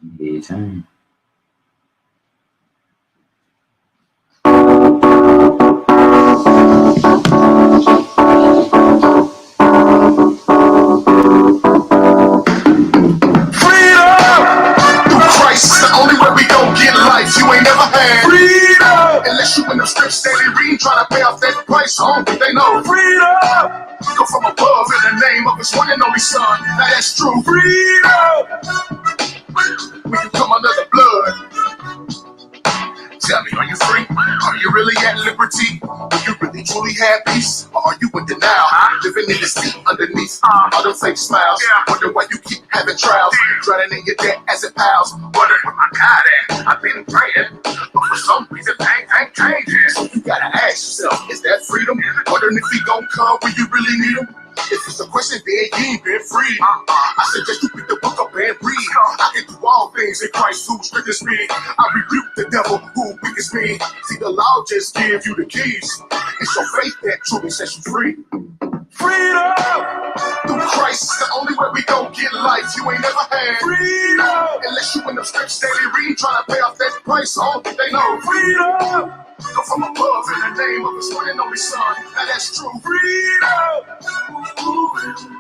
Your turn. Christ is the only way we gon' get life you ain't never had. Freedom! Unless you in the scripts daily reading, trying to pay off that price, I don't think they know. Freedom! Come from above in the name of his one and only son. Now that's true. Freedom! We can come under the blood. Tell me, are you free? Are you really at liberty? Do you really truly have peace? Or are you in denial? Living in the seat underneath all them fake smiles. Wonder why you keep having trials. Drowning in your debt as it piles. Wondering where my God at? I've been praying, but for some reason things ain't changing. So you gotta ask yourself, is that freedom? Wondering if he gon' come when you really need him? If it's a question, then you ain't been free. I suggest you pick the book up and read. I can do all things in Christ who strengthens me. I rebuke the devil who weakens me. See, the law just gives you the keys. It's your faith that truly sets you free. Freedom! Through Christ is the only way we gon' get life you ain't never had. Freedom! Unless you in the scripts daily reading, trying to pay off that price, I don't think they know. Freedom! Come from above in the name of his one and only son. Now that's true. Freedom!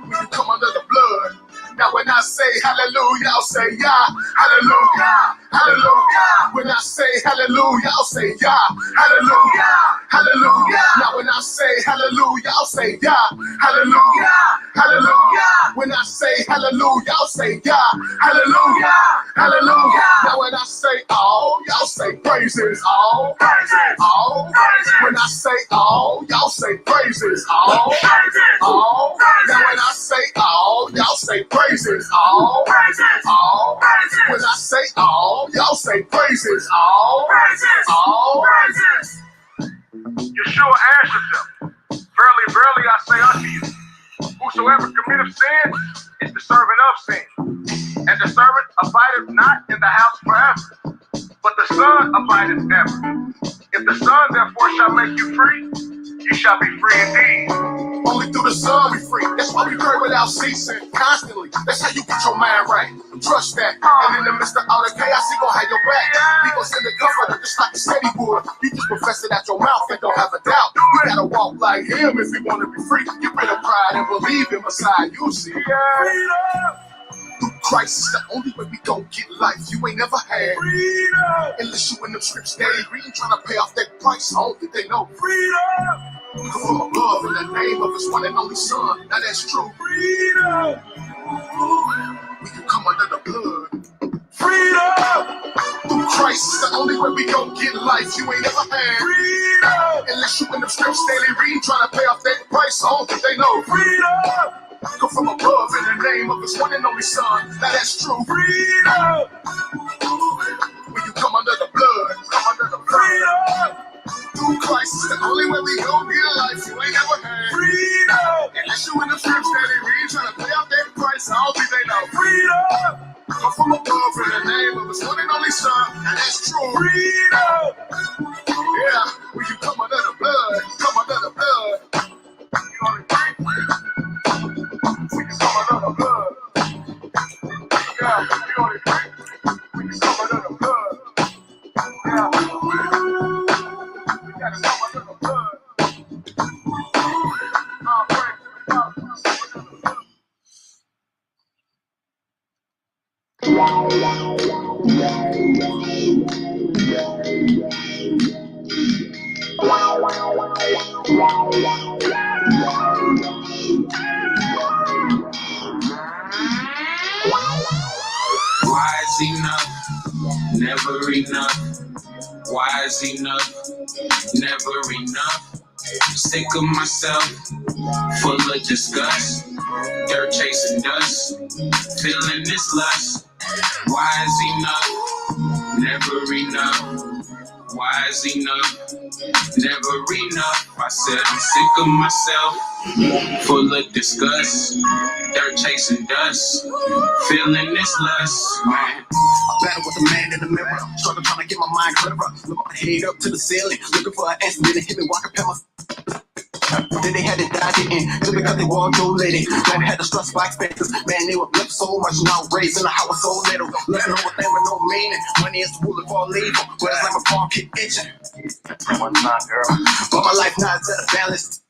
We can come under the blood. Now when I say hallelujah, I'll say yeah. Hallelujah. Hallelujah. When I say hallelujah, I'll say yeah. Hallelujah. Hallelujah. Now when I say hallelujah, I'll say yeah. Hallelujah. Hallelujah. When I say hallelujah, I'll say yeah. Hallelujah. Hallelujah. Now when I say all, y'all say praises. All praises. All praises. When I say all, y'all say praises. All praises. All praises. Now when I say all, y'all say praises. All praises. All praises. When I say all, y'all say praises. All praises. All praises. Yeshua answered them, verily, verily, I say unto you, whosoever committeth sin is the servant of sin. And the servant abideth not in the house forever, but the Son abideth ever. If the Son therefore shall make you free, you shall be free indeed. Only through the Son we free. That's why we pray without ceasing, constantly. That's how you get your mind right. Trust that. And in the midst of all the chaos, he gon' have your back. He gon' send the comforter just like he said he would. You just profess it out your mouth and don't have a doubt. You gotta walk like him if you wanna be free. Get rid of pride and believe in Messiah. You see. Freedom! Through Christ is the only way we gon' get life you ain't never had. Freedom! Unless you in them scripts daily reading, trying to pay off that price, I don't think they know. Freedom! Come from above in the name of his one and only son. Now that's true. Freedom! We can come under the blood. Freedom! Through Christ is the only way we gon' get life you ain't never had. Freedom! Unless you in them scripts daily reading, trying to pay off that price, I don't think they know. Freedom! Come from above in the name of his one and only son. Now that's true. Freedom! When you come under the blood, come under the freedom. Through Christ is the only way we gon' get life you ain't never had. Freedom! Unless you in the scripts daily reading, trying to pay off that price, I don't think they know. Freedom! Come from above in the name of his one and only son. Now that's true. Freedom! Yeah, when you come under the blood, come under the blood. You only drink when you come under the blood. Yeah, you only drink when you come under the blood. Yeah, we gotta come under the blood. Wise enough, never enough. Wise enough, never enough. Sick of myself, full of disgust. Dirt chasing dust, feeling this lust. Wise enough, never enough. Wise enough, never enough. I said I'm sick of myself, full of disgust. Dirt chasing dust, feeling this lust, man. Battle with the man in the mirror, struggle trying to get my mind clearer. Look my head up to the ceiling, looking for an answer, then hit me walking past my. Then they had to die getting, just because they walked old lady. Man had to stress by expenses, man they were left so much, now raised in the house so little. Let's know what they were meaning. Money is the rule of all evil, but it's like my palm keep itching. One time, girl. But my life now is at a balance.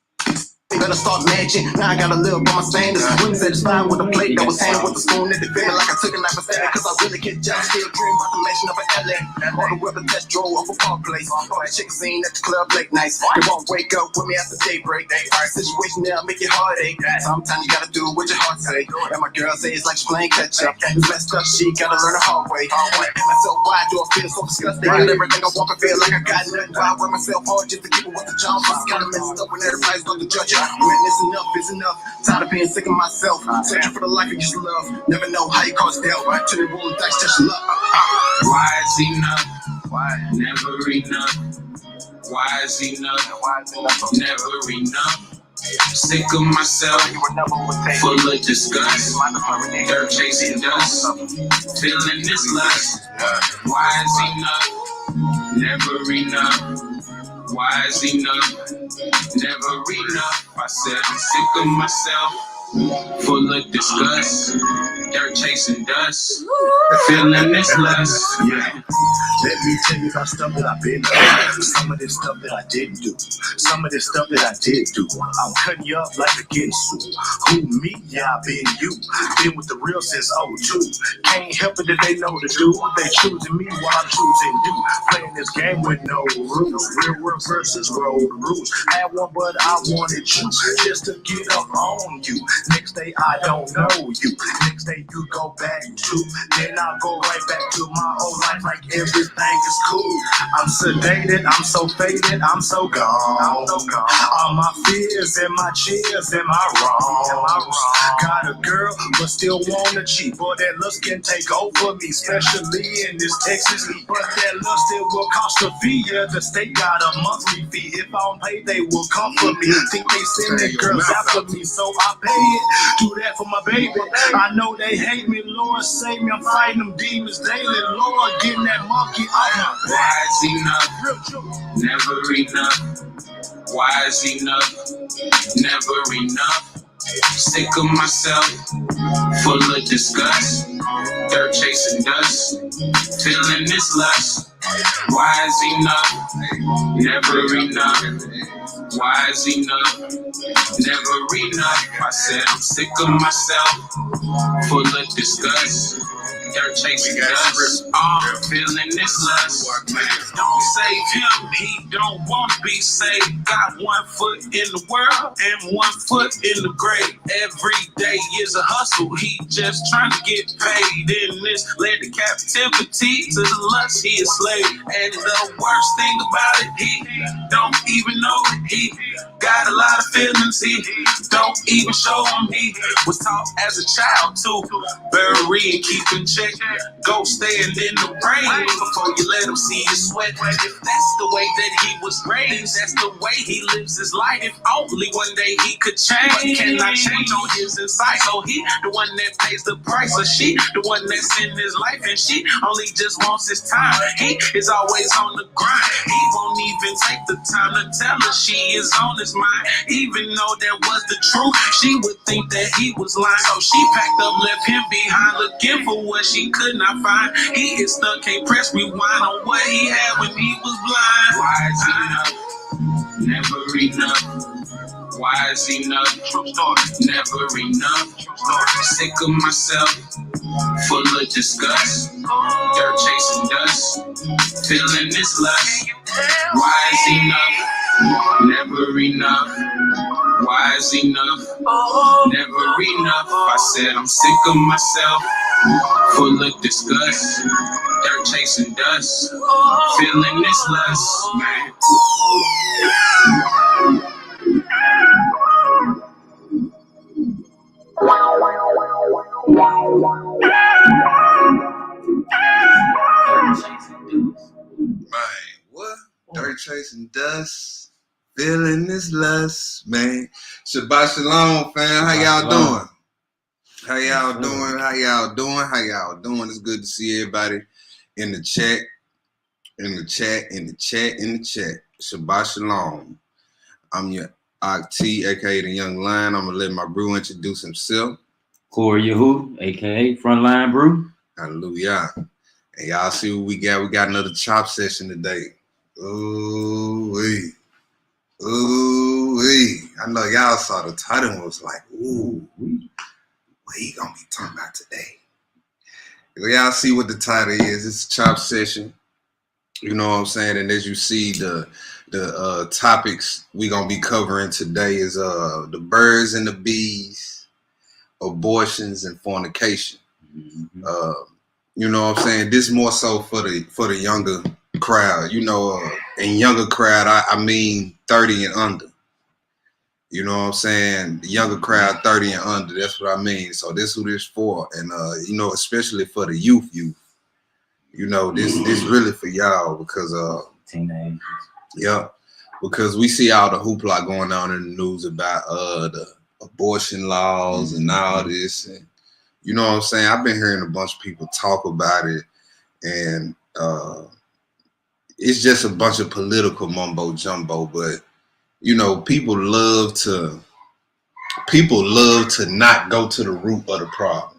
They better start matching. Now I gotta live by my standards. When satisfied with a plate that was handed with a spoon in the feeling like I took a knife and stabbed it. Cause I really can't judge. Still dream about the mansion of an LA. All the weather test drove off a park place. All the chicks seen at the club late nights. They won't wake up with me after daybreak. Fire situation there make your heart ache. Sometimes you gotta do what your heart say. And my girl say it's like she's playing catch up. It's messed up, she gotta learn the hard way. When I ask myself why do I feel so disgusting? And everything I walk, I feel like I got nothing. Why I wear myself hard just to keep it with the jump? It's kinda messed up when everybody's gonna judge you. When it's enough is enough. Tired of being sick of myself. Searching for the life you just love. Never know how you cause death. To the roll of dice, just luck. Why is enough? Never enough. Why is enough? Never enough. Sick of myself, full of disgust. Dirt chasing dust, feeling this lust. Why is enough? Never enough. Why is enough? Never enough. I said I'm sick of myself, full of disgust. Dirt chasing dust, feeling this lust. Yeah. Let me tell you about stuff that I've been through. Some of this stuff that I didn't do. Some of this stuff that I did do. I'm cutting you up like a Ginsu. Who me? Yeah, I been you. Been with the real since '02. Can't help it that they know the do. They choosing me while I'm choosing you. Playing this game with no rules. Real world versus road rules. Had one but I wanted you. Just to get up on you. Next day I don't know you. Next day you go back to. Then I'll go right back to my old life like everything is cool. I'm sedated, I'm so faded, I'm so gone. All my fears and my cheers, am I wrong? Got a girl, but still wanna cheat. Boy, that lust can take over me, especially in this Texas. But that lust, it will cost a fee. Yeah, the state got a monthly fee. If I don't pay, they will come for me. Think they sending girls after me, so I pay it. Do that for my baby. I know they hate me, Lord save me. I'm fighting them demons daily. Lord, getting that monkey off my back. Why is enough? Never enough. Why is enough? Never enough. Sick of myself, full of disgust. Dirt chasing dust, feeling this lust. Why is enough? Never enough. Why is enough? Never enough. I said I'm sick of myself, full of disgust. Dirt chasing dust, I'm feeling this lust. Don't save him, he don't want to be saved. Got 1 foot in the world and 1 foot in the grave. Every day is a hustle, he just trying to get paid. In this led to captivity, to the lust he is slave. And the worst thing about it, he don't even know it. He got a lot of feelings, he don't even show them. He was taught as a child to bury and keep in check. Go stand in the rain before you let him see you sweat. If that's the way that he was raised, that's the way he lives his life. If only one day he could change, but cannot change on his inside. So he the one that pays the price, or she the one that's in his life, and she only just wants his time. He is always on the grind. He won't even take the time to tell her she is on his mind. Even though that was the truth, she would think that he was lying. So she packed up, left him behind, looking for what she could not find. He is stuck, can't press rewind on what he had when he was blind. Why is enough? Never enough. Why is enough? Never enough. Sick of myself, full of disgust. Dirt chasing dust, feeling this lust. Why is enough? Never enough. Why is enough? Never enough. I said I'm sick of myself, full of disgust. Dirt chasing dust, feeling this lust, man. Man, what? Dirt chasing dust, feeling this lust, man. Shabbat shalom, fam. How y'all doing? How y'all doing? How y'all doing? How y'all doing? It's good to see everybody in the chat, in the chat, in the chat, in the chat. Shabbat shalom. I'm your T, aka the Young Lion. I'm gonna let my brew introduce himself. Corey Yahoo, aka Frontline Brew. Hallelujah. And y'all see what we got. We got another chop session today. Ooh-wee. Ooh-wee. I know y'all saw the title and was like, ooh, what he gonna be talking about today? Y'all see what the title is. It's a chop session. You know what I'm saying? And as you see, the topics we gonna be covering today is the birds and the bees, abortions, and fornication. You know what I'm saying? This more so for the younger crowd. You know, and younger crowd, I mean 30 and under. You know what I'm saying? The younger crowd, 30 and under. That's what I mean. So this who this for, and you know, especially for the youth. You know, this really for y'all because teenagers. Yeah, because we see all the hoopla going on in the news about the abortion laws and all this, and you know what I'm saying. I've been hearing a bunch of people talk about it, and it's just a bunch of political mumbo jumbo. But you know, people love to not go to the root of the problem.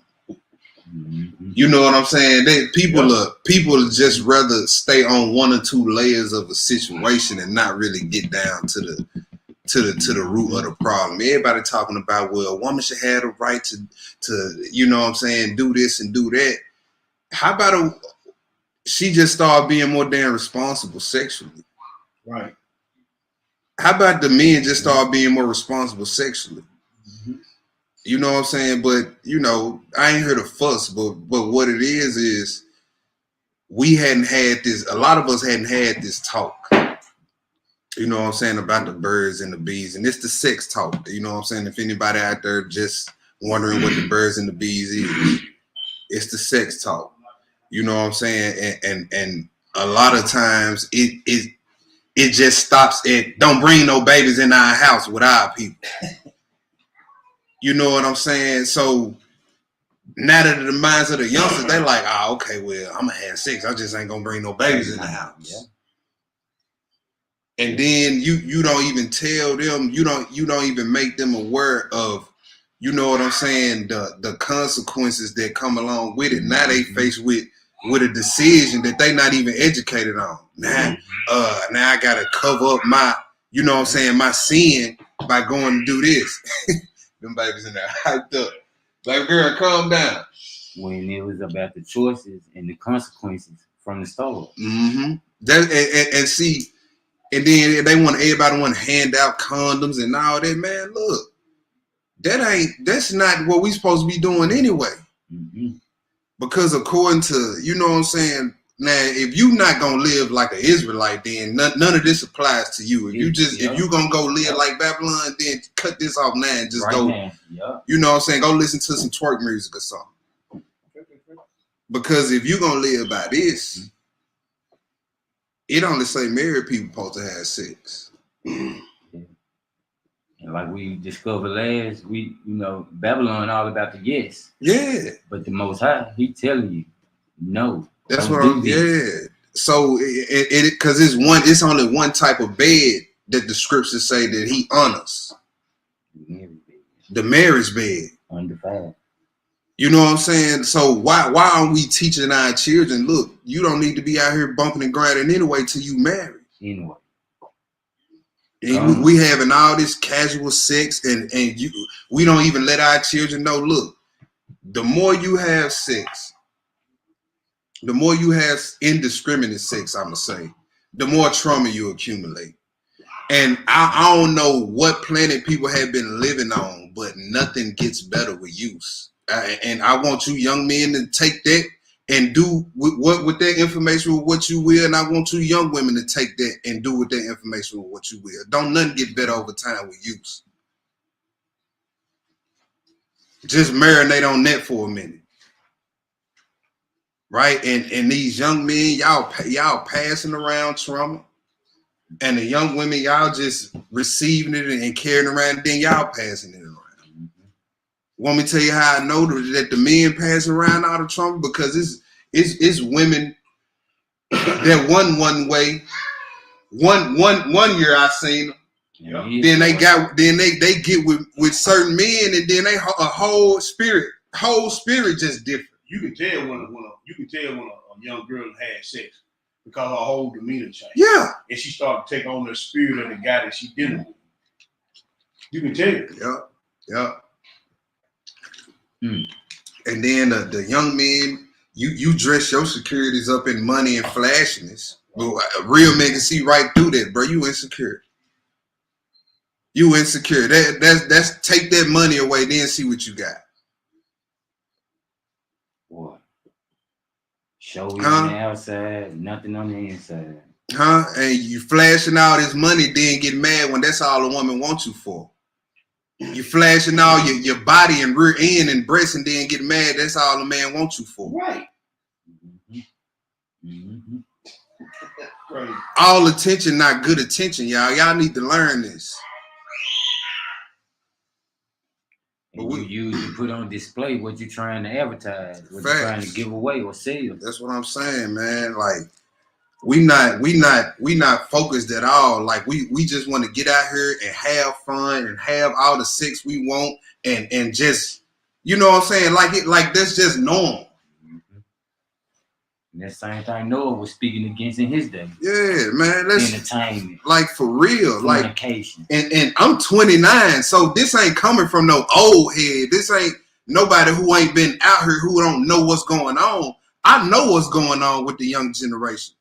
You know what I'm saying? People just rather stay on one or two layers of a situation and not really get down to the root of the problem. Everybody talking about, well, a woman should have the right to you know what I'm saying, do this and do that. How about she just start being more damn responsible sexually? Right. How about the men just start being more responsible sexually? You know what I'm saying? But, you know, I ain't heard a fuss, but what it is we hadn't had this, a lot of us hadn't had this talk, you know what I'm saying, about the birds and the bees. And it's the sex talk, you know what I'm saying? If anybody out there just wondering what the birds and the bees is, it's the sex talk, you know what I'm saying? And a lot of times it just stops at, don't bring no babies in our house with our people. You know what I'm saying? So now that the minds of the youngsters, they like, okay, well, I'm gonna have sex. I just ain't gonna bring no babies in the house. Yeah. And then you don't even tell them, you don't even make them aware of, you know what I'm saying, the consequences that come along with it. Now they faced with a decision that they not even educated on. Now I gotta cover up my, you know what I'm saying, my sin by going to do this. Them babies in there hyped up. Like, girl, calm down. When it was about the choices and the consequences from the start. And see, and then everybody want to hand out condoms and all that. Man, look, that's not what we supposed to be doing anyway. Because according to, you know what I'm saying, now if you not gonna live like an Israelite, then none of this applies to you. If you gonna go live like Babylon, then cut this off now and just go. You know what I'm saying? Go listen to some twerk music or something. Because if you gonna live by this, it only say married people supposed to have sex. And like we discovered last, you know, Babylon all about the yes. Yeah. But the Most High, he telling you, no. That's what So it because it's only one type of bed that the scriptures say that he honors. The marriage bed. Undefiled. You know what I'm saying? So why aren't we teaching our children, look, you don't need to be out here bumping and grinding anyway till you married. Anyway. And we having all this casual sex and we don't even let our children know, look, the more you have sex, the more you have indiscriminate sex, I'm going to say, the more trauma you accumulate. And I don't know what planet people have been living on, but nothing gets better with use. And I want you young men to take that and do with that information with what you will. And I want you young women to take that and do with that information with what you will. Don't nothing get better over time with use. Just marinate on that for a minute. Right? And these young men, y'all passing around trauma. And the young women, y'all just receiving it and carrying it around, and then y'all passing it around. Want me to tell you how I know that the men pass around all the trauma? Because it's women that one way. One year I seen them. Yeah. Then they get with certain men, and then they whole spirit just different. You can tell when a young girl and had sex because her whole demeanor changed. Yeah. And she started to take on the spirit of the guy that she dealing with. You can tell. Yeah. And then the young men, you dress your securities up in money and flashiness. But a real man can see right through that, bro. You insecure. You insecure. That's take that money away, then see what you got. Boy. Show you on the outside, nothing on the inside. And you flashing all this money, then get mad when that's all a woman wants you for. You flashing all your body and rear end and breast and then get mad, that's all a man wants you for. Right. Right. All attention, not good attention, y'all. Y'all need to learn this. And you put on display what you're trying to advertise, what you're trying to give away or sell. That's what I'm saying, man. Like we not focused at all. Like we just want to get out here and have fun and have all the sex we want and just, you know what I'm saying? Like that's just normal. And that same thing Noah was speaking against in his day. Yeah, man. That's entertainment. Like for real. Fornication. Like and I'm 29, so this ain't coming from no old head. This ain't nobody who ain't been out here who don't know what's going on. I know what's going on with the young generation.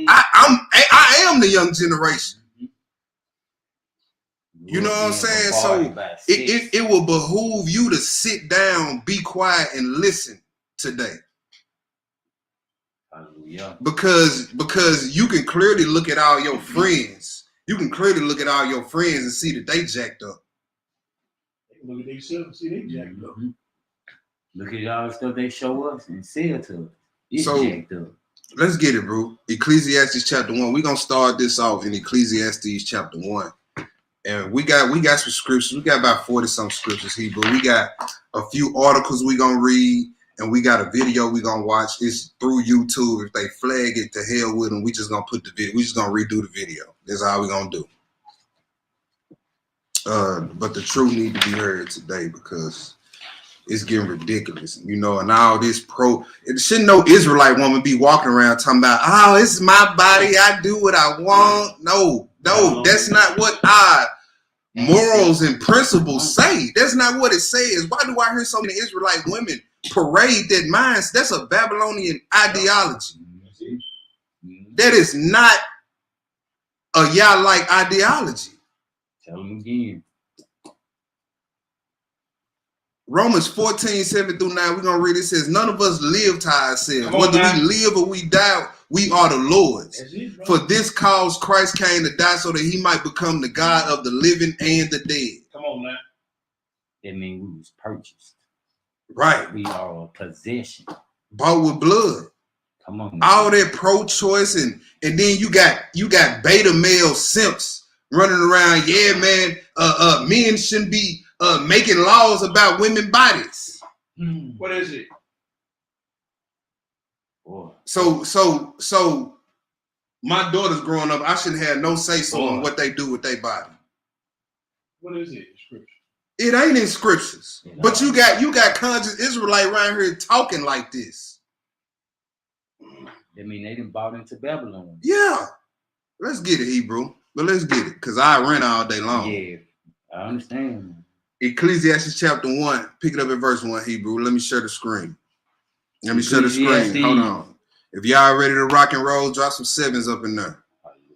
I am the young generation. You know what I'm saying? So it will behoove you to sit down, be quiet, and listen today. Hallelujah. Because you can clearly look at all your friends. You can clearly look at all your friends and see that they jacked up. They can look at themselves and see they jacked up. Look at all the stuff they show us and sell to us. It's jacked up. Let's get it, bro. Ecclesiastes chapter 1. We're gonna start this off in Ecclesiastes chapter 1. And we got some scriptures. We got about 40-some scriptures here, but we got a few articles we gonna read, and we got a video we gonna watch. It's through YouTube. If they flag it, to hell with them. We just gonna put the video. We just gonna redo the video. That's all we gonna do. But the truth need to be heard today because it's getting ridiculous, you know, and all this it shouldn't no Israelite woman be walking around talking about, oh, it's my body, I do what I want. No, that's not what our morals and principles say. That's not what it says. Why do I hear so many Israelite women parade that mindset? That's a Babylonian ideology. That is not a Yah-like ideology. Tell them again. Romans 14, 7 through 9, we're going to read it. It says, none of us live to ourselves. Whether we live or we die, we are the Lord's. For this cause Christ came to die so that he might become the God of the living and the dead. Come on now. That means we was purchased. Right. We are a possession. Bought with blood. Come on. All that pro-choice and then you got beta male simps running around. Yeah, man, men shouldn't be making laws about women's bodies. What is it? Boy. So my daughter's growing up. I shouldn't have no say-so on what they do with their body. What is it? Scripture. It ain't in scriptures. But you got conscious Israelite around here talking like this. I mean, they done bought into Babylon. Yeah. Let's get it, Hebrew. But let's get it, because I rent all day long. Yeah, I understand. Ecclesiastes chapter 1, pick it up at verse 1, Hebrew. Let me share the screen. Hold on. If y'all ready to rock and roll, drop some sevens up in there.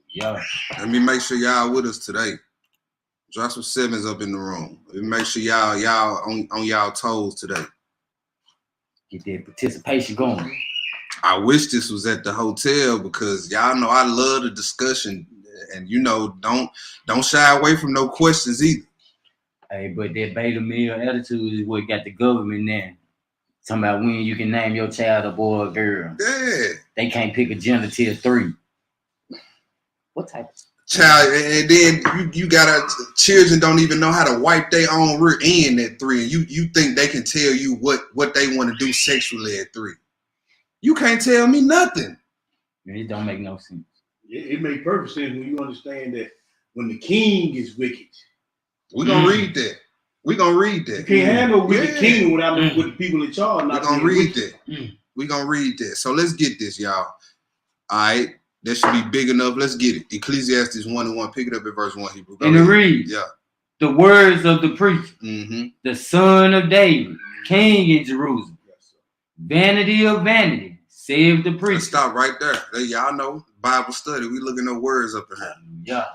Yeah. Let me make sure y'all with us today. Drop some sevens up in the room. Let me make sure y'all on y'all toes today. Get that participation going. I wish this was at the hotel because y'all know I love the discussion, and you know don't shy away from no questions either. Hey, but that beta male attitude is what got the government now. Talking about when you can name your child a boy or girl. Yeah. They can't pick a gender till 3. What type of child? And then you got children don't even know how to wipe their own rear end at 3, and you think they can tell you what they want to do sexually at 3. You can't tell me nothing. It don't make no sense. It makes perfect sense when you understand that when the king is wicked. We're going to read that. We're going to read that. You can't have no wicked kingdom without with the people in charge. We're going to read that. We're going to read this. So let's get this, y'all. All right. That should be big enough. Let's get it. Ecclesiastes 1:1. Pick it up at verse 1, Hebrew. And it reads, yeah. The words of the preacher, Mm-hmm. the son of David, king in Jerusalem. Vanity of vanity, saith the preacher. Let's stop right there. Y'all know Bible study. We looking at words up in here. Yeah.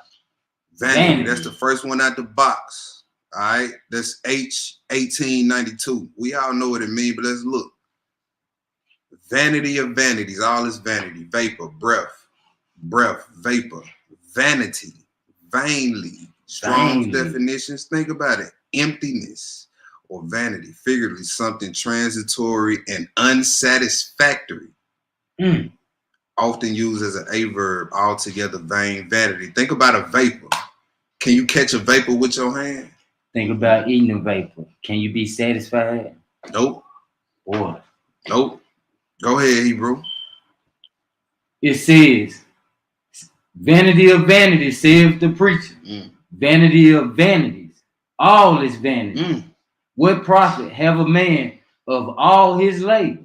Vanity. That's the first one out the box. All right. That's H1892. We all know what it means, but let's look. Vanity of vanities. All is vanity. Vapor, breath, vapor, vanity, vainly. Strong definitions. Think about it. Emptiness or vanity. Figuratively, something transitory and unsatisfactory. Often used as an averb, altogether vain, vanity. Think about a vapor. Can you catch a vapor with your hand? Think about eating a vapor. Can you be satisfied? Nope. Boy. Nope. Go ahead, Hebrew. It says, vanity of vanities, saith the preacher. Vanity of vanities. All is vanity. What profit have a man of all his labor,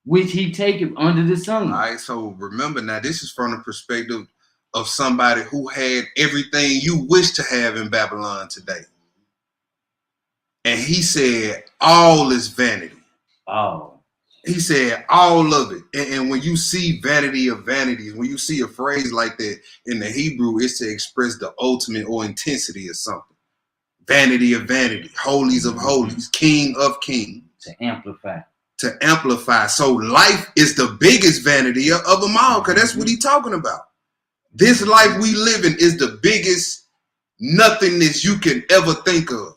which he taketh under the sun? All right, so remember now, this is from the perspective of somebody who had everything you wish to have in Babylon today. And he said, all is vanity. Oh. He said all of it. And when you see vanity of vanities, when you see a phrase like that in the Hebrew, it's to express the ultimate or intensity of something. Vanity of vanity, holies of holies, king of kings. To amplify. To amplify. So life is the biggest vanity of them all, because that's what he's talking about. This life we live in is the biggest nothingness you can ever think of.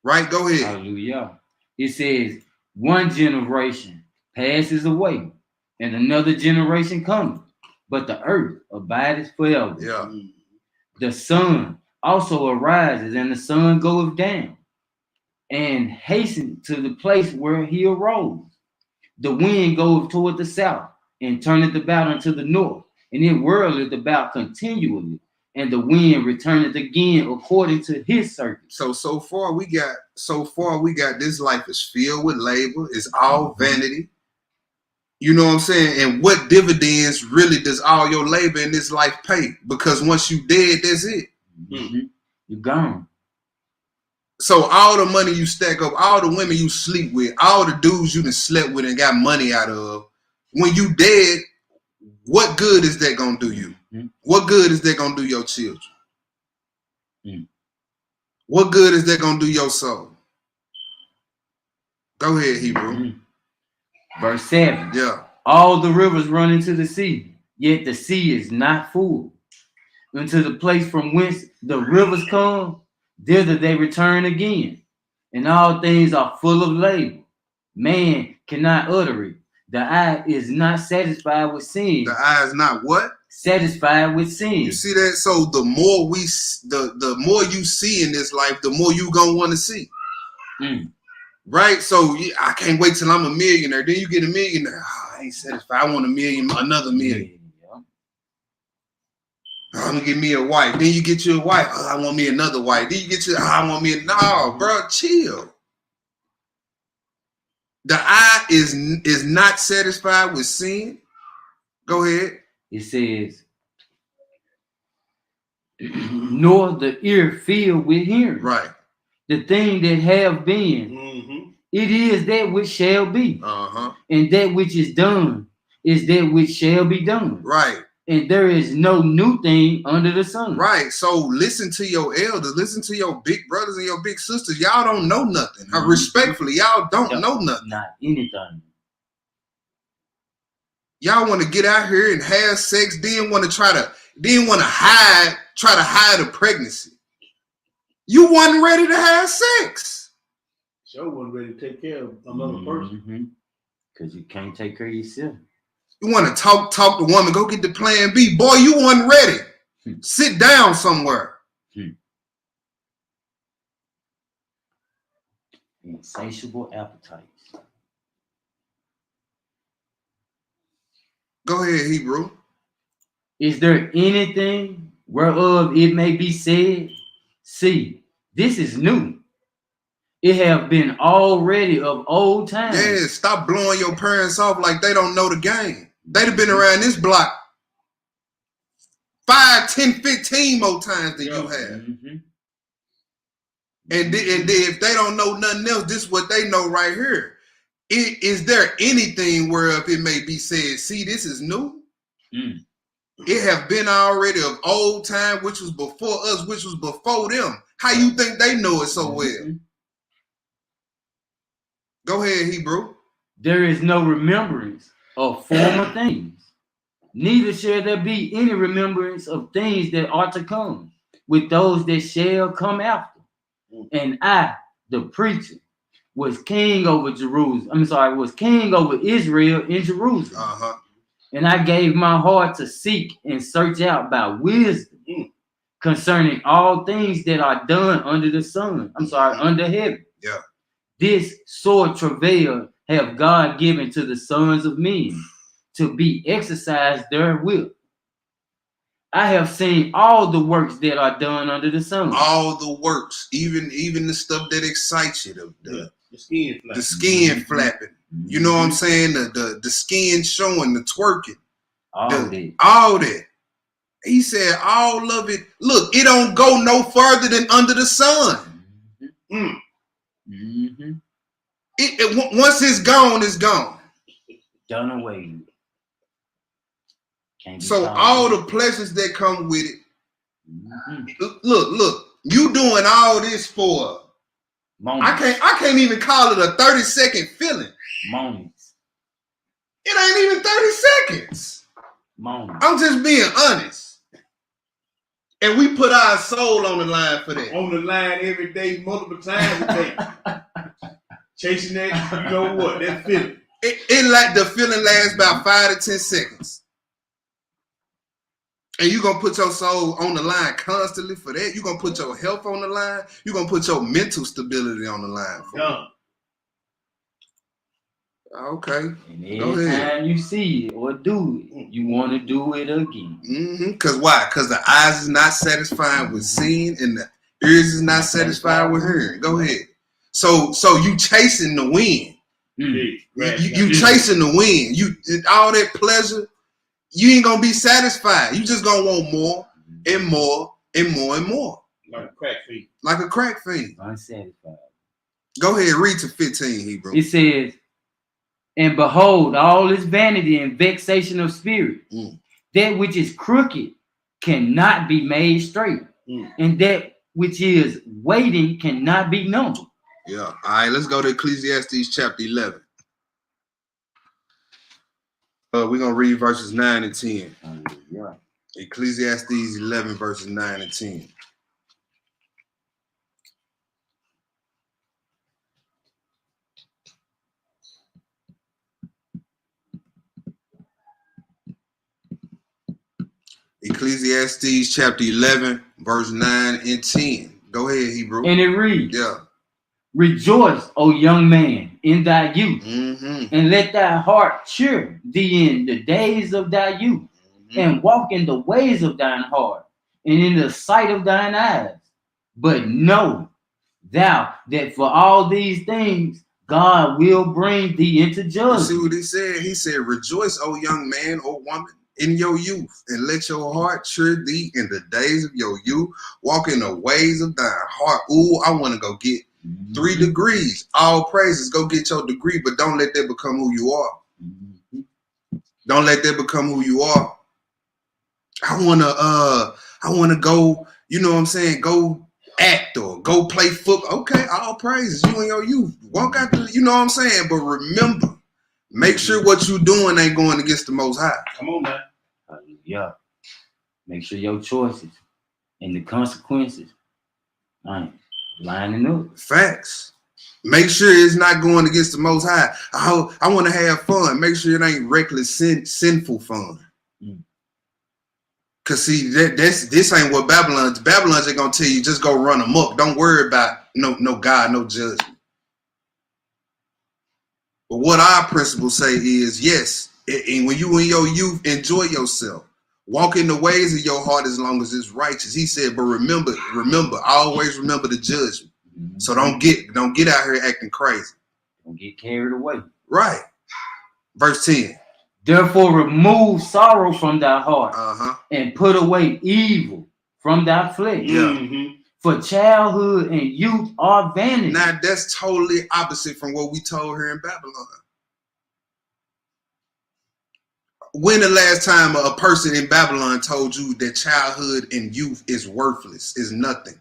Right? Go ahead. Hallelujah. It says, one generation passes away, and another generation cometh, but the earth abideth forever. Yeah. The sun also arises, and the sun goeth down, and hasten to the place where he arose. The wind goeth toward the south, and turneth about unto the north, and it whirleth about continually, and the wind returneth again according to his circuit. So far we got this life is filled with labor. It's all vanity. You know what I'm saying? And what dividends really does all your labor in this life pay? Because once you dead, that's it. You're gone. So all the money you stack up, all the women you sleep with, all the dudes you done slept with and got money out of, when you dead, what good is that gonna do you? What good is that gonna do your children? What good is that gonna do your soul? Go ahead, Hebrew. Verse 7. Yeah. All the rivers run into the sea, yet the sea is not full. Unto the place from whence the rivers come, thither they return again. And all things are full of labor. Man cannot utter it. The eye is not satisfied with sin. The eye is not what? Satisfied with sin. You see that? So the more the more you see in this life, the more you gonna want to see. Right? So I can't wait till I'm a millionaire. Then you get a millionaire. Oh, I ain't satisfied. I want another million. I'm gonna get me a wife. Then you get you a wife. Oh, I want me another wife. Then you get you. Oh, I want me no, bro. Chill. The eye is not satisfied with sin. Go ahead. It says, nor the ear filled with hearing. Right. The thing that have been, it is that which shall be. And that which is done is that which shall be done. Right. And there is no new thing under the sun. Right. So listen to your elders, listen to your big brothers and your big sisters. Y'all don't know nothing. Respectfully, y'all don't know nothing. Not anything. Y'all want to get out here and have sex, then want to try to hide a pregnancy. You wasn't ready to have sex. Sure wasn't ready to take care of another person. Because you can't take care of yourself. You want to talk to woman, go get the plan B. Boy, you wasn't ready. Sit down somewhere. Insatiable appetites. Go ahead, Hebrew. Is there anything whereof it may be said, see, this is new? It have been already of old times. Yeah, stop blowing your parents off like they don't know the game. They'd have been around this block 5, 10, 15 more times than you have. Mm-hmm. And then if they don't know nothing else, this is what they know right here. Is there anything whereof it may be said, see, this is new? Mm. It have been already of old time, which was before us, which was before them. How you think they know it so well? Go ahead, Hebrew. There is no remembrance of former things, neither shall there be any remembrance of things that are to come with those that shall come after. And I, the preacher, was king over Jerusalem. Was king over Israel in Jerusalem. Uh-huh. And I gave my heart to seek and search out by wisdom concerning all things that are done under the sun. Under heaven. Yeah. This sore travail have God given to the sons of men to be exercised therewith. I have seen all the works that are done under the sun. All the works, even the stuff that excites you, the skin flapping. The skin flapping. You know what I'm saying? The skin showing, the twerking. All that. He said all of it. Look, it don't go no further than under the sun. Mm-hmm. Once it's gone, it's gone. Done away. So all the pleasures that come with it. Look, you doing all this for moments. I can't even call it a 30-second feeling. Moments. It ain't even 30 seconds. Moments. I'm just being honest. And we put our soul on the line for that. On the line every day, multiple times a day. Chasing that, you know what, that feeling. It like the feeling lasts about 5 to 10 seconds. And you're going to put your soul on the line constantly for that. You're going to put your health on the line. You're going to put your mental stability on the line for that. Okay. And every time you see it or do it, you want to do it again. Because why? Because the eyes is not satisfied with seeing and the ears is not satisfied with hearing. Go ahead. So you chasing the wind. You chasing the wind. You all that pleasure. You ain't gonna be satisfied. You just gonna want more and more and more and more. Like a crack fiend. Like a crack fiend. Unsatisfied. Go ahead, read to 15, Hebrew. It says, and behold, all is vanity and vexation of spirit. That which is crooked cannot be made straight. And that which is waiting cannot be known. Yeah. All right, let's go to Ecclesiastes chapter 11. We're going to read verses 9 and 10. Yeah. Ecclesiastes 11, verses 9 and 10. Ecclesiastes chapter 11, verse 9 and 10. Go ahead, Hebrew. And it reads, yeah. Rejoice, O young man, in thy youth, and let thy heart cheer thee in the days of thy youth, and walk in the ways of thine heart, and in the sight of thine eyes. But know thou that for all these things God will bring thee into judgment. You see what he said? He said, rejoice, O young man, O woman, in your youth, and let your heart cheer thee in the days of your youth. Walk in the ways of thine heart. Ooh, I want to go get 3 degrees. All praises. Go get your degree, but don't let that become who you are. Don't let that become who you are. I wanna go, you know what I'm saying, go act or go play football. Okay, all praises. You and your youth. Walk out the, you know what I'm saying? But remember, make sure what you're doing ain't going against the Most High. Come on, man. Yeah. Make sure your choices and the consequences ain't lining up. Facts. Make sure it's not going against the Most High. I want to have fun. Make sure it ain't reckless, sinful fun. Cause see, this ain't what Babylon's are gonna tell you. Just go run amok. Don't worry about no God, no judgment. But what our principles say is yes. And when you in your youth, enjoy yourself. Walk in the ways of your heart as long as it's righteous. He said, but remember, always remember the judgment. Mm-hmm. So don't get out here acting crazy. Don't get carried away. Right. Verse 10. Therefore remove sorrow from thy heart Uh-huh. and put away evil from thy flesh. Yeah. Mm-hmm. For childhood and youth are vanity. Now that's totally opposite from what we told her in Babylon. When the last time a person in Babylon told you that childhood and youth is worthless, is nothing,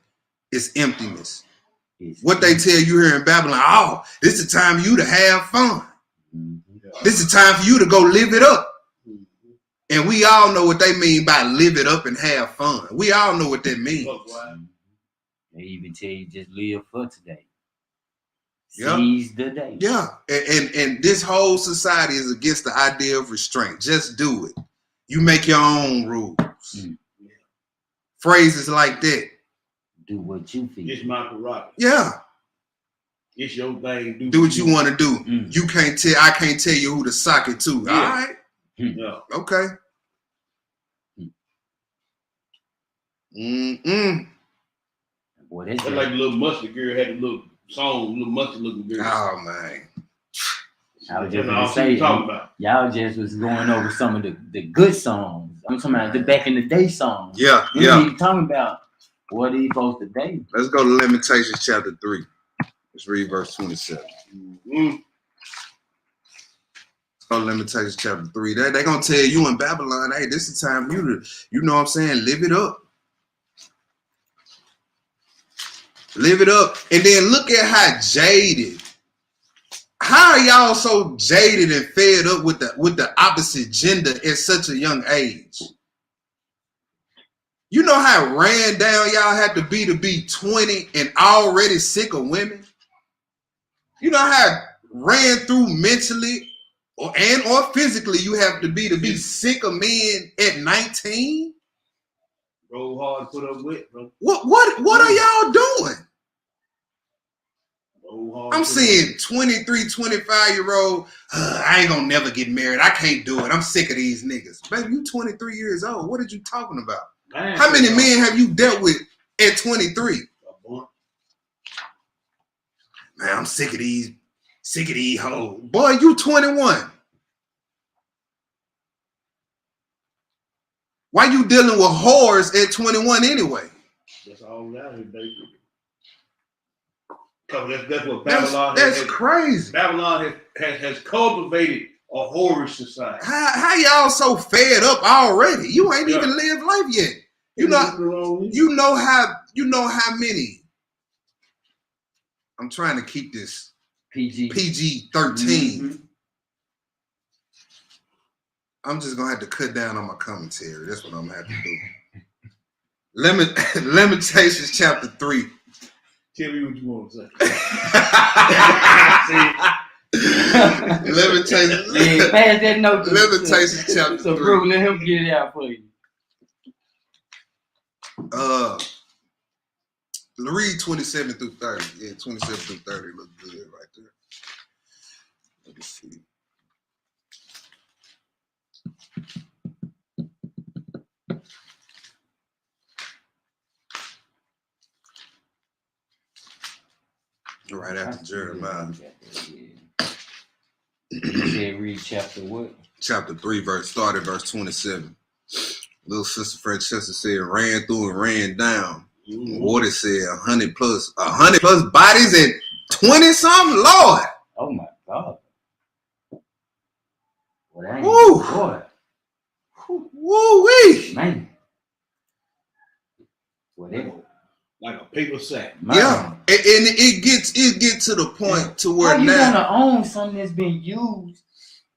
it's emptiness? What they tell you here in Babylon, oh, this is the time for you to have fun. This is the time for you to go live it up. And we all know what they mean by live it up and have fun. We all know what that means. They even tell you just live for today. Yep. Seize the day. Yeah. And this whole society is against the idea of restraint. Just do it. You make your own rules. Phrases like that. Do what you feel. It's my prerogative. Yeah. It's your thing. Do what you want to do. You can't tell. I can't tell you who to sock it to. Yeah. All right. Yeah. Okay. Boy, that's like the little mustard girl had a little song, little mustard looking girl. Oh man. I was just gonna say, y'all just was going over some of the good songs. I'm talking about the back in the day songs. Yeah. We ain't even talking about what he supposed to do. Let's go to Lamentations chapter 3. Let's read verse 27. Let's go to Lamentations chapter 3. They're gonna tell you in Babylon, hey, this is the time for you to, you know what I'm saying, live it up. Live it up. And then look at how jaded. How are y'all so jaded and fed up with the opposite gender at such a young age? You know how ran down y'all had to be 20 and already sick of women? You know how ran through mentally or physically you have to be sick of men at 19? Roll hard, put up with, bro. What are y'all doing? Roll hard, I'm seeing 23, 25-year-old, I ain't gonna never get married. I can't do it. I'm sick of these niggas. Baby, you 23 years old. What are you talking about? How many men have you dealt with at 23? Man, I'm sick of these hoes. Boy, you 21. Why you dealing with whores at 21 anyway? That's all out here, baby. That's what Babylon that's crazy. Babylon has cultivated a whorish society. How y'all so fed up already? You ain't even lived life yet. You know how many. I'm trying to keep this PG 13. I'm just gonna have to cut down on my commentary. That's what I'm gonna have to do. Lamentations chapter 3. Tell me what you want to say. Lamentations. Pass that note. Lamentations chapter 3. So, bro, let him get it out for you. Read 27 through 30. Yeah, 27 through 30 look good right there. Let me see. Right after Jeremiah. You said read chapter what? Chapter 3, start at verse 27. Little sister Francesca said, ran through and ran down. Water said 100 plus bodies and 20 something. Lord. Oh my God. Well, that ain't Woo. Woo-wee. Man. Whatever. Like a paper sack. Man. Yeah. And it gets to the point to where how you now gonna own something that's been used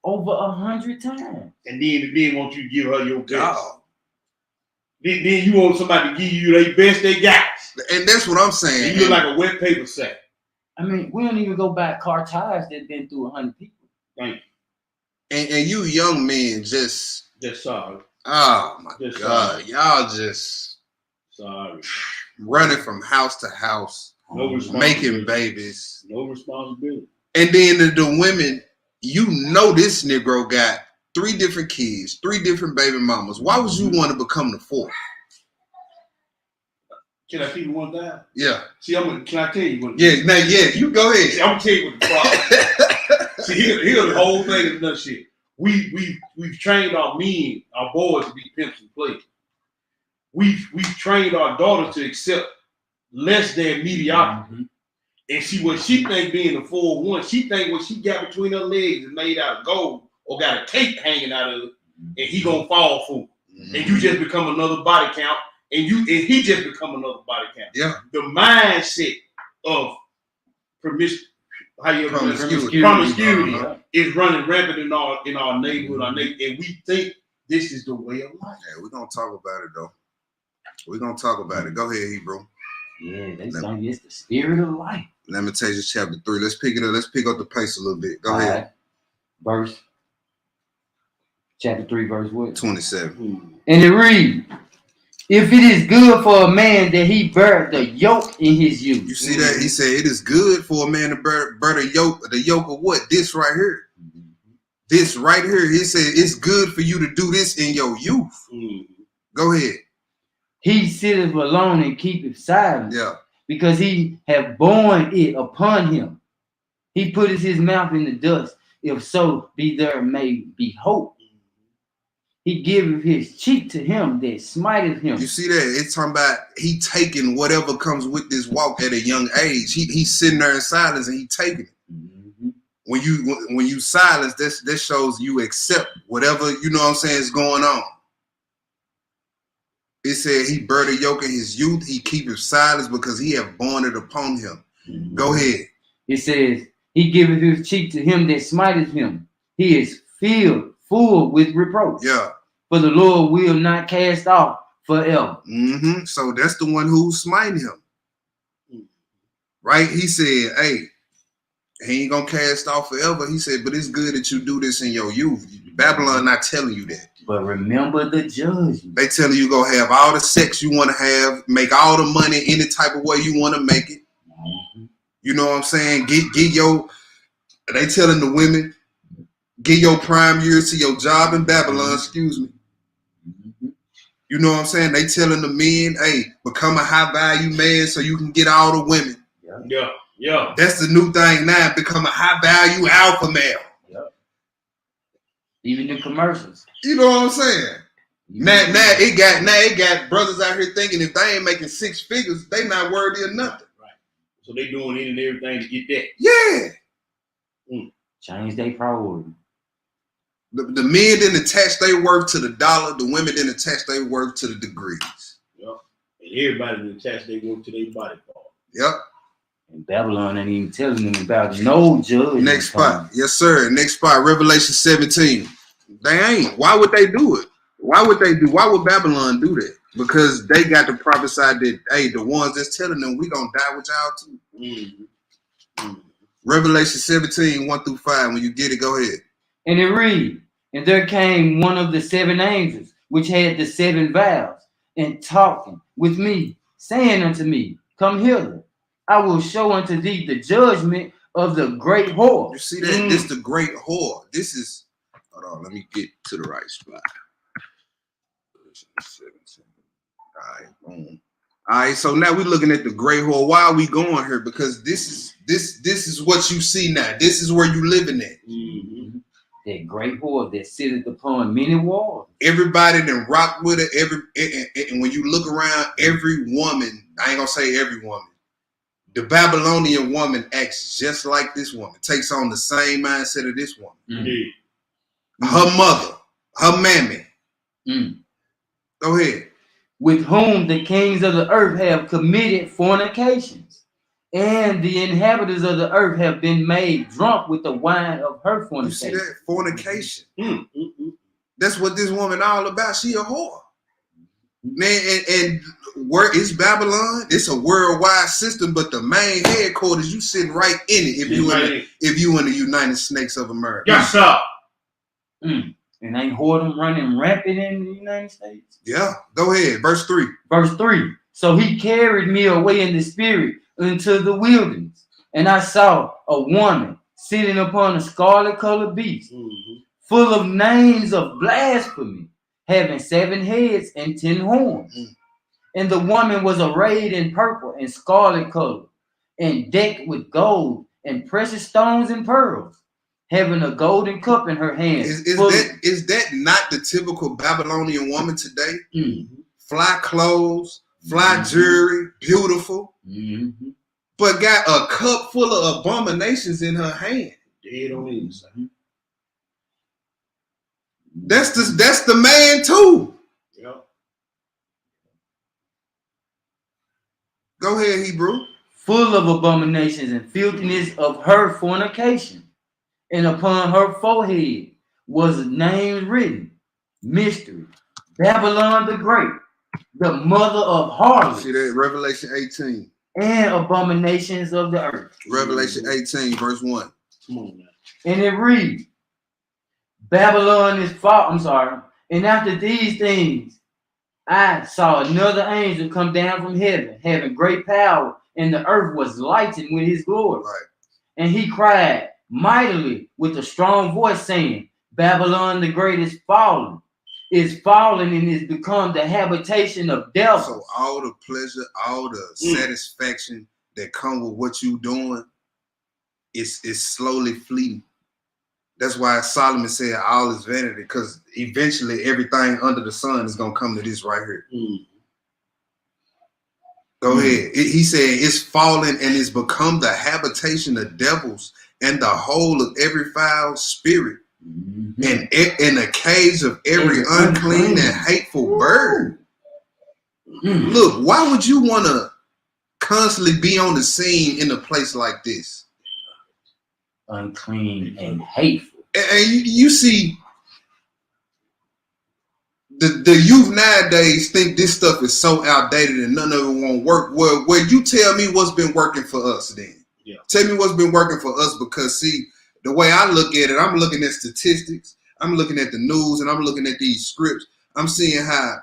over 100 times? And then want you to give her your best. Oh. Then you want somebody to give you their best they got. And that's what I'm saying. And you look like a wet paper sack. I mean, we don't even go buy car tires that been through 100 people. Thank you. And you young men just sorry. Oh my just God. Sorry. Y'all just sorry. Running from house to house. No making babies. No responsibility. And then the women, you know this Negro got 3 different kids, 3 different baby mamas. Why would you want to become the 4th? Can I keep it 1,000? Yeah. See, can I tell you what? Yeah, now, yeah, you go ahead. See, I'm gonna tell you what the problem is. See, here's the whole thing of another shit. We've trained our men, our boys to be pimps and players. We've trained our daughters to accept less than mediocrity. Mm-hmm. And what she think being the 4-1, she think what she got between her legs is made out of gold or got a cape hanging out of it, and he gonna fall for it. Mm-hmm. And you just become another body count, and he just become another body count. Yeah. The mindset of promiscuity is running rampant in our neighborhood, and we think this is the way of life. Yeah, we're gonna talk about it though. We're gonna talk about it. Go ahead, Hebrew. Yeah, that's it's the spirit of life. Lamentations chapter 3. Let's pick it up. Let's pick up the pace a little bit. Go ahead. Right. Chapter 3, verse what? 27. And it reads, if it is good for a man that he bear the yoke in his youth. You see that? He said it is good for a man to bear the yoke of what? This right here. This right here. He said it's good for you to do this in your youth. Go ahead. He sitteth alone and keepeth silence. Yeah. Because he have borne it upon him. He putteth his mouth in the dust. If so be there may be hope. He giveth his cheek to him that smiteth him. You see that? It's talking about he taking whatever comes with this walk at a young age. He's sitting there in silence and he taking it. Mm-hmm. When you silence, that shows you accept whatever, you know what I'm saying, is going on. It said he bare the yoke in his youth, he keepeth silence because he have borne it upon him. Mm-hmm. Go ahead. It says, he giveth his cheek to him that smiteth him. He is filled full with reproach. Yeah. For the Lord will not cast off forever. Mm-hmm. So that's the one who's smiting him. Right? He said, hey, he ain't gonna cast off forever. He said, but it's good that you do this in your youth. Babylon not telling you that. But remember the judgment. They telling you go have all the sex you want to have, make all the money any type of way you want to make it. Mm-hmm. You know what I'm saying? Get your, they telling the women, get your prime years to your job in Babylon, excuse me. Mm-hmm. You know what I'm saying? They telling the men, hey, become a high value man so you can get all the women. Yeah. That's the new thing now, become a high value alpha male. Even the commercials. You know what I'm saying? Now it got brothers out here thinking if they ain't making 6 figures, they not worthy of nothing. Right. So they doing any and everything to get that. Yeah. Change their priority. The men didn't attach their worth to the dollar. The women didn't attach their worth to the degrees. Yep. And everybody didn't attach their worth to their body part. Yep. And Babylon ain't even telling them about no judgment. Next spot. Yes, sir. Next spot, Revelation 17. They ain't. Why would they do it? Why would Babylon do that? Because they got to prophesy that, hey, the ones that's telling them we gonna die with y'all too. Mm-hmm. Revelation 17, 1-5. When you get it, go ahead. And it reads, and there came one of the 7 angels, which had the 7 vials, and talking with me, saying unto me, come hither. I will show unto thee the judgment of the great whore. You see that? This is the great whore. This is, hold on, let me get to the right spot. 17. All right, boom. All right, so now we're looking at the great whore. Why are we going here? Because this is what you see now. This is where you living at. Mm-hmm. That great whore that sitteth upon many walls. Everybody that rock with it. And when you look around, every woman, I ain't gonna say every woman, the Babylonian woman acts just like this woman, takes on the same mindset of this woman. Mm-hmm. Her mother, her mammy. Mm. Go ahead. With whom the kings of the earth have committed fornications, and the inhabitants of the earth have been made drunk with the wine of her fornication. You see that? Fornication. Mm-hmm. That's what this woman all about. She a whore. Man, and where is Babylon? It's a worldwide system, but the main headquarters, you sitting right in it if you in the United States of America. Yes, sir. Mm. And ain't whoredom running rampant in the United States? Yeah. Go ahead. Verse 3. Verse 3. So he carried me away in the spirit into the wilderness, and I saw a woman sitting upon a scarlet-colored beast, full of names of blasphemy, having 7 heads and 10 horns. And the woman was arrayed in purple and scarlet color, and decked with gold and precious stones and pearls, having a golden cup in her hand. Is that not the typical Babylonian woman today? Mm-hmm. Fly clothes, fly jewelry, beautiful, but got a cup full of abominations in her hand. Dead on the inside. That's the man too. Yep. Go ahead, Hebrew. Full of abominations and filthiness of her fornication. And upon her forehead was a name written, Mystery, Babylon the Great, the mother of harlots. See that? Revelation 18. And abominations of the earth. Revelation 18, verse 1. Come on now. And it reads, Babylon is and after these things, I saw another angel come down from heaven, having great power, and the earth was lightened with his glory. Right. And he cried mightily with a strong voice, saying, Babylon the Great is fallen and is become the habitation of devils. So all the pleasure, all the satisfaction that come with what you doing is slowly fleeting. That's why Solomon said all is vanity, because eventually everything under the sun is going to come to this right here. Go ahead. He said it's fallen and it's become the habitation of devils and the whole of every foul spirit and in the cage of every unclean and hateful bird. Look, why would you want to constantly be on the scene in a place like this? Unclean and hateful. And you see, the youth nowadays think this stuff is so outdated and none of it won't work. Well, you tell me what's been working for us then. Yeah. Tell me what's been working for us, because see, the way I look at it, I'm looking at statistics, I'm looking at the news, and I'm looking at these scripts. I'm seeing how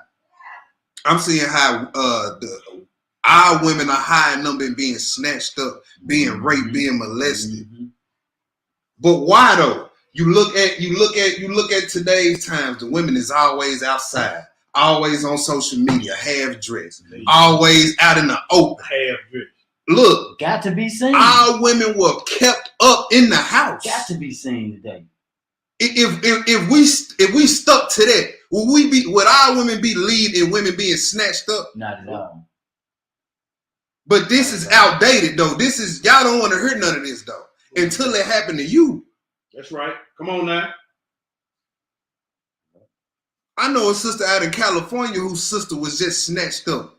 our women are high in number in being snatched up, being raped, being molested. But why though? You look at today's times. The women is always outside, always on social media, half dressed, always out in the open, half dressed. Look, got to be seen. Our women were kept up in the house. Got to be seen today. If we stuck to that, would our women be leading and women being snatched up? Not at all. But this is outdated though. Y'all don't want to hear none of this though until it happened to you. That's right. Come on now. I know a sister out in California whose sister was just snatched up.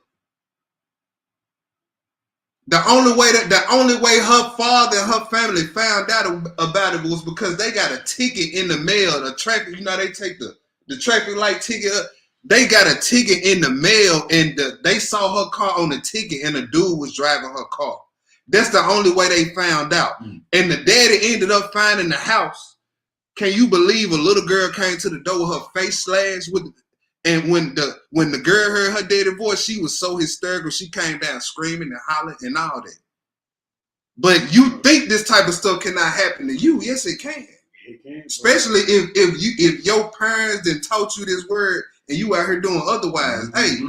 The only way her father and her family found out about it was because they got a ticket in the mail. The traffic, they take the traffic light ticket up. They got a ticket in the mail, and they saw her car on the ticket, and a dude was driving her car. That's the only way they found out. And the daddy ended up finding the house. Can you believe a little girl came to the door with her face slashed and when the girl heard her daddy voice, she was so hysterical, she came down screaming and hollering and all that. But you think this type of stuff cannot happen to you? Yes, it can. It can. Especially if your parents done taught you this word and you out here doing otherwise. Hey,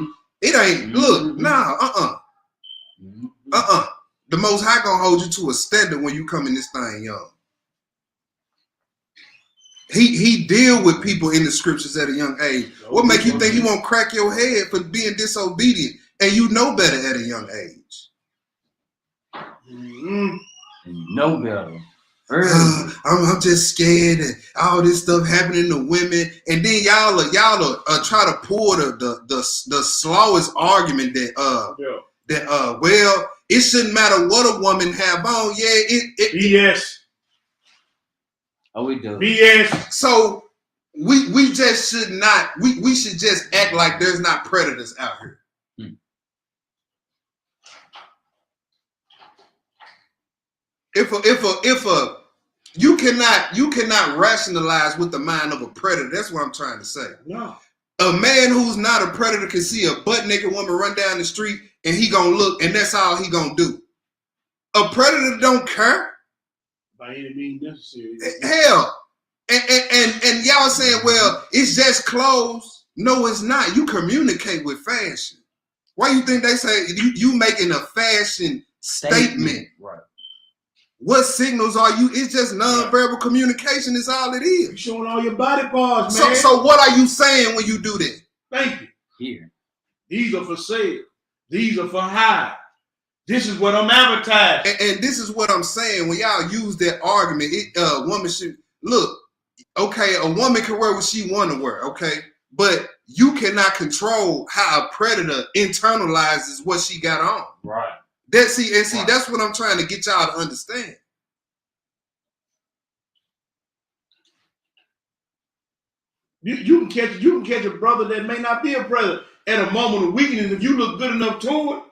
it ain't. Look, The Most High gonna hold you to a standard when you come in this thing young. He deal with people in the scriptures at a young age. What make you think he won't crack your head for being disobedient and you know better at a young age? Know better. I'm just scared and all this stuff happening to women, and then y'all try to pull the slowest argument that well, it shouldn't matter what a woman have on. BS. Oh, we do. BS. So we just should not. We should just act like there's not predators out here. If you cannot rationalize with the mind of a predator. That's what I'm trying to say. No. A man who's not a predator can see a butt naked woman run down the street and he gonna look, and that's all he gonna do. A predator don't care. By any means necessary. Hell. And y'all saying, well, it's just clothes. No, it's not. You communicate with fashion. Why you think they say you making a fashion statement? Right. What signals are you? It's just nonverbal communication. Is all it is. You showing all your body parts, man. So what are you saying when you do that? Thank you. Here. These are for sale. These are for hire. This is what I'm advertising. And this is what I'm saying. When y'all use that argument, woman should look. Okay, a woman can wear what she want to wear. Okay, but you cannot control how a predator internalizes what she got on. Right. That's Right. That's what I'm trying to get y'all to understand. You can catch a brother that may not be a predator at a moment of weakness if you look good enough to it.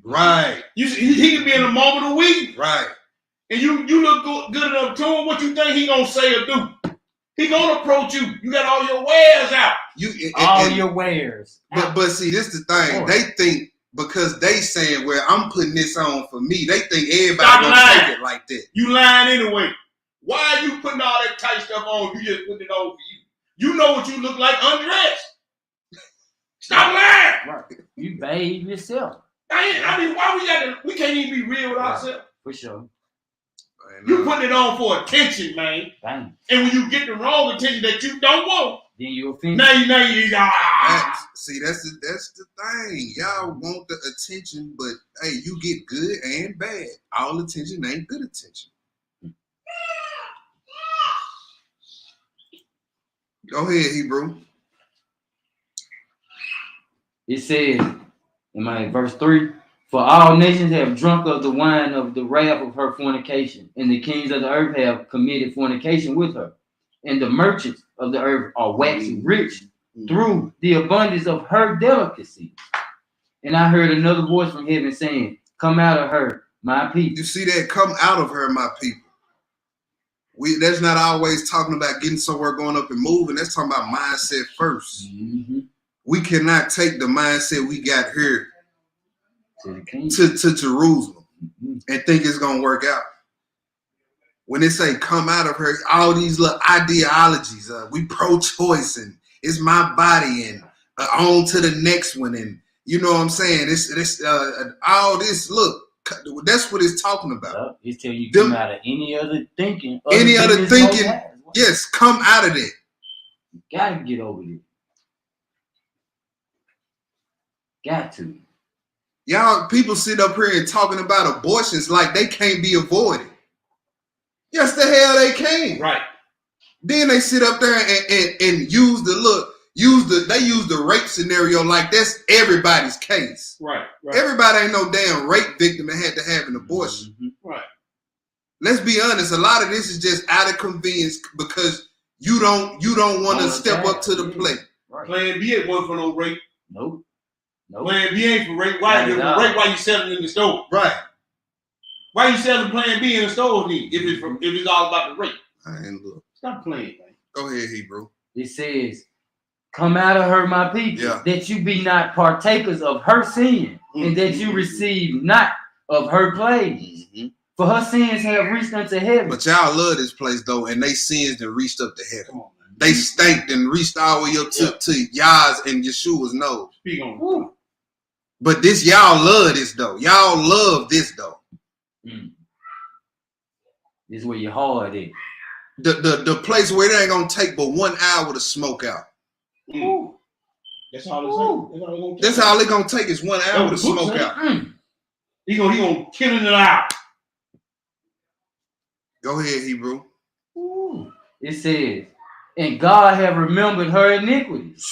Right. He can be in a moment of weakness. Right. And you look good enough to him. What you think he gonna say or do? He gonna approach you. You got all your wares out. Your wares. But see, this is the thing. They think because they saying, well, I'm putting this on for me, they think everybody gonna take it like that. You lying anyway. Why are you putting all that tight stuff on? You just putting it on for you. You know what you look like undressed. Stop lying. Right. You bathe yourself. I mean, why we can't even be real with ourselves? For sure. You putting it on for attention, man. Dang. And when you get the wrong attention that you don't want, then you offend. Now you See, that's the thing. Y'all want the attention, but hey, you get good and bad. All attention ain't good attention. Go ahead, Hebrew. It says in my verse 3, for all nations have drunk of the wine of the wrath of her fornication, and the kings of the earth have committed fornication with her, and the merchants of the earth are waxing rich through the abundance of her delicacies. And I heard another voice from heaven saying, come out of her, my people. You see that? Come out of her, my people. That's not always talking about getting somewhere, going up and moving. That's talking about mindset first. Mm-hmm. We cannot take the mindset we got here to Jerusalem and think it's gonna work out. When they say come out of her, all these little ideologies, we pro-choice and it's my body and on to the next one, and you know what I'm saying? It's all this. Look, that's what it's talking about. It's telling you come out of any other thinking. Yes, come out of it. You gotta get over it. Got to. Y'all, people sit up here and talking about abortions like they can't be avoided. Yes, the hell they can. Right. Then they sit up there and use the rape scenario like that's everybody's case. Right. Everybody ain't no damn rape victim that had to have an abortion. Mm-hmm. Right. Let's be honest. A lot of this is just out of convenience because you don't want to step up to the plate. Right. Plan B ain't one for no rape. Nope. Plan B ain't for rape. Why you selling it in the store? Right. Why you selling Plan B in the store then? If it's all about the rape. I ain't look. Stop playing, man. Go ahead, Hebrew. It says, come out of her, my people, that you be not partakers of her sin, and that you receive not of her plagues. Mm-hmm. For her sins have reached unto heaven. But y'all love this place though, and they sins that reached up to heaven. Come on, man. They stank and reached all the way up to Yah's and Yeshua's nose. Speak on. But this, y'all love this though. Y'all love this though. This is where your heart is. The place where it ain't gonna take but 1 hour to smoke out. That's all That's all it gonna take is 1 hour to smoke out. He gonna kill it out. Go ahead, Hebrew. It says, and God have remembered her iniquities.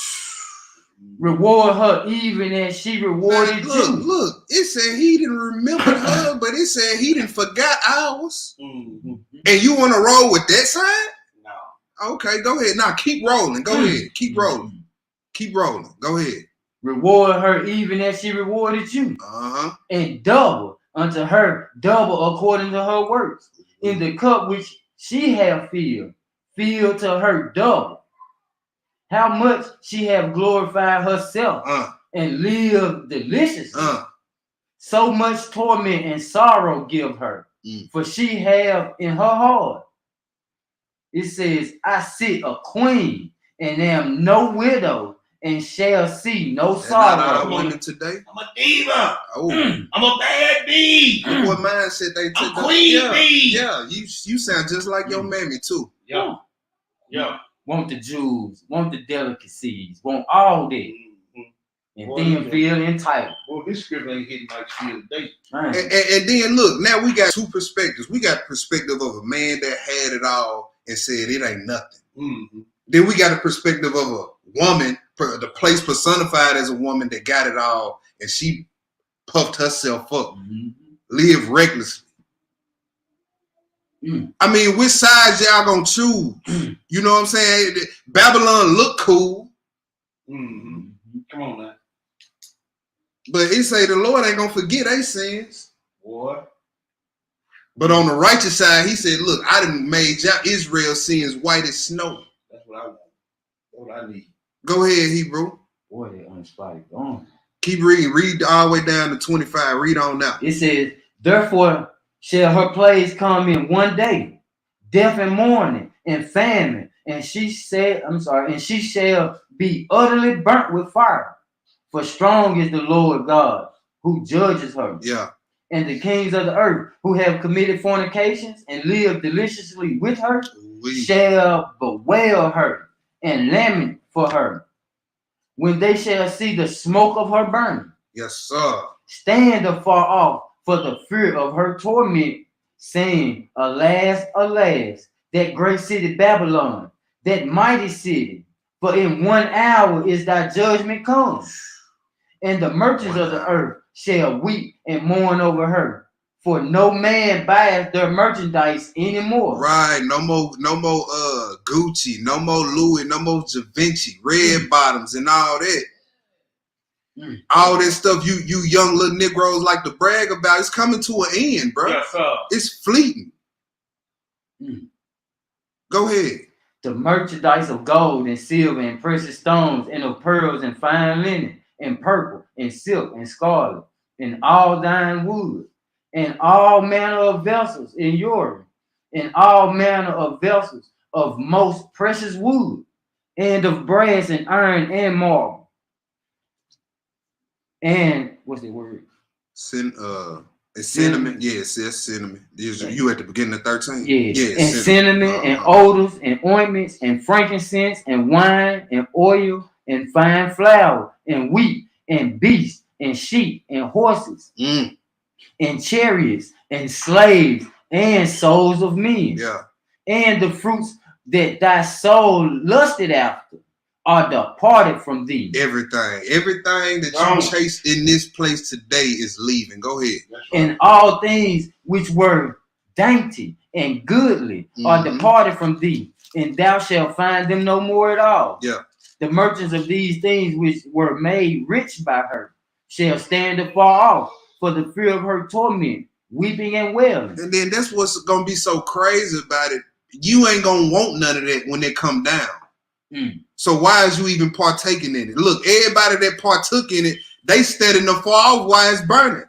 Reward her even as she rewarded you. Look, it said he didn't remember her, but it said he didn't forgot ours. Mm-hmm. And you want to roll with that side? No. Okay, go ahead. Now keep rolling. Go ahead. Keep rolling. Keep rolling. Go ahead. Reward her even as she rewarded you. And double unto her, double according to her works. In the cup which she have filled to her double. How much she have glorified herself and lived deliciously. So much torment and sorrow give her, for she have in her heart. It says, I sit a queen and am no widow, and shall see no That's not our sorrow. women today. I'm a diva. Oh, I'm a bad bee. what mindset they I'm today? queen bee. Yeah, you sound just like your mammy too. Yeah. Yeah. Want the jewels, want the delicacies, want all that, and Boy, then feel entitled. Well, this script ain't hitting like shit today. And then look, now we got two perspectives. We got the perspective of a man that had it all and said it ain't nothing. Mm-hmm. Then we got a perspective of a woman, the place personified as a woman that got it all and she puffed herself up, lived recklessly. I mean, which sides y'all gonna choose? You know what I'm saying? Babylon look cool. Come on now. But it say the Lord ain't gonna forget their sins. Boy. But on the righteous side, he said, look, I done made y'all Israel sins white as snow. That's what I want. That's what I need. Go ahead, Hebrew. Boy, they unspotted gone. Keep reading. Read all the way down to 25. Read on now. It says, therefore shall her plagues come in one day, death and mourning and famine, and she shall be utterly burnt with fire. For strong is the Lord God who judges her. Yeah. And the kings of the earth who have committed fornications and lived deliciously with her shall bewail her and lament for her when they shall see the smoke of her burning. Yes, sir. Stand afar off for the fear of her torment, saying, alas, alas, that great city Babylon, that mighty city, for in 1 hour is thy judgment come. And the merchants of the earth shall weep and mourn over her, for no man buys their merchandise anymore. Right, no more Gucci, no more Louis, no more Givenchy, red bottoms, and all that. All that stuff you young little Negroes like to brag about, it's coming to an end, bro. Yes, sir. It's fleeting. Go ahead. The merchandise of gold and silver and precious stones and of pearls and fine linen and purple and silk and scarlet and all thine wood and all manner of vessels in Europe and all manner of vessels of most precious wood and of brass and iron and marble. And what's the word? Cinnamon. Yes, yes, cinnamon. You at the beginning of 13? Yeah. And cinnamon and odors and ointments and frankincense and wine and oil and fine flour and wheat and beasts and sheep and horses and chariots and slaves and souls of men. Yeah. And the fruits that thy soul lusted after are departed from thee. Everything that you chase in this place today is leaving. Go ahead. And all things which were dainty and goodly are departed from thee, and thou shalt find them no more at all. Yeah. The merchants of these things which were made rich by her shall stand afar off for the fear of her torment, weeping and wailing. And then that's what's gonna be so crazy about it. You ain't gonna want none of that when they come down. So why is you even partaking in it? Look, everybody that partook in it, they standing afar off while it's burning.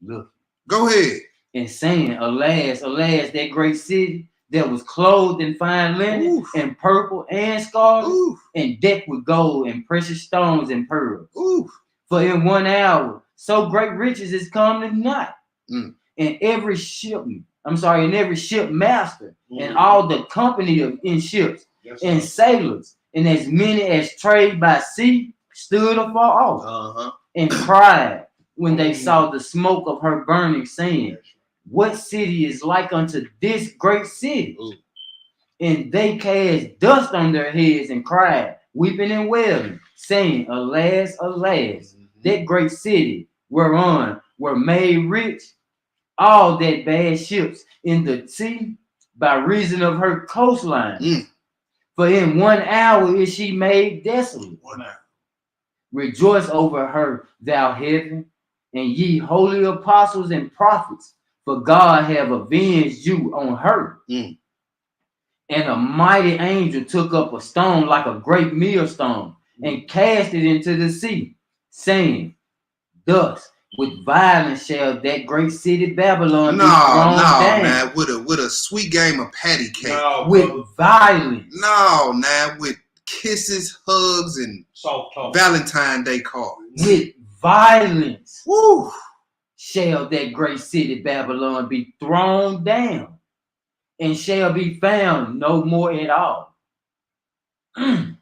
Look. Go ahead. And saying, alas, alas, that great city that was clothed in fine linen and purple and scarlet and decked with gold and precious stones and pearls. For in 1 hour, so great riches is come to naught. And every shipmaster and all the company in ships and sailors and as many as trade by sea stood afar off and cried when they saw the smoke of her burning, saying, what city is like unto this great city? And they cast dust on their heads and cried, weeping and wailing, saying, alas, alas, that great city whereon were made rich all that bad ships in the sea by reason of her coastline. For in 1 hour is she made desolate. Rejoice over her, thou heaven, and ye holy apostles and prophets, for God have avenged you on her. And a mighty angel took up a stone like a great millstone and cast it into the sea, saying, thus with violence shall that great city Babylon be thrown down. Man, with a sweet game of patty cake. With violence. With kisses, hugs, and Soft talk. Valentine's Day cards. With violence Woo! shall that great city Babylon be thrown down, and shall be found no more at all. And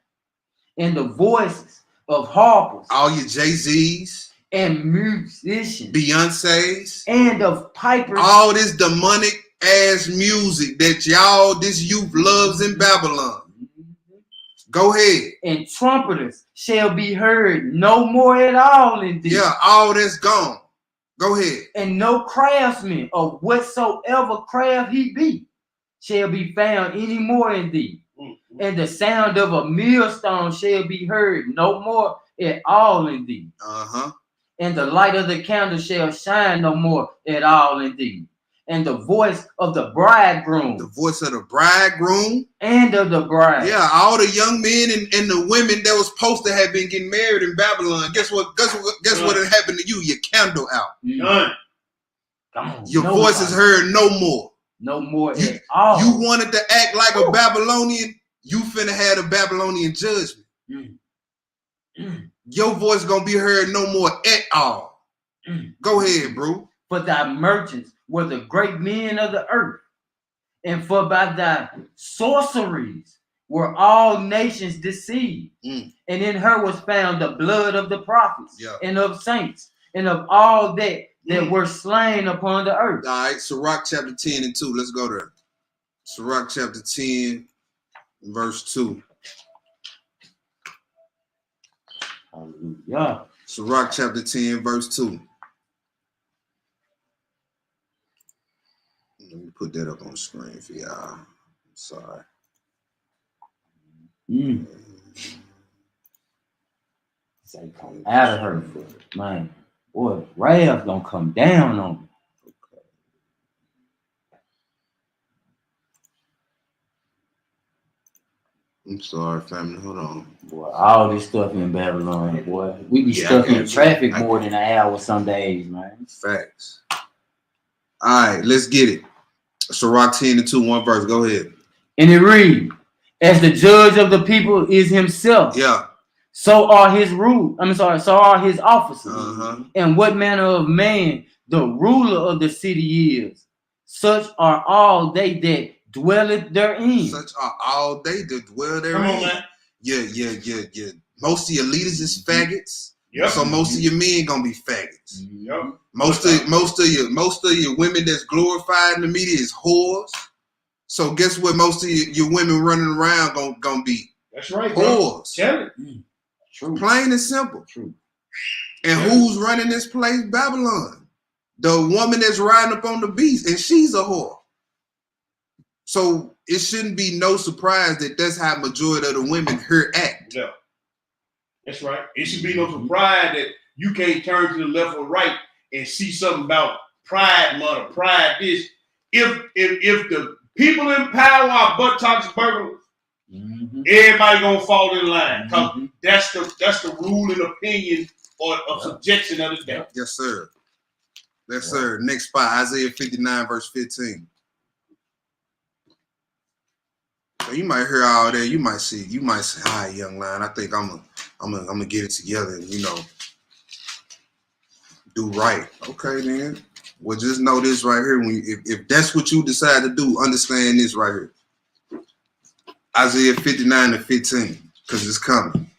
the voices of harpers, All your Jay-Z's, and musicians, Beyonce's, and of pipers, all this demonic ass music that this youth loves in Babylon. Go ahead. and trumpeters shall be heard no more at all in thee. Yeah, all that's gone. Go ahead. And no craftsman of whatsoever craft he be shall be found any more in thee. And the sound of a millstone shall be heard no more at all in thee. Uh-huh. And the light of the candle shall shine no more at all in thee. And the voice of the bridegroom. The voice of the bridegroom. And of the bride. Yeah, all the young men and the women that was supposed to have been getting married in Babylon. Guess what had happened to you? Your candle out. None. Your voice is heard no more. No more at all. You wanted to act like a Babylonian, you finna have a Babylonian judgment. Your voice gonna be heard no more at all. Go ahead, bro. For thy merchants were the great men of the earth, and for by thy sorceries were all nations deceived. And in her was found the blood of the prophets, and of saints, and of all that were slain upon the earth. All right, Sirach chapter 10 and 2. Let's go there. Sirach chapter 10, verse 2. Hallelujah. Sirach chapter 10, verse 2. Let me put that up on the screen for y'all. I'm sorry. Say come out of her foot, man. Boy, wrath gonna come down on me. I'm sorry, family. Hold on. Boy, all this stuff in Babylon, boy. We be stuck in traffic more than an hour some days, man. Facts. All right, let's get it. Sirach 10 and 2, one verse. Go ahead. And it reads, as the judge of the people is himself. Yeah. So are his so are his officers. And what manner of man the ruler of the city is, such are all they that dwelleth therein. Such are all they that dwell therein. Come on, man. Yeah. Most of your leaders is faggots. Yep. So most of your men gonna be faggots. Yep. Most of your women that's glorified in the media is whores. So guess what? Most of your women running around gonna be. That's right, whores. Tell it. True. Plain and simple. True. And who's running this place? Babylon. The woman that's riding up on the beast, and she's a whore. So it shouldn't be no surprise that that's how majority of the women here act. Yeah. That's right. It should be no surprise that you can't turn to the left or right and see something about Pride Month or Pride this. If the people in power are buttocks burglars, everybody gonna fall in line. That's the rule and opinion of subjection of the day. Yes, sir. Yes, sir. Next spot, Isaiah 59, verse 15. So you might hear all that. You might say, "Hi, young lion. I think I'm gonna get it together and do right." Okay, then. Well, just know this right here. If that's what you decide to do, understand this right here. Isaiah 59 and 15, because it's coming.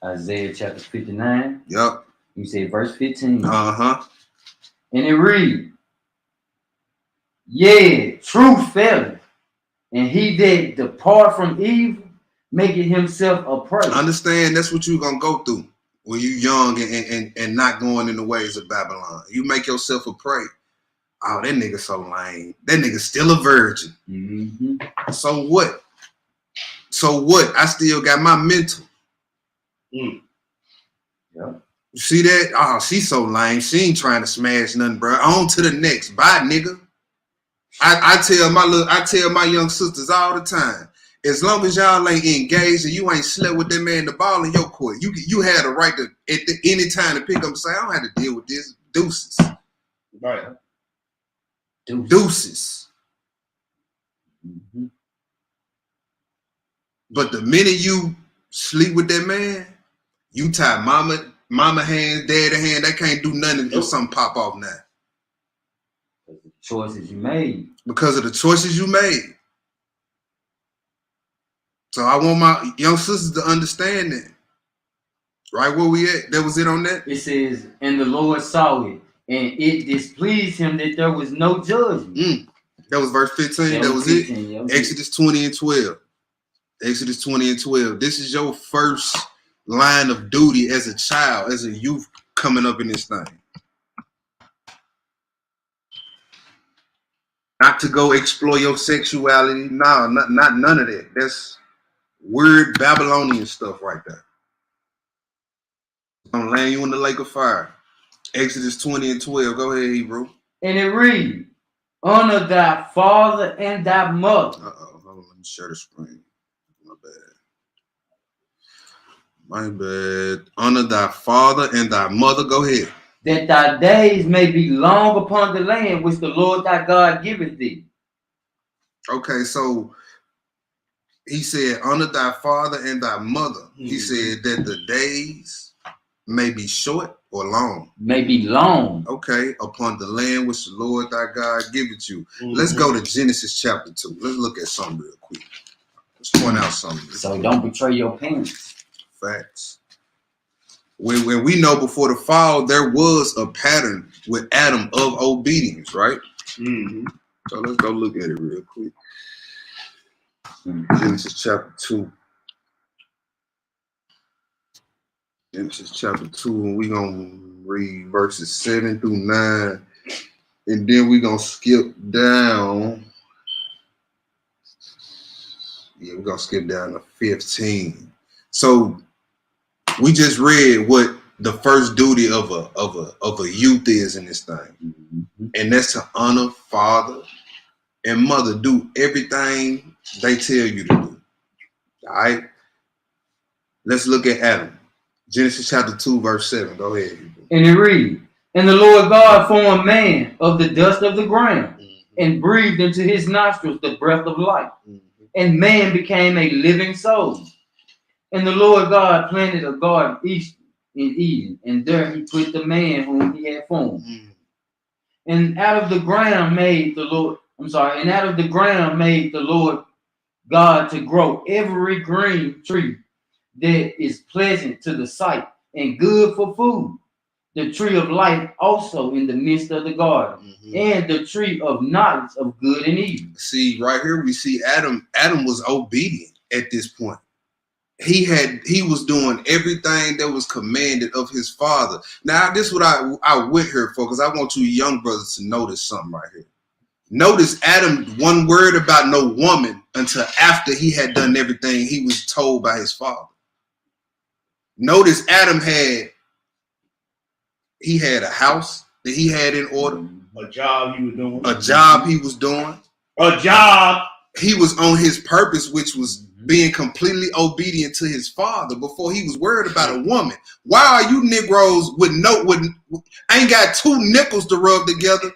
Isaiah chapter 59. Yep. You say verse 15. Uh-huh. And it reads, "Yea, truth faileth, and he that depart from evil maketh himself a prey." Understand that's what you're gonna go through when you young and not going in the ways of Babylon. You make yourself a prey. Oh, that nigga so lame. That nigga still a virgin. So what? I still got my mental. Yep. You see that? Oh, she's so lame. She ain't trying to smash nothing, bro. On to the next. Bye, nigga. I tell my young sisters all the time, as long as y'all ain't engaged and you ain't slept with that man the ball in your court, you had a right to any time to pick up and say, "I don't have to deal with this." Deuces. Right. Deuces. But the minute you sleep with that man, you tie mama hand, daddy hand. They can't do nothing if something pop off now. Choices you made. Because of the choices you made. So I want my young sisters to understand that. Right where we at? That was it on that? It says, and the Lord saw it, and it displeased him that there was no judgment. That was verse 15. That was 15, it. Yeah, Exodus 20 and 12. Exodus 20 and 12. This is your first line of duty as a child, as a youth coming up in this thing. Not to go explore your sexuality. No, not none of that. That's weird Babylonian stuff right there. I'm gonna land you in the lake of fire. Exodus 20 and 12. Go ahead, Hebrew. And it reads, honor thy father and thy mother. Hold on, let me share the screen. My bad. Honor thy father and thy mother. Go ahead. That thy days may be long upon the land which the Lord thy God giveth thee. Okay, so he said, honor thy father and thy mother. Mm-hmm. He said that the days may be short or long. May be long. Okay, upon the land which the Lord thy God giveth you. Mm-hmm. Let's go to Genesis chapter 2. Let's look at something real quick. Let's point out something. So don't betray your parents. Facts. When we know before the fall, there was a pattern with Adam of obedience, right? Mm-hmm. So let's go look at it real quick. Genesis chapter 2. Genesis chapter 2, and we're going to read verses 7 through 9. And then we're going to skip down. Yeah, we're going to skip down to 15. So we just read what the first duty of a youth is in this thing. Mm-hmm. And that's to honor father and mother. Do everything they tell you to do. All right? Let's look at Adam. Genesis chapter 2, verse 7. Go ahead. And it reads, and the Lord God formed man of the dust of the ground, mm-hmm. and breathed into his nostrils the breath of life. Mm-hmm. And man became a living soul. And the Lord God planted a garden east in Eden, and there he put the man whom he had formed. Mm-hmm. And out of the ground made the Lord God to grow every green tree that is pleasant to the sight and good for food. The tree of life also in the midst of the garden, mm-hmm. and the tree of knowledge of good and evil. See, right here we see Adam. Adam was obedient at this point. He was doing everything that was commanded of his father. Now, this is what I went here for, because I want you young brothers to notice something right here. Notice Adam, one word about no woman until after he had done everything he was told by his father. Notice Adam had a house that he had in order. A job he was doing. A job he was doing. A job. He was on his purpose, which was being completely obedient to his father before he was worried about a woman. Why are you Negroes ain't got two nipples to rub together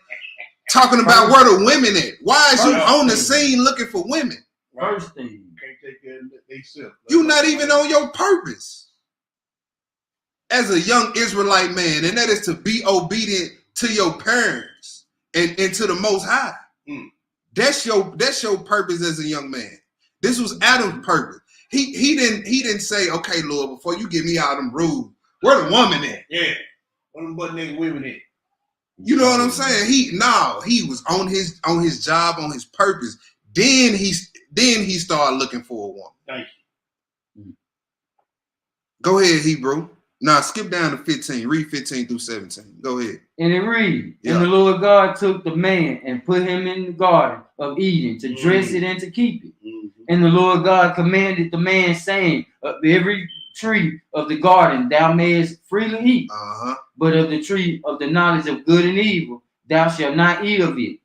talking about where the women at? Why is you on the scene looking for women? First thing. You can't take care of themselves. You're not even on your purpose as a young Israelite man, and that is to be obedient to your parents and to the Most High. Mm. That's your purpose as a young man. This was Adam's purpose. He didn't say, okay, Lord, before you give me all them rules, where the woman at? Yeah. Where them butt nigga women at? You know what I'm saying? He was on his job, on his purpose. Then he started looking for a woman. Thank you. Go ahead, Hebrew. Now skip down to 15. Read 15 through 17. Go ahead. And it reads, and the Lord God took the man and put him in the garden of Eden to dress it and to keep it. Mm-hmm. And the Lord God commanded the man, saying, of every tree of the garden thou mayest freely eat, but of the tree of the knowledge of good and evil thou shalt not eat of it.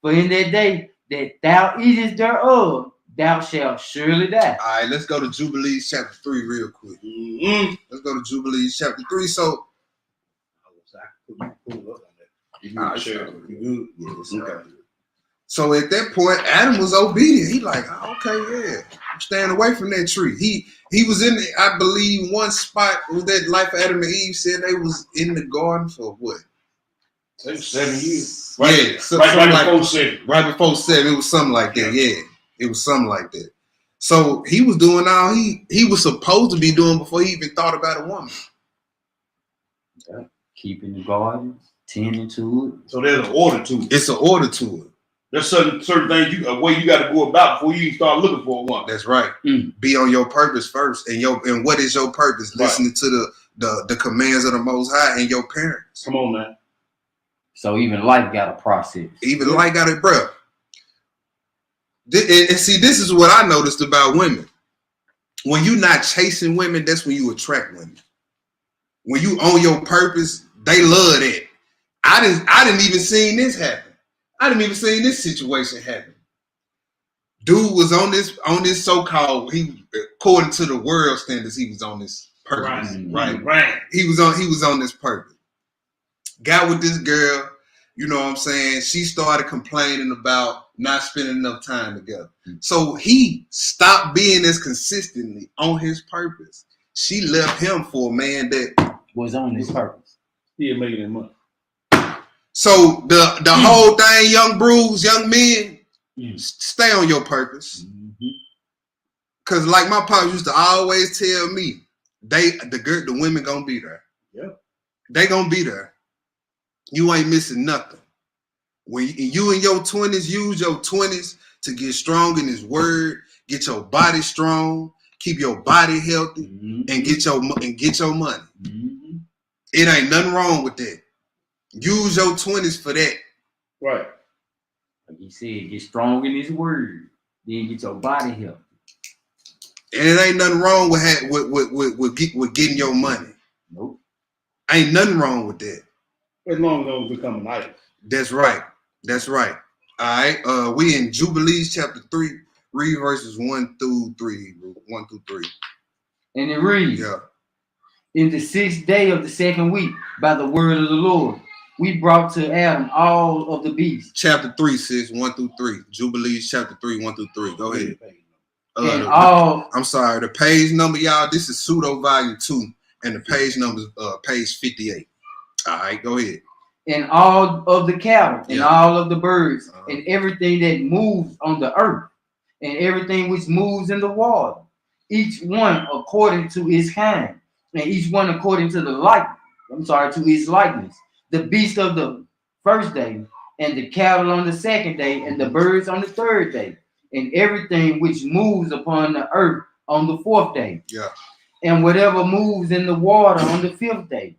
For in that day that thou eatest thereof, thou shalt surely die. All right, let's go to Jubilees chapter 3 real quick. Mm-hmm. Let's go to Jubilees chapter 3. So, So at that point, Adam was obedient. He like, oh, okay, yeah, I'm staying away from that tree. He was in, I believe, one spot was that Life of Adam and Eve said they was in the garden for what? It was 7 years. Right, yeah, right before 7. Right before 7, it was something like that. Yeah, it was something like that. So he was doing all he was supposed to be doing before he even thought about a woman. Yeah. Keeping the garden, tending to it. So there's an order to it. It's an order to it. There's certain things a way you got to go about before you even start looking for a woman. That's right. Be on your purpose first, and what is your purpose? Right. Listening to the commands of the Most High and your parents. Come on, man. So even life got a process. Even life got it, bro. And see, this is what I noticed about women. When you're not chasing women, that's when you attract women. When you own your purpose, they love that. I didn't even see this happen. I didn't even see this situation happen. Dude was on this so-called, according to the world standards, he was on this purpose. Right. He was on this purpose. Got with this girl, you know what I'm saying? She started complaining about not spending enough time together. So he stopped being as consistently on his purpose. She left him for a man that was on his purpose. He ain't making that money. So the whole thing, young men, stay on your purpose. Cause like my pops used to always tell me, the women gonna be there. Yeah. They gonna be there. You ain't missing nothing. When you in your 20s, use your 20s to get strong in his word, get your body strong, keep your body healthy, and get your money. It ain't nothing wrong with that. Use your 20s for that. Right. Like he said, get strong in his word, then get your body healthy. And it ain't nothing wrong with getting your money. Nope. Ain't nothing wrong with that. As long as those become an idol. That's right. That's right. All right. We in Jubilees chapter 3, read verses 1 through 3. 1 through 3. And it reads, yeah. In the 6th day of the 2nd week, by the word of the Lord, we brought to Adam all of the beasts. Chapter 3, sis, 1 through 3. Jubilees chapter 3, 1 through 3. Go ahead. I'm sorry, the page number, y'all, this is pseudo volume 2, and the page number is page 58. All right, go ahead. And all of the cattle, and all of the birds, and everything that moves on the earth, and everything which moves in the water, each one according to his kind, and each one according to to his likeness. The beast of the 1st day, and the cattle on the 2nd day, and the birds on the 3rd day, and everything which moves upon the earth on the 4th day. Yeah. And whatever moves in the water on the 5th day.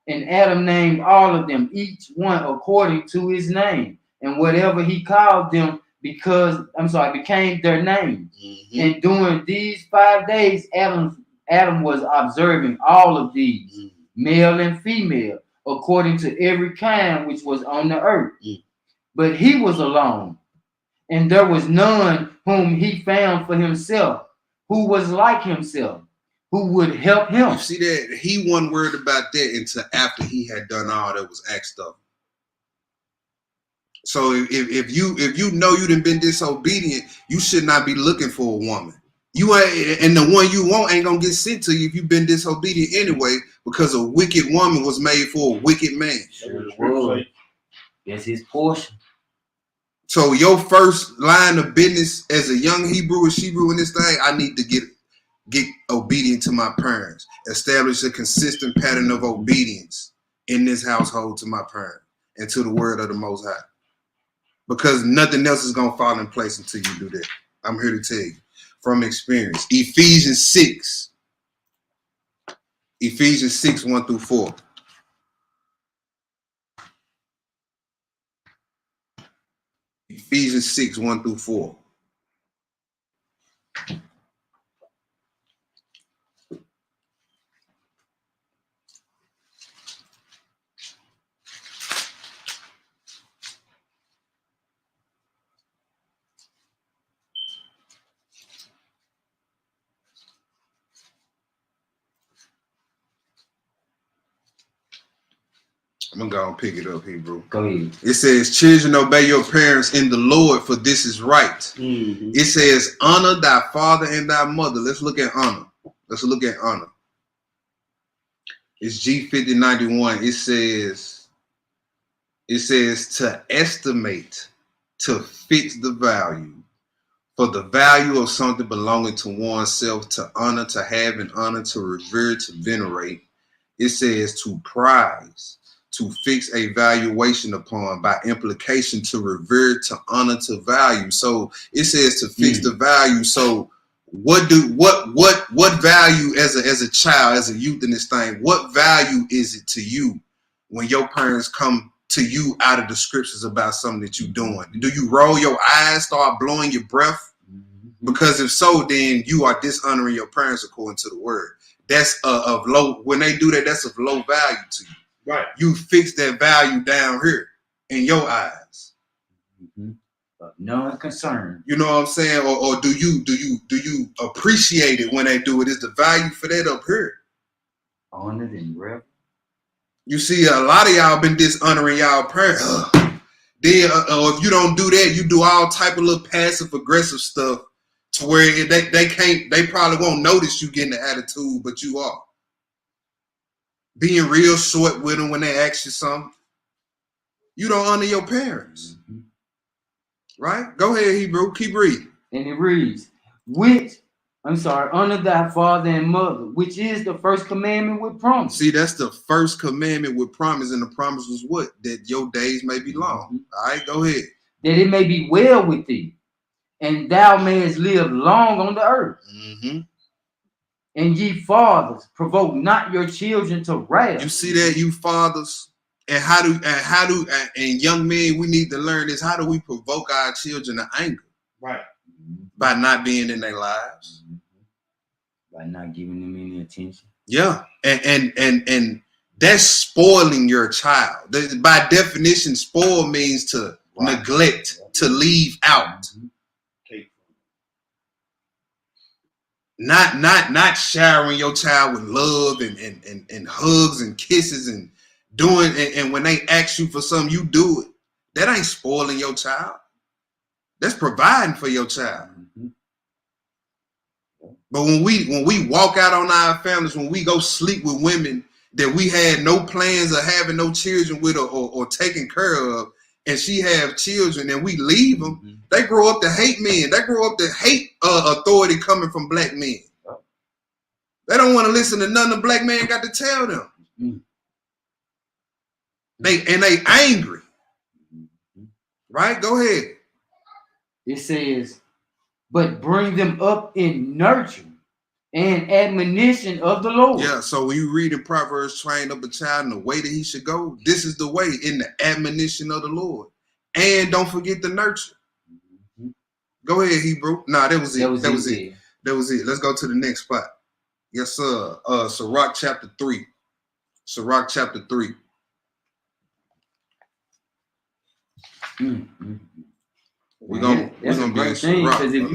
And Adam named all of them, each one according to his name. And whatever he called them became their name. And during these 5 days, Adam was observing all of these, male and female, according to every kind which was on the earth. But he was alone, and there was none whom he found for himself, who was like himself, who would help him. You see that? He wasn't worried about that until after he had done all that was asked of him. So if you know you done been disobedient, you should not be looking for a woman. You ain't, and the one you want ain't gonna get sent to you if you've been disobedient anyway, because a wicked woman was made for a wicked man. That's his portion. So your first line of business as a young Hebrew or Shebrew in this thing, I need to get obedient to my parents. Establish a consistent pattern of obedience in this household to my parents and to the word of the Most High. Because nothing else is gonna fall in place until you do that. I'm here to tell you from experience. Ephesians 6, 1 through 4. Ephesians 6, 1 through 4. I'm gonna go and pick it up, Hebrew. Go ahead. It says, children, obey your parents in the Lord, for this is right. Mm-hmm. It says, honor thy father and thy mother. Let's look at honor. Let's look at honor. It's G5091. It says to estimate, to fix the value. For the value of something belonging to oneself, to honor, to have an honor, to revere, to venerate. It says to prize, to fix a valuation upon, by implication, to revere, to honor, to value. So it says to fix the value. So what value as a child, as a youth in this thing, what value is it to you when your parents come to you out of the scriptures about something that you're doing? Do you roll your eyes, start blowing your breath? Because if so, then you are dishonoring your parents according to the word. That's of low. When they do that, that's of low value to you. Right. You fix that value down here in your eyes. But none concerned. You know what I'm saying? Or do you appreciate it when they do it? Is the value for that up here? Honored and reverent. You see, a lot of y'all been dishonoring y'all parents. Then, if you don't do that, you do all type of little passive aggressive stuff to where they probably won't notice you getting the attitude, but you are. Being real short with them when they ask you something. You don't honor your parents. Right? Go ahead, Hebrew. Keep reading. And it reads, honor thy father and mother, which is the first commandment with promise. See, that's the first commandment with promise, and the promise was what? That your days may be long. All right, go ahead. That it may be well with thee, and thou mayest live long on the earth. And ye fathers, provoke not your children to wrath. You see that, you fathers? And and young men, we need to learn this. How do we provoke our children to anger? Right. By not being in their lives. By not giving them any attention. Yeah. And that's spoiling your child. By definition, spoil means to neglect, to leave out. Not showering your child with love and hugs and kisses and doing, and when they ask you for something, you do it. That ain't spoiling your child. That's providing for your child. But when we walk out on our families, when we go sleep with women that we had no plans of having no children with or taking care of, and she have children, and we leave them, they grow up to hate men. They grow up to hate authority coming from black men. They don't want to listen to nothing the black man got to tell them. They angry. Right? Go ahead. It says, but bring them up in nurture and admonition of the Lord. Yeah, so when you read in Proverbs, train up a child in the way that he should go, this is the way, in the admonition of the Lord. And don't forget the nurture. Go ahead, Hebrew. Nah, that was it. That was it. Let's go to the next spot. Yes, sir. Sirach chapter 3. Sirach chapter 3. We're gonna be in Sirach because if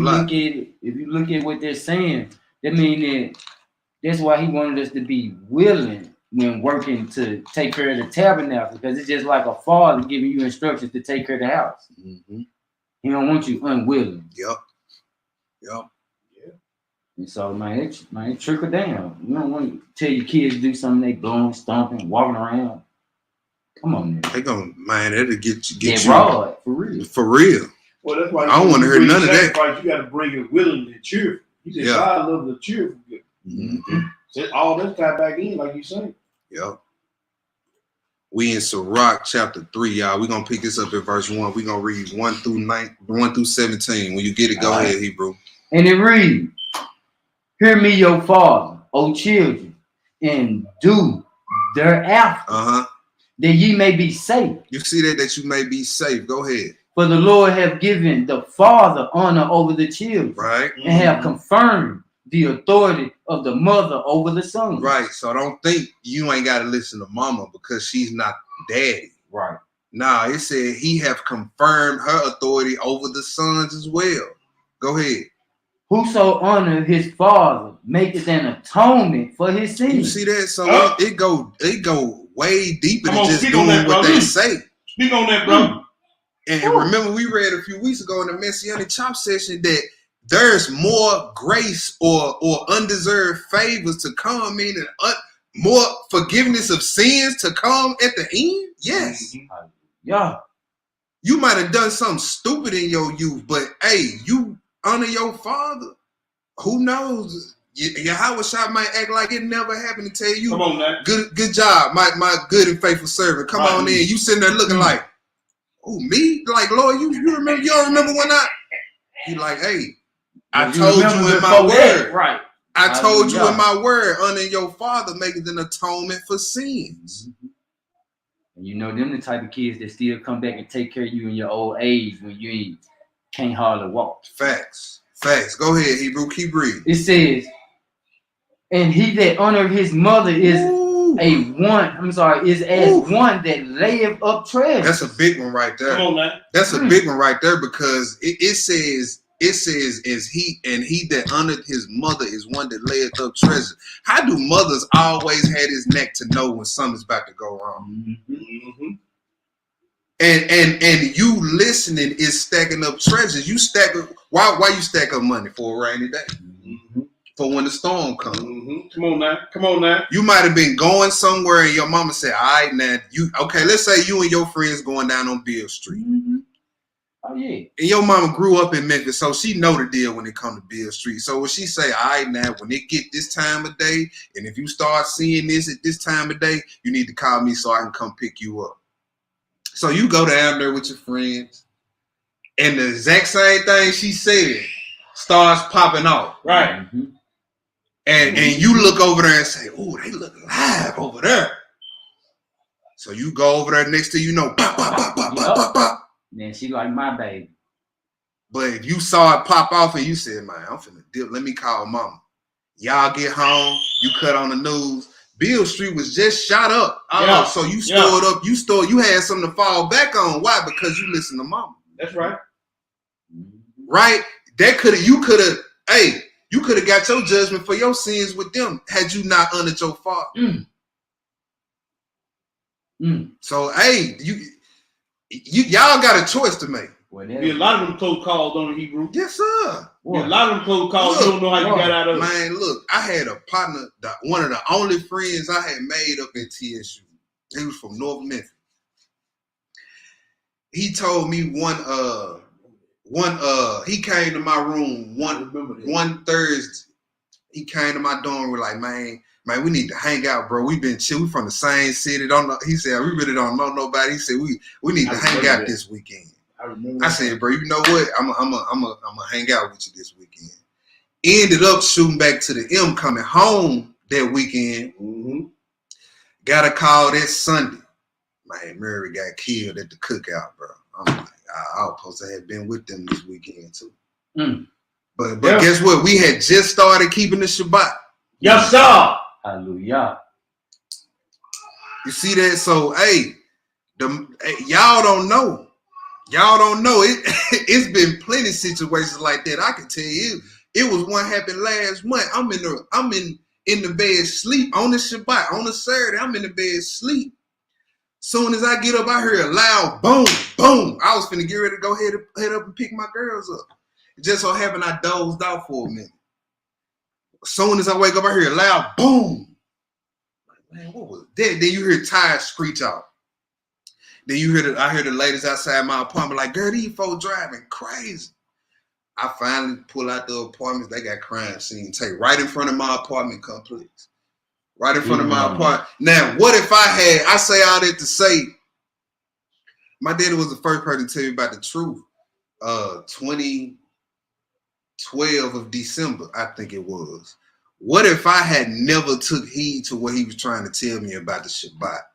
you look at what they're saying, that means that's why he wanted us to be willing when working to take care of the tabernacle, because it's just like a father giving you instructions to take care of the house. He don't want you unwilling. Yep. Yeah. And so it trickle down. You don't want to tell your kids to do something, they blowing, stomping, walking around. Come on, man. It'll get you raw, for real. For real. Well, that's why I don't want to hear none of that. You got to bring it willingly and cheerful. He said, God loves the cheerful. So all that's tied back in, like you say. Yep. We in Sirach chapter 3, y'all. We're gonna pick this up at verse 1. We're gonna read 1 through 17. When you get it, go ahead, Hebrew. And it reads, hear me, your father, O children, and do thereafter, that ye may be safe. You see that you may be safe. Go ahead. For the Lord have given the father honor over the children, right, and have confirmed the authority of the mother over the son. Right. So don't think you ain't got to listen to mama because she's not daddy. Right. Nah, it said he have confirmed her authority over the sons as well. Go ahead. Whoso honor his father maketh an atonement for his sins. You see that? So it go way deeper Come than on, just speak on doing that, what bro. they say. Speak on that, bro. And remember, we read a few weeks ago in the Messianic Chop session that there's more grace or undeserved favors to come, meaning more forgiveness of sins to come at the end. Yes. Yeah. You might have done something stupid in your youth, but hey, you honor your father. Who knows? Yahweh Shah might act like it never happened and tell you, come on, now. Good job, my good and faithful servant. Come on in. You sitting there looking like, oh, me? Like, Lord, you remember? You don't remember when he like, hey, I told you in my word. Right. I told you in my word, honoring your father, making an atonement for sins. And you know, them the type of kids that still come back and take care of you in your old age when you can't hardly walk. Facts. Go ahead, Hebrew. Keep reading. It says, and he that honored his mother is one that layeth up treasure. That's a big one right there. Come on, man. That's a big one right there because it says is he that honored his mother is one that layeth up treasure. How do mothers always have his neck to know when something's about to go wrong? Mm-hmm. And you listening is stacking up treasures. You stack up. Why you stack up money for a rainy day? Mm-hmm. For when the storm comes. Mm-hmm. Come on now. You might have been going somewhere and your mama said, all right, now let's say you and your friends going down on Beale Street. Mm-hmm. Oh yeah. And your mama grew up in Memphis, so she know the deal when it come to Beale Street. So when she say, all right, now when it get this time of day, and if you start seeing this at this time of day, you need to call me so I can come pick you up. So you go down there with your friends, and the exact same thing she said starts popping off. Right. Mm-hmm. And you look over there and say, oh, they look live over there. So you go over there next to pop, pop, pop, pop, pop, pop, pop. Then she like my baby. But if you saw it pop off and you said, man, I'm finna dip, let me call mama. Y'all get home, you cut on the news. Beale Street was just shot up. So you stored up, you had something to fall back on. Why? Because you listen to mama. That's right. Right? You could have got your judgment for your sins with them had you not honored your father. So, hey, y'all got a choice to make. Be a lot of them close calls on the Hebrew. Yes, sir. Be a lot of them close calls. You don't know how you got out of it. Man, look, I had a partner, one of the only friends I had made up at TSU. He was from North Memphis. He told me he came to my room one Thursday. He came to my dorm. We're like, man, we need to hang out, bro. We've been chill. We from the same city. He said, we really don't know nobody. He said, we need to hang out this weekend. I said, bro, you know what? I'm gonna hang out with you this weekend. Ended up shooting back to the M, coming home that weekend. Mm-hmm. Got a call that Sunday. Man, Murray got killed at the cookout, bro. I'm like, I was supposed to have been with them this weekend too. But guess what? We had just started keeping the Shabbat. Yes, sir. Hallelujah. You see that? So, hey, y'all don't know. It's been plenty of situations like that. I can tell you, it was one happened last month. I'm in the bed sleep on the Shabbat on the Saturday. I'm in the bed sleep. Soon as I get up, I hear a loud boom, boom. I was finna get ready to go head up and pick my girls up. It just so happened I dozed out for a minute. Soon as I wake up, I hear a loud boom. Like, man, what was that? Then you hear tires screech out. Then I hear the ladies outside my apartment like, girl, these folks driving crazy. I finally pull out the apartments. They got crime scene tape right in front of my apartment complex. Right in front of my apartment. Now, what if I say all that to say, my daddy was the first person to tell me about the truth. 2012 of December, I think it was. What if I had never took heed to what he was trying to tell me about the Shabbat?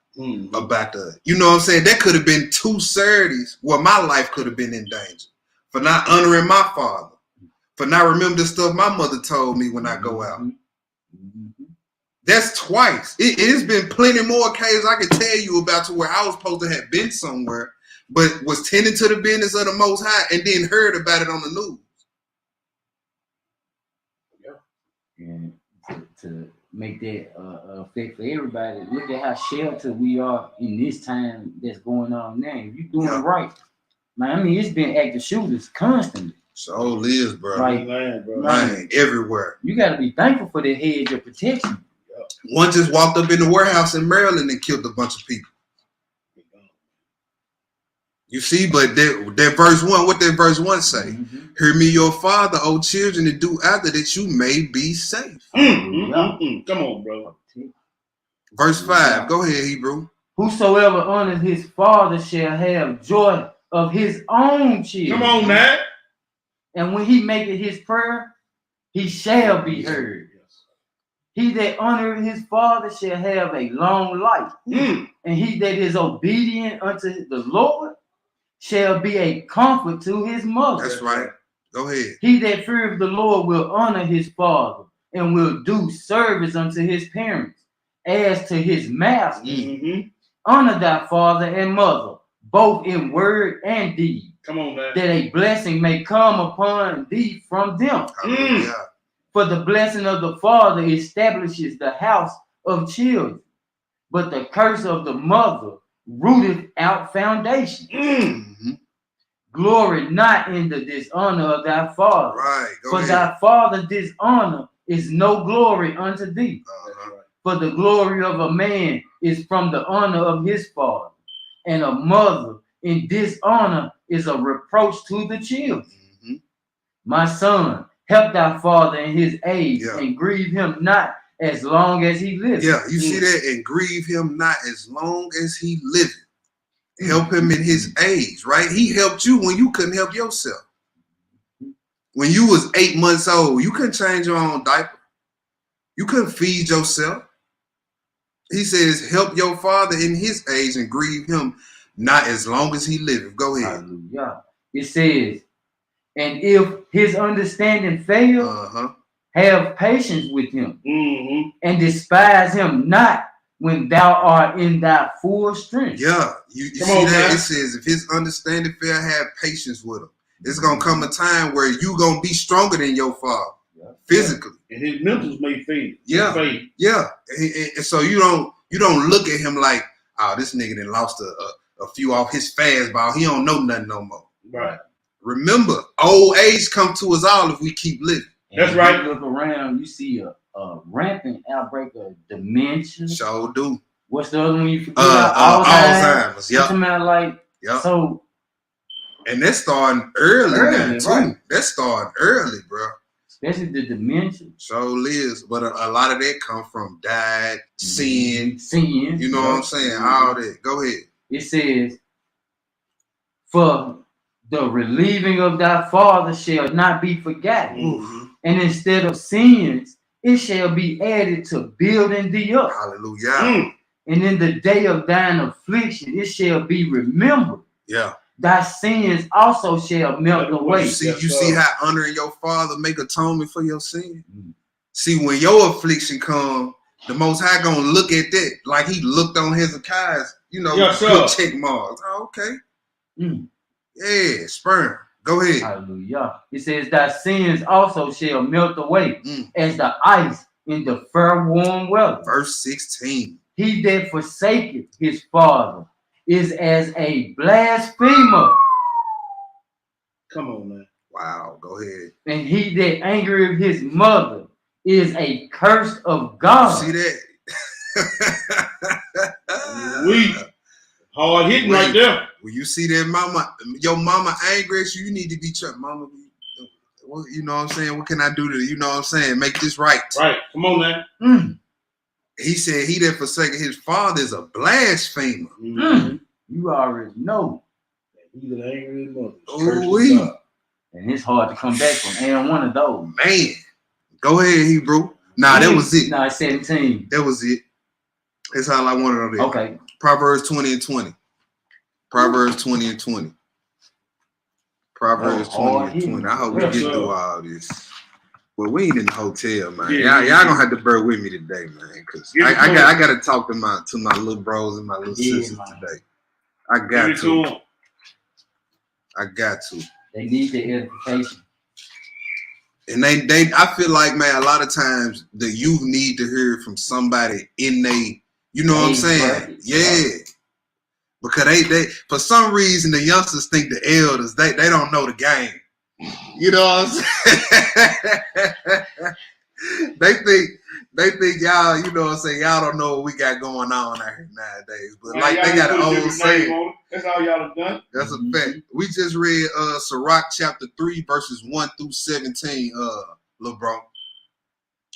About the, you know what I'm saying? That could have been 2 Saturdays where my life could have been in danger for not honoring my father, for not remembering the stuff my mother told me when I go out. That's twice. It has been plenty more occasions I could tell you about to where I was supposed to have been somewhere, but was tending to the business of the Most High and then heard about it on the news. And to make that effect for everybody. Look at how sheltered we are in this time that's going on now. You doing right, man. I mean, it's been active shooters constantly. So is, bro. Like, man, everywhere. You got to be thankful for the hedge of protection. One just walked up in the warehouse in Maryland and killed a bunch of people. You see, but that verse 1, what that verse 1 say? Mm-hmm. Hear me, your father, O children, and do after that you may be safe. Come on, bro. Verse 5, go ahead, Hebrew. Whosoever honors his father shall have joy of his own children. Come on, man. And when he maketh his prayer, he shall be heard. He that honoreth his father shall have a long life. And he that is obedient unto the Lord shall be a comfort to his mother. That's right. Go ahead. He that feareth the Lord will honor his father and will do service unto his parents. As to his master, honor thy father and mother, both in word and deed. Come on, man. That a blessing may come upon thee from them. For the blessing of the father establishes the house of children, but the curse of the mother rooteth out foundation. Glory not in the dishonor of thy father. Right. For thy father's dishonor is no glory unto thee. For the glory of a man is from the honor of his father, and a mother in dishonor is a reproach to the children. My son, help thy father in his age, and grieve him not as long as he lives. Yeah, you see that? And grieve him not as long as he liveth. Help him in his age, right? He helped you when you couldn't help yourself. When you was 8 months old, you couldn't change your own diaper. You couldn't feed yourself. He says, help your father in his age and grieve him not as long as he liveth. Go ahead. Hallelujah. It says, and if his understanding fail, have patience with him, and despise him not when thou art in thy full strength. Yeah, you see that? Man. It says, if his understanding fail, have patience with him. It's going to come a time where you going to be stronger than your father, physically. And his mentals may fade. Yeah. And so you don't look at him like, oh, this nigga done lost a few off his fastball. He don't know nothing no more. Right. Remember, old age come to us all if we keep living. That's right. You look around, you see a rampant outbreak of dementia. Sure do. What's the other one you forget? Alzheimer's. Yep. So. And that's starting early now, too. Right. That's starting early, bro. Especially the dementia. So is. But a lot of that come from died, sin. You know what I'm saying? All that. Go ahead. It says, for the relieving of thy father shall not be forgotten. And instead of sins, it shall be added to building thee up. Hallelujah. And in the day of thine affliction, it shall be remembered. Yeah. Thy sins also shall melt away. You see how honoring your father make atonement for your sin? See, when your affliction come, the Most High gonna look at that like he looked on Hezekiah's, good check marks. Oh, okay. Yeah, sperm. Go ahead. Hallelujah. It says, thy sins also shall melt away as the ice in the fair warm weather. Verse 16. He that forsaketh his father is as a blasphemer. Come on, man. Wow, go ahead. And he that angereth his mother is a curse of God. You see that? We hard hitting right there. When you see that your mama angry at you, you need to be mama. Well, you know what I'm saying? What can I do to, make this right? Right. Come on, man. He said, he that forsaken his father is a blasphemer. You already know. He's an angry mother. And it's hard to come back from and one of those. Man. Go ahead, Hebrew. Nah, that was it. Nah, 17. That was it. That's all I wanted on there. Okay. Proverbs 20 and 20. Proverbs 20 and 20. Proverbs 20 and 20. I hope we get through all this. Well, we ain't in the hotel, man. Y'all gonna have to bear with me today, man, because I gotta talk to my little bros and my little sisters today. I got to. They need the edification. And they I feel like, man, a lot of times the youth need to hear from somebody in they, you know what I'm saying? Yeah. Because they for some reason the youngsters think the elders, they don't know the game. You know what I'm saying? They think y'all, you know what I'm saying, y'all don't know what we got going on out here nowadays. But Man, like they got an old saying. That's all y'all have done. That's a fact. We just read Sirach chapter 3, verses 1 through 17, little bro.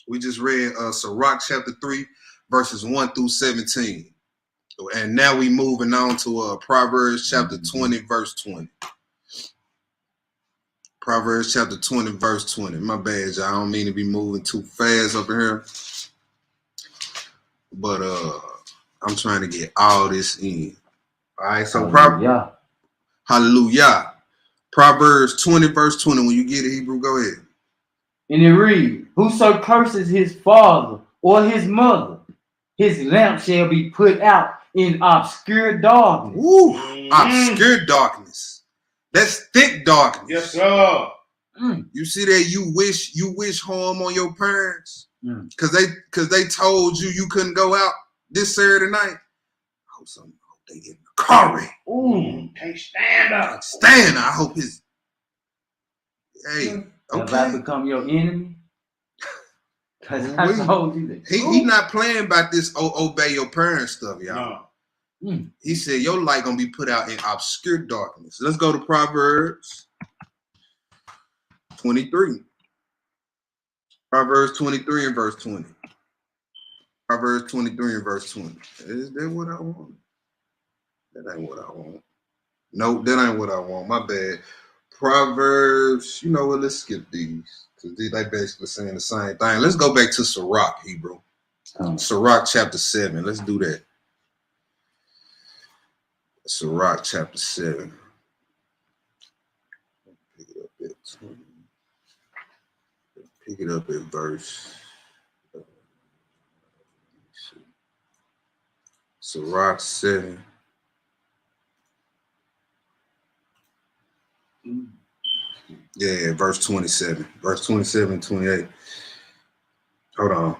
We just read Sirach chapter 3, verses 1 through 17. And now we moving on to Proverbs chapter 20, verse 20. Proverbs chapter 20, verse 20. My bad, y'all. I don't mean to be moving too fast up here. But I'm trying to get all this in. All right, so Hallelujah. Proverbs 20, verse 20. When you get it, Hebrew, go ahead. And it reads, whoso curses his father or his mother, his lamp shall be put out in obscure darkness. Woo, obscure darkness. That's thick darkness. Yes, sir. You see that you wish harm on your parents because they told you couldn't go out this Saturday night. I hope they get in the car wreck. Ooh, Can't stand up. I hope his Have I become your enemy? Because I told you that. He not playing about this obey your parents stuff, y'all. No. He said your light gonna be put out in obscure darkness. Let's go to Proverbs 23. Proverbs 23 and verse 20. Proverbs 23 and verse 20. Is that what I want? That ain't what I want. Nope, that ain't what I want. My bad. Proverbs, you know what? Let's skip these. Because they basically saying the same thing. Let's go back to Sirach, Hebrew. Sirach chapter 7. Let's do that. Sirach chapter 7. Pick it up at 20. Pick it up at verse. Sirach 7. Yeah, verse 27. Verse 27, 28. Hold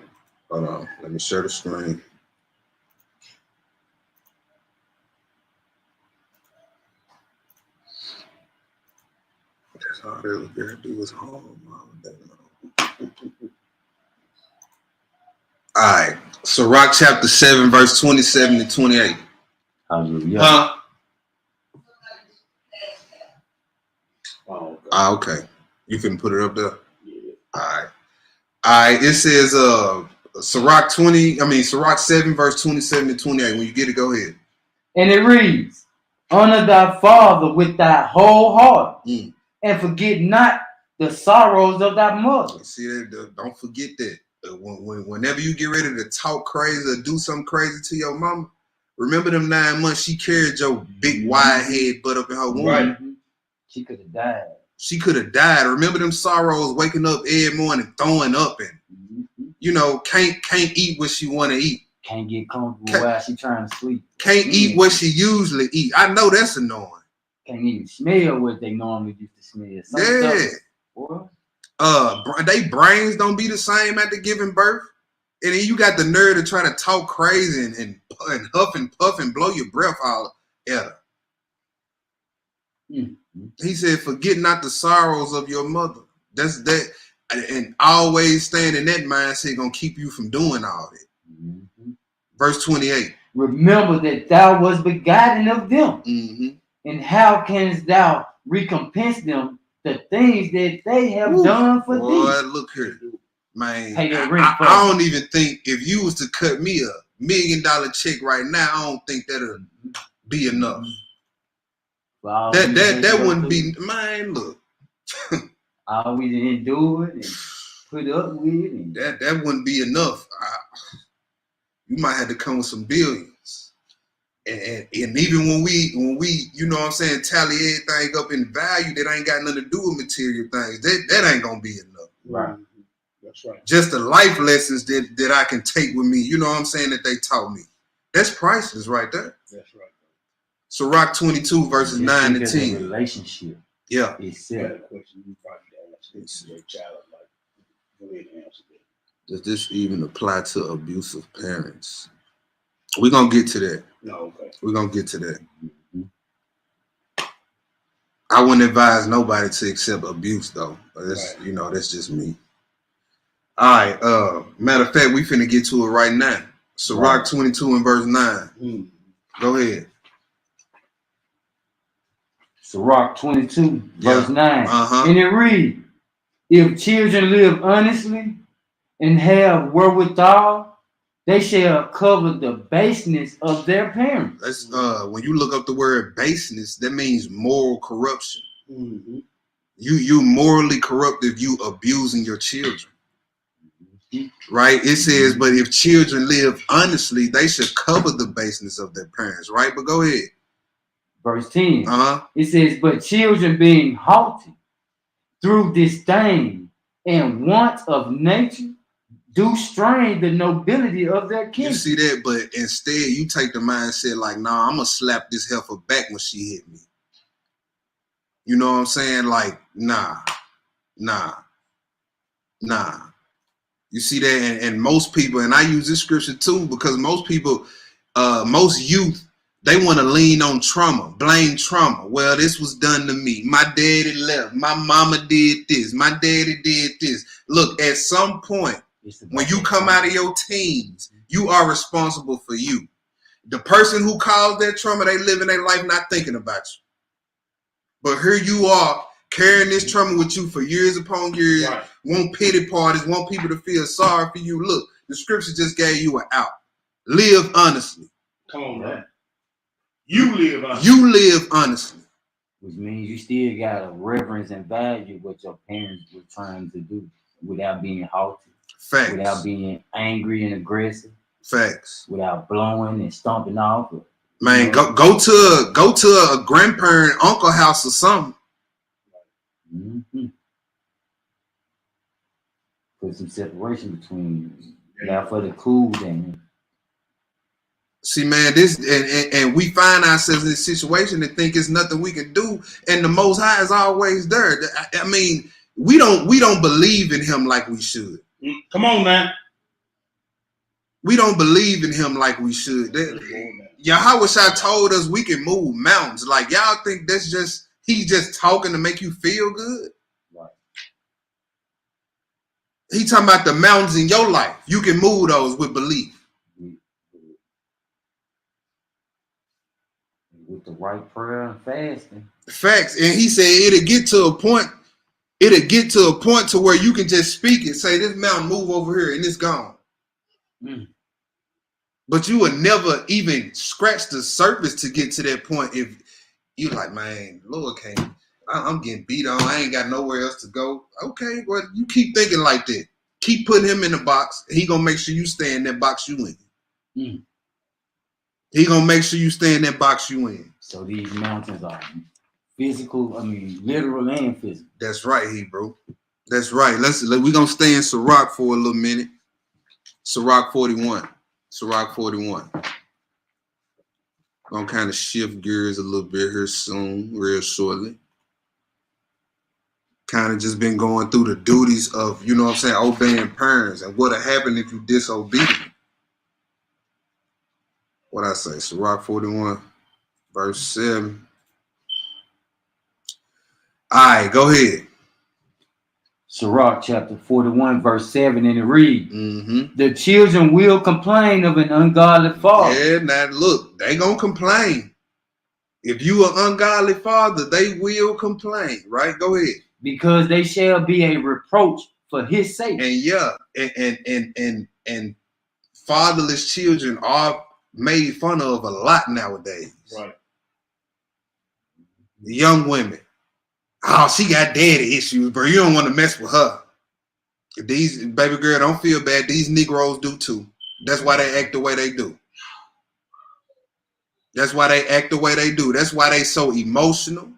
on. Let me share the screen. That's all they was there to do was home. All right. Sirach chapter 7, verse 27 to 28. Hallelujah. Huh? Oh, okay. You can put it up there? Yeah. All right. It says Sirach 7, verse 27 to 28. When you get it, go ahead. And it reads, honor thy father with thy whole heart, and forget not the sorrows of thy mother. See that? Don't forget that. Whenever you get ready to talk crazy or do something crazy to your mama, remember them 9 months she carried your big wide head butt up in her womb. Right. She could have died. She could have died. Remember them sorrows, waking up every morning, throwing up, and can't eat what she want to eat. Can't get comfortable while she trying to sleep. Can't eat what she usually eat. I know that's annoying. Can't even smell what they normally used to smell. They brains don't be the same after giving birth. And then you got the nerve to try to talk crazy and huff and puff and blow your breath out at her. He said, forget not the sorrows of your mother. That's that. And always staying in that mindset gonna keep you from doing all that. Verse 28. Remember that thou was begotten of them. And how canst thou recompense them the things that they have done for thee? Boy, look here. Man, I don't even think if you was to cut me $1 million check right now, I don't think that'll be enough. That wouldn't be, man, look. All we didn't do it and put up with it. And that wouldn't be enough. You might have to come with some billions. And even when we, you know what I'm saying, tally everything up in value that ain't got nothing to do with material things, that ain't gonna be enough. Right. That's right. Just the life lessons that I can take with me, you know what I'm saying, that they taught me. That's priceless right there. That's right. Sirach 22 verses 9 to 10. Relationship. Yeah. It's a question you probably ask your child, like, Go ahead and answer that. Does this even apply to abusive parents? We're gonna get to that. No, okay. We're gonna get to that. I wouldn't advise nobody to accept abuse though. That's Right. That's just me. All right. Matter of fact, we finna get to it right now. Sirach 22 and verse 9. Go ahead. Sirach 22, verse 9. Uh-huh. And it reads, if children live honestly and have wherewithal, they shall cover the baseness of their parents. That's when you look up the word baseness, that means moral corruption. Mm-hmm. You morally corrupt if you abusing your children. Right? It says, but if children live honestly, they should cover the baseness of their parents, right? But go ahead. Verse 10. Uh-huh. It says, but children being haughty through disdain and want of nature do strain the nobility of their kin. You see that, but instead you take the mindset like, nah, I'm gonna slap this heifer back when she hit me. You know what I'm saying? Like, nah. You see that, and most people, and I use this scripture too, because most people, most youth, they want to lean on trauma, blame trauma. Well, this was done to me. My daddy left. My mama did this. My daddy did this. Look, at some point, when you come out of your teens, you are responsible for you. The person who caused that trauma, they living their life not thinking about you. But here you are, carrying this trauma with you for years upon years, Right. Want pity parties, want people to feel sorry for you. Look, the scripture just gave you an out. Live honestly. Come on, man. You live honestly. You live honestly. Which means you still got to reverence and value what your parents were trying to do without being haughty. Facts. Without being angry and aggressive. Facts. Without blowing and stomping off. Man, go to a grandparent, uncle house or something. Mm-hmm. Put some separation between you. Now for the cool thing. See, man, this and we find ourselves in this situation and think it's nothing we can do, and the Most High is always there. I mean, we don't believe in Him like we should. Come on, man. We don't believe in Him like we should. Yahweh told us we can move mountains. Like, y'all think that's just He just talking to make you feel good? Right. He talking about the mountains in your life. You can move those with belief. With the right prayer and fasting. Facts. And He said it'll get to a point to where you can just speak it. Say, this mountain move over here and it's gone. But you would never even scratch the surface to get to that point if you like, man, Lord can't. I'm getting beat on. I ain't got nowhere else to go. Okay, well, you keep thinking like that. Keep putting Him in the box. He gonna make sure you stay in that box you in. He gonna make sure you stay in that box you in. So these mountains are physical, literal and physical. That's right, Hebrew. That's right. We're gonna stay in Sirach for a little minute. Sirach 41. Sirach 41. Gonna kind of shift gears a little bit here soon, real shortly. Kind of just been going through the duties of, you know what I'm saying, obeying parents and what'll happen if you disobedient. What I say, Sirach 41, verse 7. All right, go ahead. Sirach chapter 41, verse 7, and it reads, the children will complain of an ungodly father. Yeah, now look, they gonna complain. If you an ungodly father, they will complain, right? Go ahead. Because they shall be a reproach for his sake. And yeah, and fatherless children are made fun of a lot nowadays. Right. The young women. Oh, she got daddy issues, bro. You don't want to mess with her. These baby girl, don't feel bad. These Negroes do too. That's why they act the way they do. That's why they act the way they do. That's why they so emotional.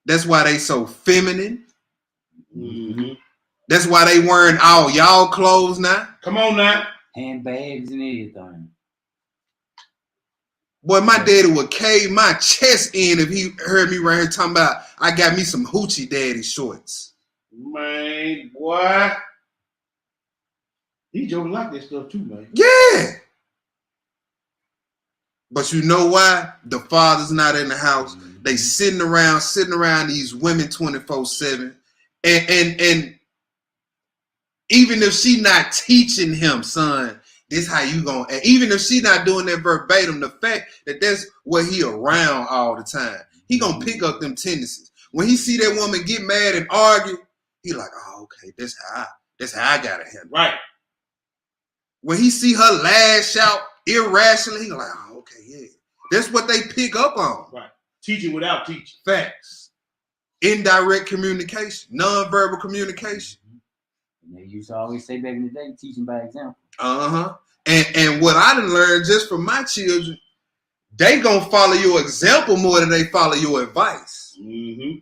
That's why they so feminine. That's why they wearing all y'all clothes now. Come on now. Handbags and everything. Boy, my daddy would cave my chest in if he heard me right here talking about I got me some hoochie daddy shorts. Man, boy. He joking like that stuff too, man. Yeah. But you know why? The father's not in the house. They sitting around these women 24/7. And even if she not teaching him, son, this how you gonna, and even if she not doing that verbatim, the fact that that's what he around all the time, he gonna pick up them tendencies. When he see that woman get mad and argue, he like, oh, okay, that's how I gotta handle it. Right. When he see her lash out irrationally, he like, oh, okay, yeah. That's what they pick up on. Right. Teaching without teaching. Facts. Indirect communication, nonverbal communication. And they used to always say back in the day, teaching by example. Uh-huh. And what I done learned just from my children, they gonna follow your example more than they follow your advice. Mm-hmm.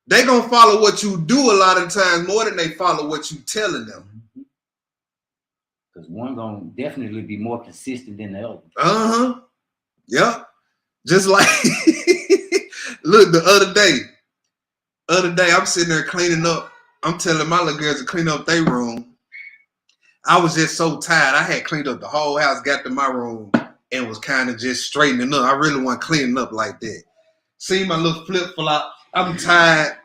They gonna follow what you do a lot of times more than they follow what you telling them. Because one gonna definitely be more consistent than the other. Uh-huh. Yep. Just like look, the other day I'm sitting there cleaning up. I'm telling my little girls to clean up their room. I was just so tired. I had cleaned up the whole house, got to my room, and was kind of just straightening up. I really wasn't cleaning up like that. See my little flip-flop. I'm tired.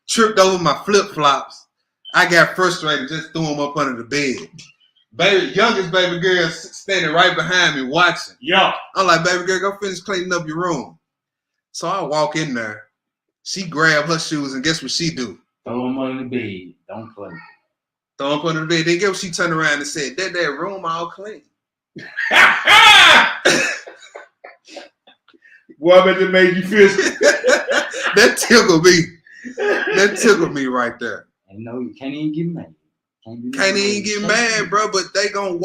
Tripped over my flip-flops. I got frustrated, just threw them up under the bed. Youngest baby girl standing right behind me watching. Yeah. I'm like, baby girl, go finish cleaning up your room. So I walk in there. She grabbed her shoes, and guess what she do? Throw them under the bed. Don't play. Throw them under the bed. Then guess what she turned around and said? That room all clean. What about that made you feel? That tickled me. That tickled me right there. And no, you can't even get mad. Can't even get mad, bro. But they gonna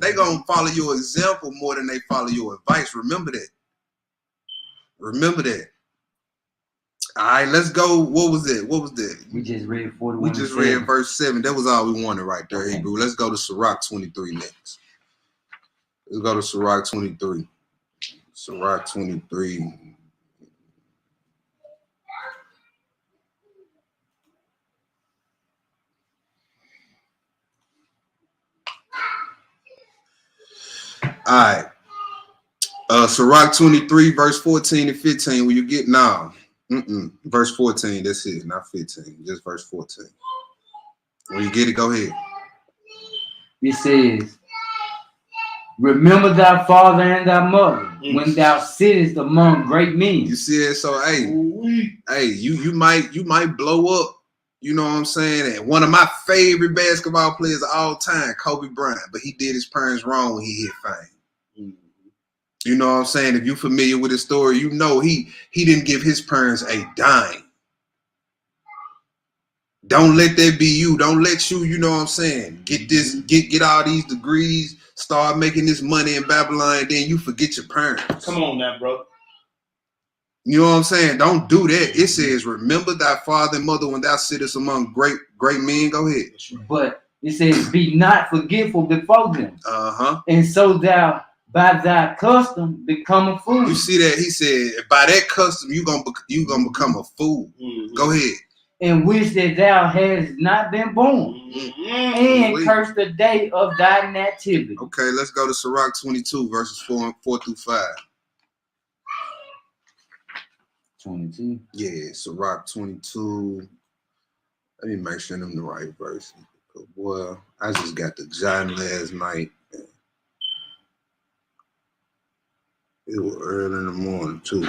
they gonna follow your example more than they follow your advice. Remember that. Remember that. All right, let's go. What was that? We just read 41. We just read verse 7. That was all we wanted right there, Okay. Hebrew. Let's go to Sirach 23 next. Let's go to Sirach 23. Sirach 23. All right. Sirach 23, verse 14 and 15. Will you get now? Verse 14. That's it, not 15. Just verse 14. When you get it, go ahead. It says, remember thy father and thy mother when thou sittest among great men. You see it? So hey, you might blow up. You know what I'm saying? And one of my favorite basketball players of all time, Kobe Bryant, but he did his parents wrong when he hit fame. You know what I'm saying? If you're familiar with his story, you know he didn't give his parents a dime. Don't let that be you. Don't let you know what I'm saying, get all these degrees, start making this money in Babylon, and then you forget your parents. Come on now, bro. You know what I'm saying? Don't do that. It says, remember thy father and mother when thou sittest among great men. Go ahead. But it says, be not forgetful before them. Uh-huh. And so thou by thy custom become a fool. You see that? He said, by that custom, you gonna become a fool. Mm-hmm. Go ahead. And wish that thou hadst not been born, and curse the day of thy nativity. Okay, let's go to Sirach 22, verses 4 through 5. 22. Yeah, Sirach 22. Let me make sure I'm the right verse. Boy, I just got the John last night. It was early in the morning, too.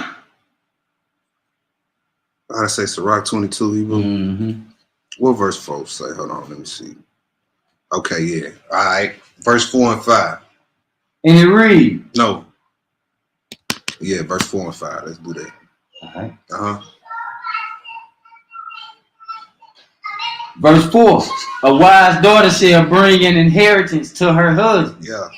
I say Sirach 22, Hebrew. Mm-hmm. What verse 4 say? Hold on, let me see. Okay, yeah. All right. Verse 4 and 5. And it reads. No. Yeah, verse 4 and 5. Let's do that. All right. Uh-huh. Verse 4. A wise daughter shall bring an inheritance to her husband. Yeah.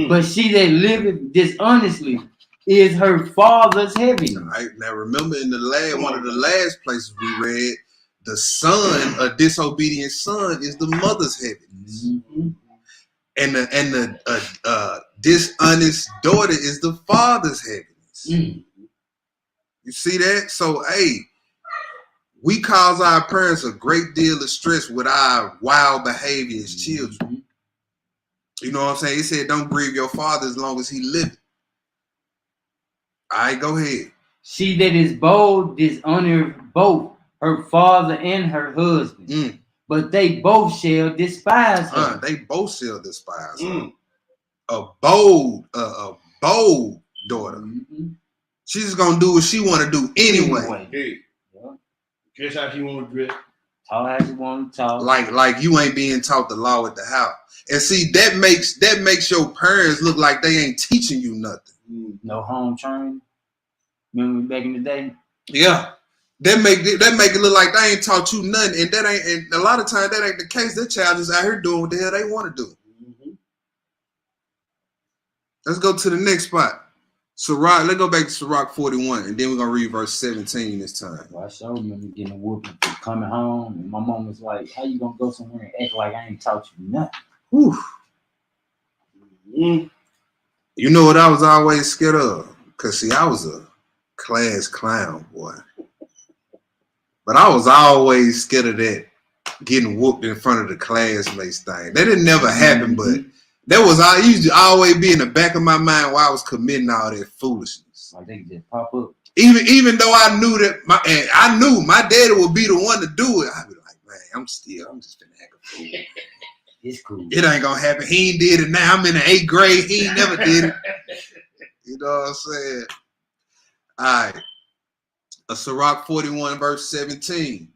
But she that liveth dishonestly is her father's heaviness. All right. Now remember in one of the last places we read, the son, a disobedient son, is the mother's heaviness. Mm-hmm. And the dishonest daughter is the father's heaviness. Mm. You see that? So hey, we cause our parents a great deal of stress with our wild behavior as children. You know what I'm saying? He said, don't grieve your father as long as he living. All right, go ahead. She that is bold dishonor both her father and her husband, but they both shall despise her. They both shall despise her. A bold daughter. Mm-hmm. She's just gonna do what she want to do anyway. Hey. Yeah. Dress how she want to dress. Talk how she want to talk. Like you ain't being taught the law at the house. And see, that makes your parents look like they ain't teaching you nothing. No home training. Remember back in the day? Yeah. That make it look like they ain't taught you nothing, and a lot of times that ain't the case. That child is out here doing what the hell they want to do. Mm-hmm. Let's go to the next spot. Sirach, let's go back to Sirach 41, and then we're gonna read verse 17 this time. Well, I sure remember getting a whooping for coming home, and my mom was like, "How you gonna go somewhere and act like I ain't taught you nothing?" Whew. Mm-hmm. You know what I was always scared of? Cause see, I was a class clown, boy. But I was always scared of that getting whooped in front of the classmates thing. That didn't never happen, but that was I used to always be in the back of my mind while I was committing all that foolishness. Like they just pop up. Even though I knew that I knew my daddy would be the one to do it, I'd be like, man, I'm just finna act a fool. It's cool. It ain't gonna happen. He ain't did it now. I'm in the 8th grade. He ain't never did it. You know what I'm saying? All right. Sirach 41 verse 17.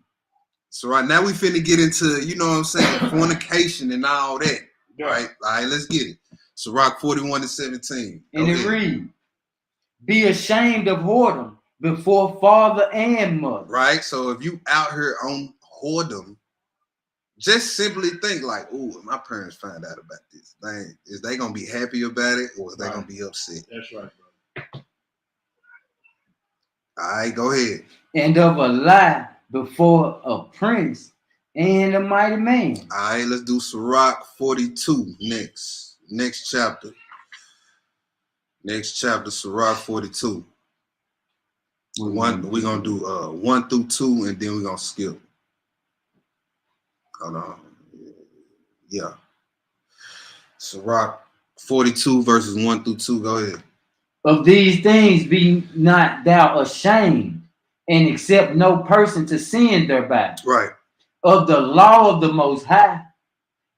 So right now we finna get into, you know what I'm saying, fornication and all that. Yeah. Right? All right, let's get it. Sirach 41 and 17. And it reads, be ashamed of whoredom before father and mother. Right? So if you out here on whoredom, just simply think like, ooh, my parents find out about this. Is they gonna be happy about it, or is they gonna be upset? That's right, bro. All right, go ahead. And of a lie before a prince and a mighty man. All right, let's do Sirach 42 next chapter. Next chapter, Sirach 42. We're gonna do 1 through 2, and then we're gonna skip. Hold on. Yeah. Sirach 42 verses 1 through 2. Go ahead. Of these things be not thou ashamed, and accept no person to sin thereby. Right. Of the law of the Most High,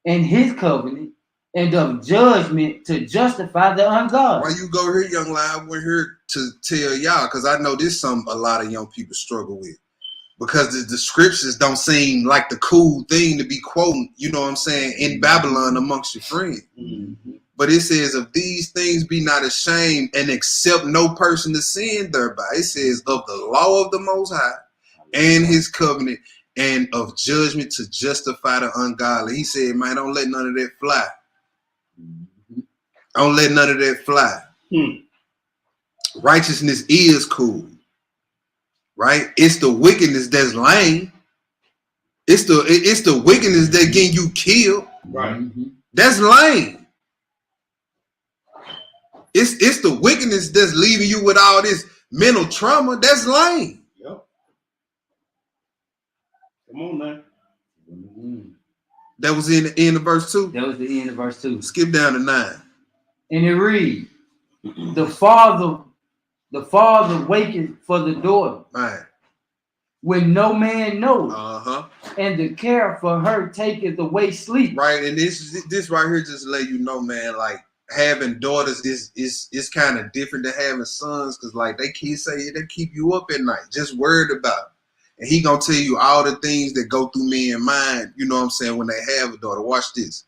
and his covenant, and of judgment to justify the ungodly. Why you go here, young lion? We're here to tell y'all, because I know this something a lot of young people struggle with. Because the scriptures don't seem like the cool thing to be quoting, you know what I'm saying, in Babylon amongst your friends. Mm-hmm. But it says, of these things be not ashamed, and accept no person to sin thereby. It says, of the law of the Most High and his covenant, and of judgment to justify the ungodly. He said, man, don't let none of that fly. Mm-hmm. Don't let none of that fly. Righteousness is cool. Right? It's the wickedness that's lame. It's the wickedness that getting you killed. Right. That's lame. It's the wickedness that's leaving you with all this mental trauma. That's lame. Yep. Come on now. Mm-hmm. That was in the end of verse 2. That was the end of verse 2. Skip down to 9. And it reads, the father waketh for the daughter. Right. When no man knows. Uh-huh. And the care for her taketh away sleep. Right. And this right here just let you know, man, like having daughters is kind of different than having sons, because like they keep you up at night, just worried about it. And he gonna tell you all the things that go through men's mind, you know what I'm saying, when they have a daughter. Watch this.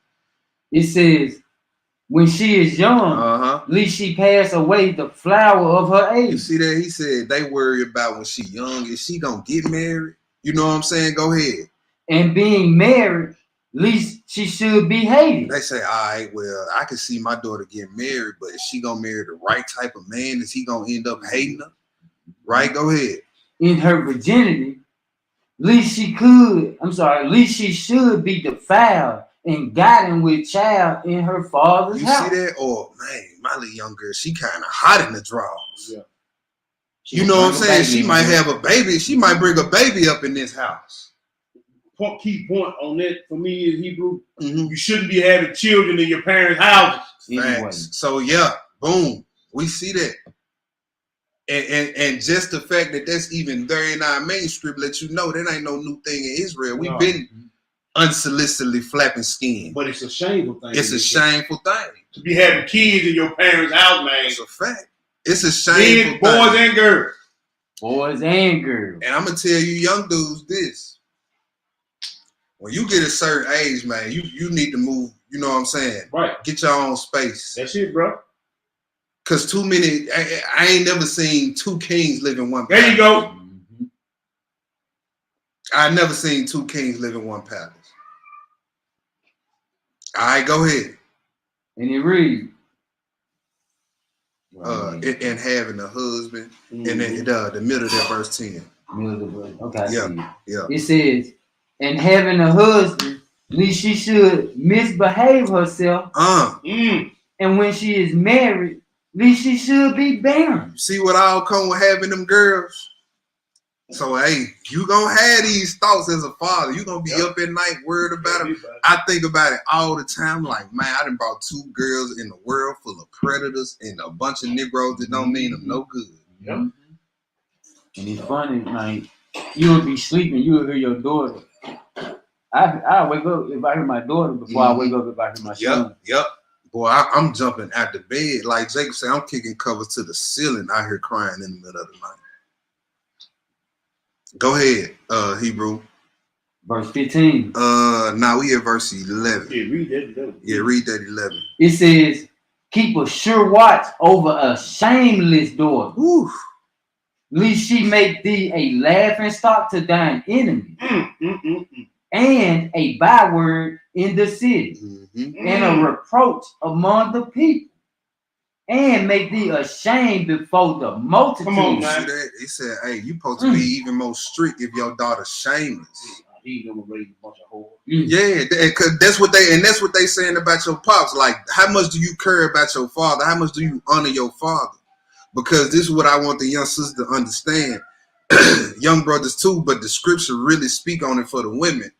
It says, when she is young, least she pass away the flower of her age. You see that? He said they worry about when she young. Is she gonna get married? You know what I'm saying? Go ahead. And being married, least she should be hated. They say, all right, well, I can see my daughter getting married, but is she gonna marry the right type of man? Is he gonna end up hating her? Right? Go ahead. In her virginity, least she should be defiled and gotten with child in her father's house. You see that? Oh man, my little young girl, she kind of hot in the drawers. Yeah. She you know what I'm saying? She might have a baby. She might bring a baby up in this house. key point on that for me is Hebrew. Mm-hmm. You shouldn't be having children in your parents' houses. Anyway. So yeah, boom, we see that. And just the fact that that's even there in our manuscript let you know that ain't no new thing in Israel. We've been unsolicitedly flapping skin. But it's a shameful thing. It's a shameful thing. To be having kids in your parents' house, man. It's a fact. It's a shameful thing. Boys and girls. Boys and girls. And I'm gonna tell you young dudes this. When you get a certain age, man, you need to move, you know what I'm saying? Right. Get your own space. That's it, bro. Cause too many, I ain't never seen two kings live in one palace. There you go. Mm-hmm. I never seen two kings live in one palace. All right, go ahead. And it reads. And having a husband, Mm-hmm. and then the middle of that verse 10. Okay. Yeah. It says, and having a husband, least she should misbehave herself. And when she is married, least she should be barren. See what all come with having them girls? So, hey, you gonna have these thoughts as a father. You gonna be up at night worried about them. I think about it all the time. Like, man, I done brought two girls in the world full of predators and a bunch of Negroes that don't mean them no good. Yep. And it's funny, like, you would be sleeping, you would hear your daughter. I wake up if I hear my daughter before I wake up if I hear my son. Yep. Boy, I'm jumping out the bed. Like Jacob said, I'm kicking covers to the ceiling. I hear crying in the middle of the night. Go ahead, Hebrew. Verse 15. Now we at verse 11. Yeah, read that. Yeah, read that 11. It says, keep a sure watch over a shameless daughter. Woo. Lest she make thee a laughing stock to thine enemy, and a byword in the city, and a reproach among the people, and make thee ashamed before the multitude. Come on, See man. that? He said, hey, you supposed to be even more strict if your daughter's shameless. He gonna raise a bunch of whores. Yeah, because that's what they saying about your pops. Like, how much do you care about your father? How much do you honor your father? Because this is what I want the young sister to understand. Young brothers too, but the scripture really speak on it for the women.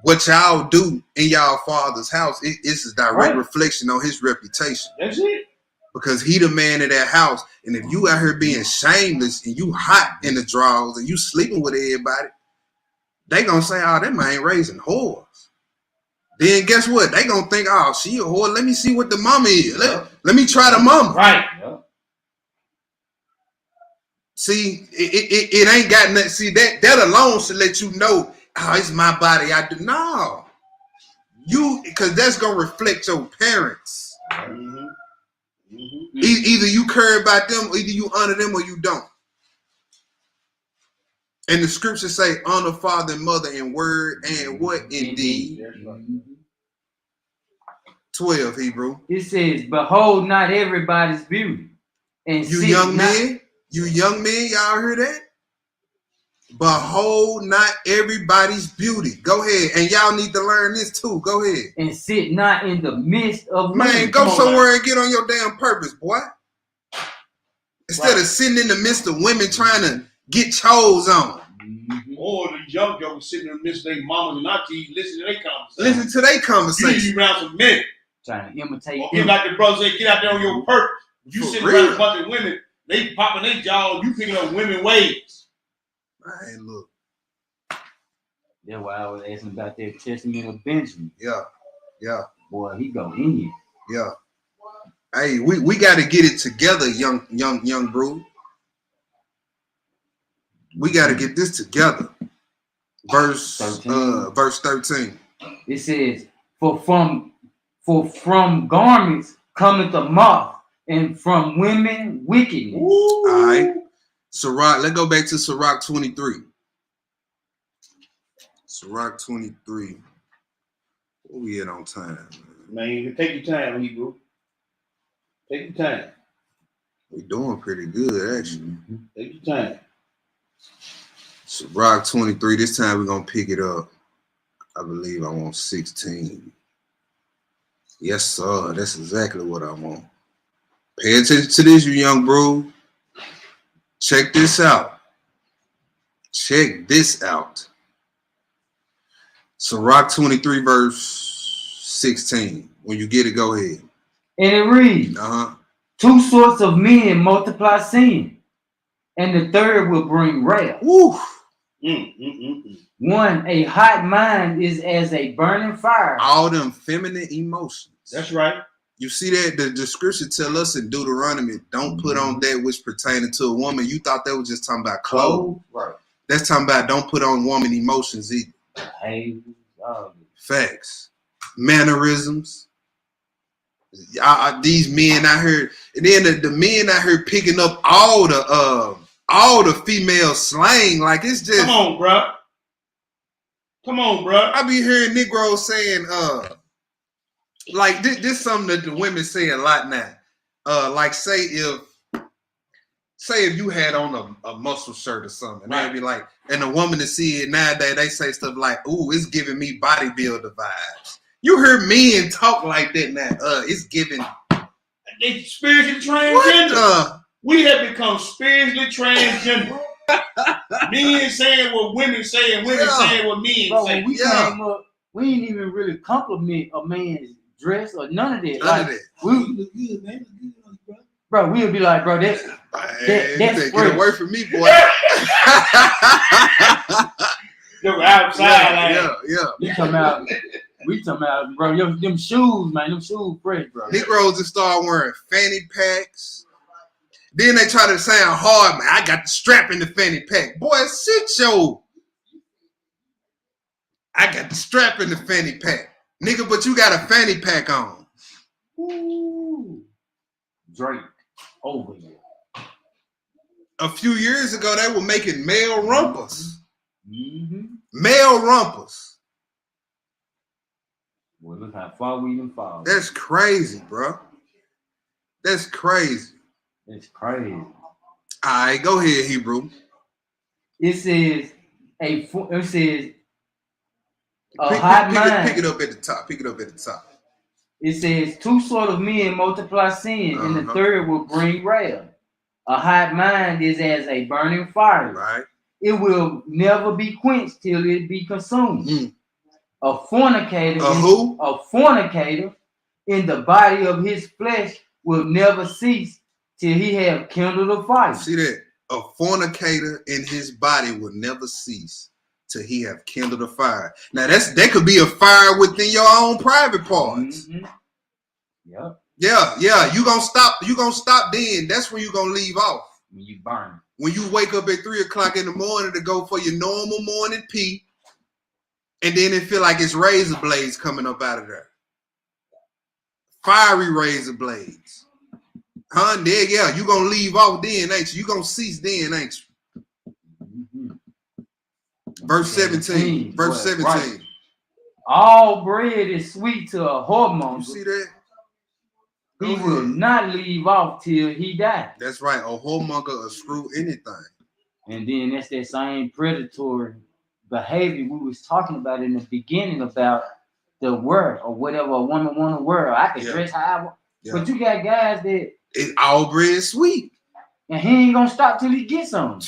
What y'all do in y'all father's house, it's a direct reflection on his reputation. That's it. Because he the man of that house. And if you out here being shameless and you hot in the drawers and you sleeping with everybody, they gonna say, oh, that man raising whores. Then guess what? They gonna think, oh, she a whore. Let me see what the mama is. Let me try the mama. Right. See, it ain't got nothing. See, that alone should let you know, oh, it's my body. I do. No. Because that's gonna reflect your parents. Either you care about them, or either you honor them or you don't. And the scriptures say, honor father and mother in word and what? In deed. 12, Hebrew. It says, behold not everybody's beauty. And you young men, y'all hear that? Behold not everybody's beauty. Go ahead. And y'all need to learn this too. Go ahead. And sit not in the midst of man, women. go somewhere and get on your damn purpose, boy. Instead of sitting in the midst of women trying to get chose on. Or the young jokers sitting in the midst of their mamas and aunties, listen to their conversation. Listen to their conversation. You around some men. Trying to imitate them. Like the brother said, get out there on your purpose. You sitting around a bunch of women, they popping their jaw, you picking up women ways. Man, look. That's why I was asking about that testament of Benjamin. Yeah. Boy, he go in here. Yeah. Hey, we got to get it together, young bro. We got to get this together. Verse 13. It says, For from garments cometh the moth, and from women wickedness. All right. Sirach, let's go back to Sirach 23. Sirach 23. Where we at on time? Man, you take your time, Hebrew. Take your time. We doing pretty good, actually. Take your time. Sirach 23. This time we're going to pick it up. I believe I want 16. Yes, sir. That's exactly what I want. Pay attention to this, you young bro. Check this out. Check this out. Sirach 23, verse 16. When you get it, go ahead. And it reads, two sorts of men multiply sin, and the third will bring wrath. Woo. One, a hot mind is as a burning fire. All them feminine emotions. That's right. You see that the scripture tell us in Deuteronomy, don't put on that which pertaining to a woman. You thought that was just talking about clothes. Right. That's talking about don't put on woman emotions either. Hey, facts. Mannerisms. These men out here, and then the men out here picking up all the female slang. Like it's just come on, bro. I be hearing Negroes saying, like this something that the women say a lot now. Like say if you had on a muscle shirt or something, right. They'd be like, and a woman to see it nowadays, they say stuff like, "Ooh, it's giving me bodybuilder vibes." You hear men talk like that now. It's giving. They spiritually transgender. We have become spiritually transgender. Men saying what women say, and women saying what men say. When we came up, we didn't even really compliment a man's dress or none of that. None of that. We look good, man. Bro, we'll be like, bro, that's get away from me, boy. You're outside, yeah. We talking about, bro, them shoes, man, them shoes fresh, bro. Negroes just start wearing fanny packs. Then they try to sound hard, man. I got the strap in the fanny pack. Boy, I got the strap in the fanny pack. Nigga, but you got a fanny pack on. Ooh. Drake over here. A few years ago, they were making male rumpers. Mm-hmm. Male rumpers. Well, look how far we done fall. That's crazy, bro. That's crazy. It's crazy. All right, go ahead, Hebrew. It says a hot mind. Pick it up at the top. It says two sort of men multiply sin, and the third will bring wrath. A hot mind is as a burning fire. Right. It will never be quenched till it be consumed. A fornicator. A fornicator in the body of his flesh will never cease till he have kindled a fire. See that? A fornicator in his body will never cease till he have kindled a fire. Now that could be a fire within your own private parts. Mm-hmm. Yep. Yeah. You gonna stop then. That's when you gonna leave off. When you burn. When you wake up at 3:00 in the morning to go for your normal morning pee, and then it feel like it's razor blades coming up out of there. Fiery razor blades. Yeah, you gonna leave off then, ain't you? You gonna cease then, ain't you? Mm-hmm. Verse 17. Verse 17. Right. All bread is sweet to a whoremonger. You see that? He will not leave off till he dies. That's right. A whoremonger will screw anything. And then that's that same predatory behavior we was talking about in the beginning about the word or whatever a woman want to wear. I can dress how I want. Yeah. But you got guys that it's all bread sweet. And he ain't gonna stop till he gets some.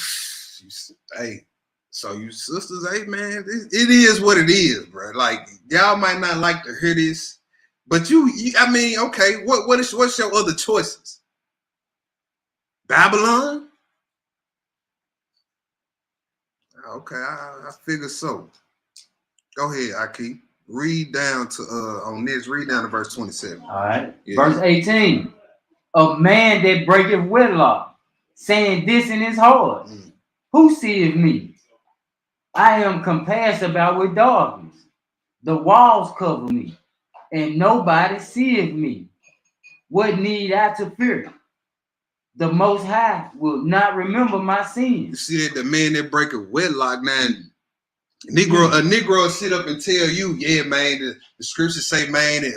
Hey, so you sisters, hey man, it is what it is, bro. Like y'all might not like to hear this, but I mean, okay, what's your other choices? Babylon? Okay, I figure so. Go ahead, Aki. Read down to verse 27. All right. Yeah. Verse 18. A man that breaketh wedlock, saying this in his heart, who seeth me? I am compassed about with darkness. The walls cover me, and nobody seeth me. What need I to fear? The Most High will not remember my sins. You see that the man that breaketh wedlock, man, a Negro will sit up and tell you, yeah, man, the scriptures say, man, if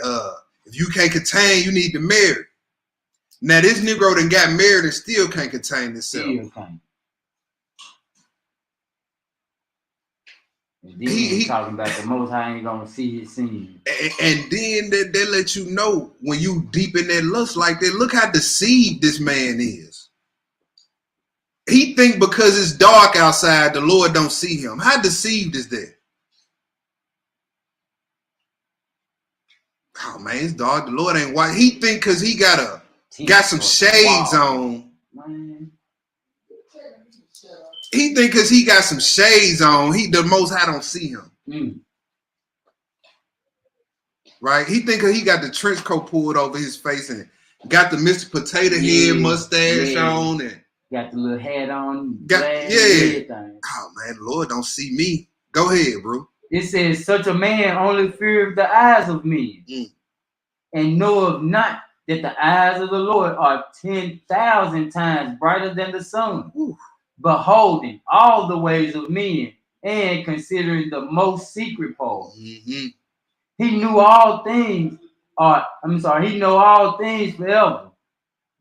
you can't contain, you need to marry. Now, this Negro done got married and still can't contain himself. Still can't. And then he's talking about the Most High ain't gonna see his sin. And then they let you know when you deep in that lust like that, look how deceived this man is. He think because it's dark outside, the Lord don't see him. How deceived is that? Oh man, it's dark. The Lord ain't white. He think because he got some shades on. Man. He think because he got some shades on, the Most High don't see him. Right? He think he got the trench coat pulled over his face and got the Mr. Potato Head mustache on and got the little hat on. Everything. Oh man, the Lord don't see me. Go ahead, bro. It says, such a man only feareth the eyes of men, and knoweth not that the eyes of the Lord are 10,000 times brighter than the sun, beholding all the ways of men and considering the most secret parts. He knew all things, he know all things forever,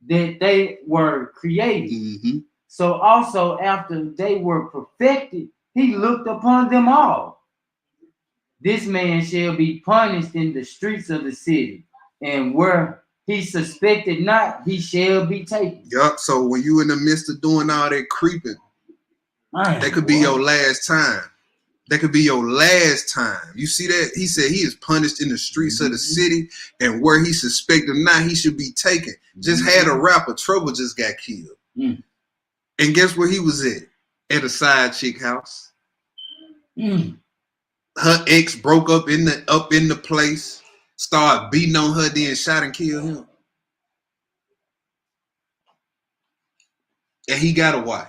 that they were created. So also after they were perfected, he looked upon them all. This man shall be punished in the streets of the city, and where he suspected not, he shall be taken. Yup. So when you in the midst of doing all that creeping, that could be your last time. That could be your last time. You see that? He said he is punished in the streets of the city, and where he suspected not, he should be taken. Just had a rapper, Trouble just got killed. And guess where he was at? At a side chick house. Her ex broke up in the place, started beating on her, then shot and killed him. And he got a wife.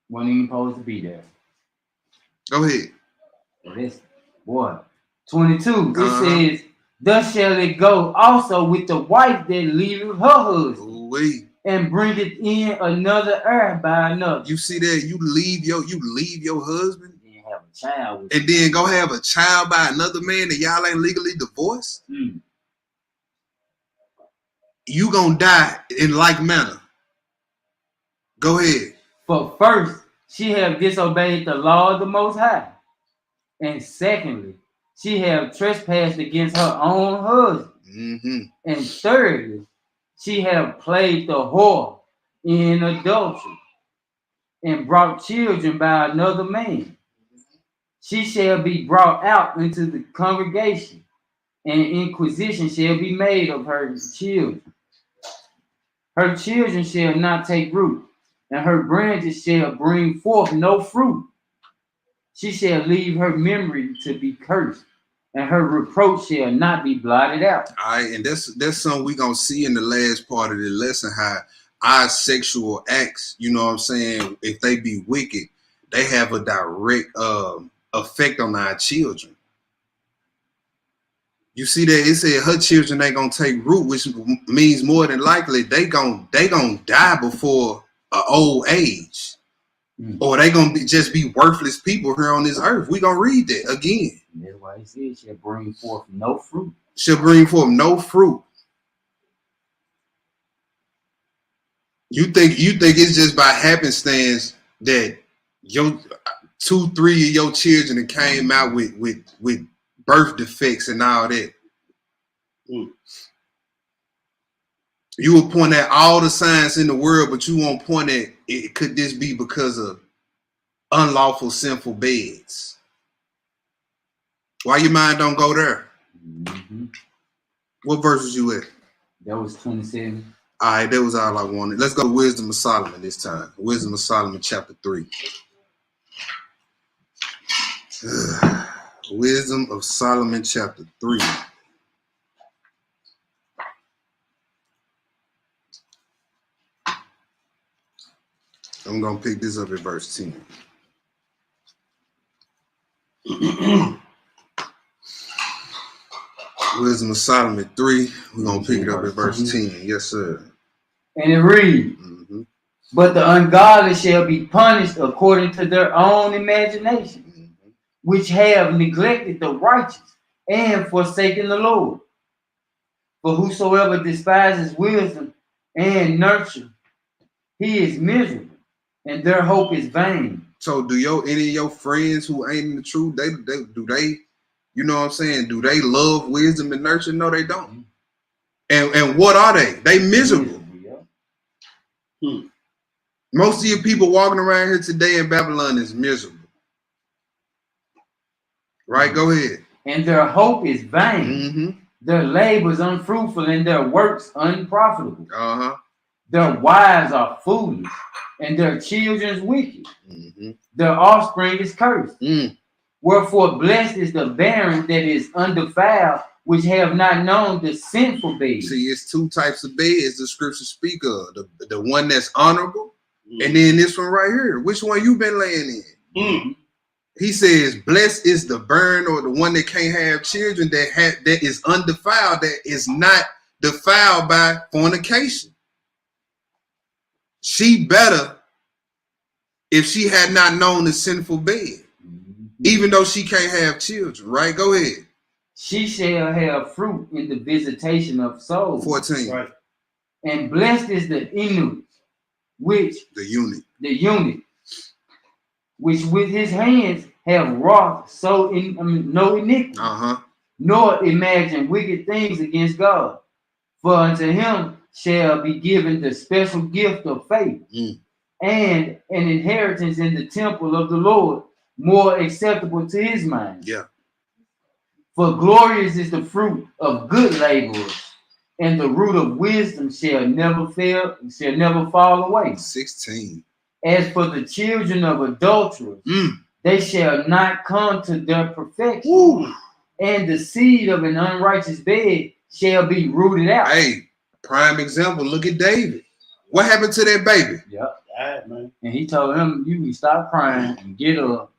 Wasn't even supposed to be there. Go ahead. This boy. 22. It says, thus shall it go also with the wife that leaveth her husband, and bringeth in another heir by another. You see that? You leave your husband, have a child with and then go have a child by another man that y'all ain't legally divorced. You gonna die in like manner. Go ahead. For first, she have disobeyed the law of the Most High, and secondly, she have trespassed against her own husband, and thirdly, she have played the whore in adultery, and brought children by another man. She shall be brought out into the congregation, and inquisition shall be made of her children. Her children shall not take root, and her branches shall bring forth no fruit. She shall leave her memory to be cursed, and her reproach shall not be blotted out. All right, and that's something we're going to see in the last part of the lesson, how our sexual acts, you know what I'm saying, if they be wicked, they have a direct effect on our children. You see that it said her children ain't gonna take root, which means more than likely they gonna die before an old age, or they gonna just be worthless people here on this earth. We gonna read that again. That's why he said she'll bring forth no fruit. She'll bring forth no fruit. You think it's just by happenstance that your 2-3 of your children that came out with birth defects and all that. You will point at all the signs in the world, but you won't point at it. Could this be because of unlawful, sinful beds? Why your mind don't go there? What verse was you at? That was 27. All right, that was all I wanted. Let's go to Wisdom of Solomon this time. Wisdom of Solomon, chapter 3. Wisdom of Solomon, chapter 3. I'm going to pick this up at verse 10. Wisdom of Solomon 3. We're going to pick it up at verse 10. Yes, sir. And it reads, but the ungodly shall be punished according to their own imagination, which have neglected the righteous and forsaken the Lord. For whosoever despises wisdom and nurture, he is miserable, and their hope is vain. So do any of your friends who ain't in the truth, they you know what I'm saying, do they love wisdom and nurture? No, they don't. And what are they? They miserable. Most of you people walking around here today in Babylon is miserable. Right? Go ahead. And their hope is vain. Their labors unfruitful and their works unprofitable. Uh-huh. Their wives are foolish and their children wicked. Mm-hmm. Their offspring is cursed. Mm. Wherefore blessed is the barren that is undefiled, which have not known the sinful bed. See, it's two types of beds the scripture speak of. The one that's honorable, and then this one right here. Which one you been laying in? He says, blessed is the barren, or the one that can't have children, that is undefiled, that is not defiled by fornication. She better if she had not known the sinful bed, even though she can't have children, right? Go ahead. She shall have fruit in the visitation of souls. 14. Right. And blessed is the eunuch, which The eunuch, which with his hands have wrought no iniquity, nor imagine wicked things against God. For unto him shall be given the special gift of faith and an inheritance in the temple of the Lord, more acceptable to his mind. Yeah. For glorious is the fruit of good laborers, and the root of wisdom shall never fall away. 16. As for the children of adulterers, they shall not come to their perfection. Woo. And the seed of an unrighteous bed shall be rooted out. Hey, prime example, look at David. What happened to that baby? Yep. Right, man. And he told him, you can stop crying and get up.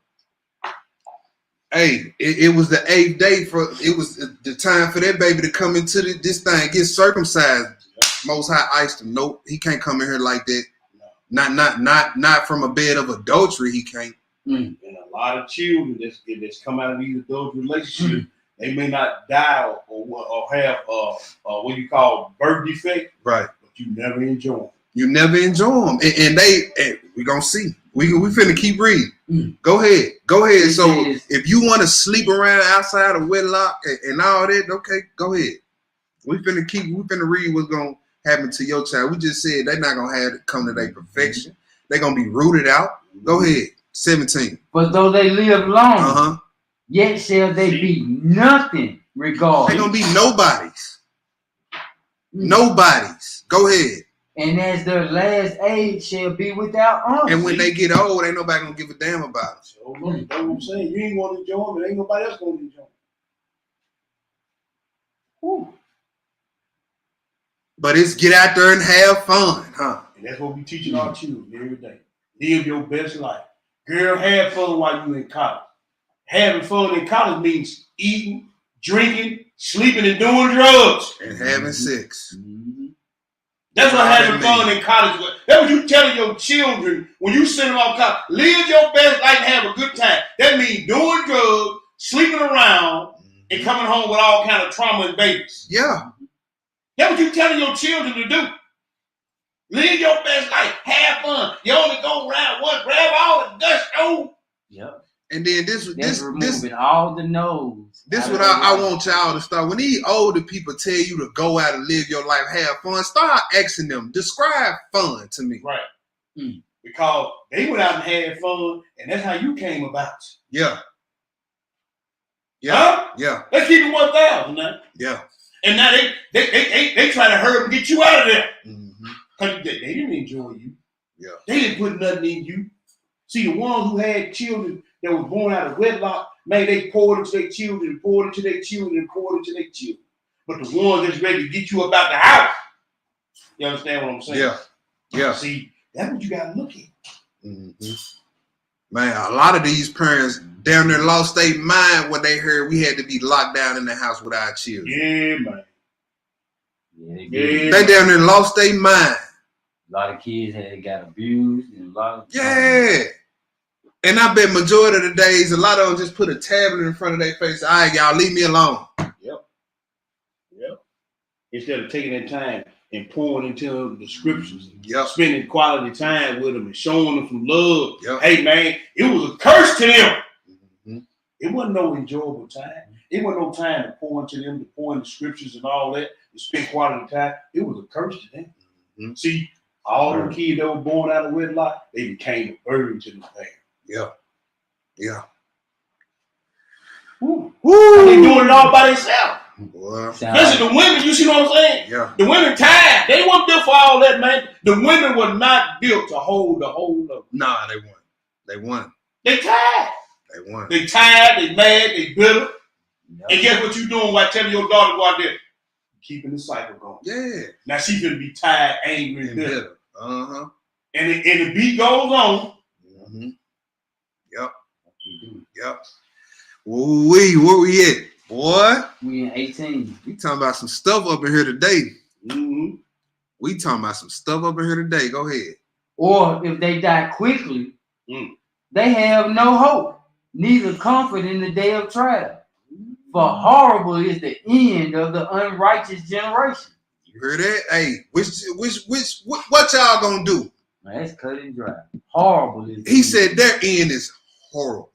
Hey, it was the 8th day it was the time for that baby to come into this thing, get circumcised. Most High iced him. Nope, he can't come in here like that. Not from a bed of adultery. He can't. And a lot of children that's come out of these adult relationships, they may not die or have what you call birth defect, right? But you never enjoy them. You never enjoy them, and we gonna see. We finna keep reading. Go ahead. So if you want to sleep around outside of wedlock and all that, okay, go ahead. We finna read what's gonna happen to your child. We just said they're not gonna have it come to their perfection. They're gonna be rooted out. Go ahead. 17. But though they live long, yet shall they be nothing regarded. They're gonna be nobodies. Nobodies. Go ahead. And as their last age shall be without honor. And when they get old, ain't nobody gonna give a damn about it. So look, that's what I'm saying. You ain't gonna enjoy them, and ain't nobody else gonna enjoy them. But it's get out there and have fun, huh? And that's what we teaching our children every day. Live your best life. Girl, have fun while you in college. Having fun in college means eating, drinking, sleeping, and doing drugs. And having sex. That's what having fun in college was. That's what you telling your children when you send them off college. Live your best life and have a good time. That means doing drugs, sleeping around, and coming home with all kind of trauma and babies. Yeah. That's what you telling your children to do. Live your best life. Have fun. You only go around once. Grab all the dust. Oh. Yep. And then this removing all the nose. This is what I want y'all to start. When these older people tell you to go out and live your life, have fun, start asking them, describe fun to me. Right. Because they went out and had fun, and that's how you came about. Yeah. Yeah. Huh? Yeah. Let's keep it 1,000 now. Yeah. And now they try to hurry up and get you out of there. Because they didn't enjoy you. Yeah. They didn't put nothing in you. See, the ones who had children that was born out of wedlock, man, they poured into their children, and poured into their children, and poured into their children. But the ones that's ready to get you up out the house, you understand what I'm saying? Yeah. Yeah. See, that's what you got to look at. Man, a lot of these parents down there lost their mind when they heard we had to be locked down in the house with our children. Yeah, man. They down there lost their mind. A lot of kids got abused and a lot of And I bet majority of the days, a lot of them just put a tablet in front of their face. All right, y'all, leave me alone. Yep. Instead of taking that time and pouring into the scriptures, spending quality time with them and showing them some love. Hey, man, it was a curse to them. It wasn't no enjoyable time. It wasn't no time to pour into them, to pour in the scriptures and all that, to spend quality time. It was a curse to them. See, all the kids that were born out of wedlock, they became a burden to the family. Yeah. Woo. They doing it all by themselves. Boy. Listen, the women, you see what I'm saying? Yeah. The women tired. They weren't built for all that, man. The women were not built to hold the whole of it. Nah, they won. They won. They tired. They won. They tired, they mad, they bitter. Yep. And guess what you doing while telling your daughter to go out there? Keeping the cycle going. Yeah. Now she's gonna be tired, angry, and bitter. Uh-huh. And the beat goes on. Mm-hmm. Yep. Yep. Where we at? Boy. We in 18. We talking about some stuff up in here today. Mm-hmm. We talking about some stuff up in here today. Go ahead. Or if they die quickly, they have no hope, neither comfort in the day of trial. For horrible is the end of the unrighteous generation. You heard that? Hey, what y'all gonna do? Man, that's cut and dry. Horrible is the He end. said their end is horrible.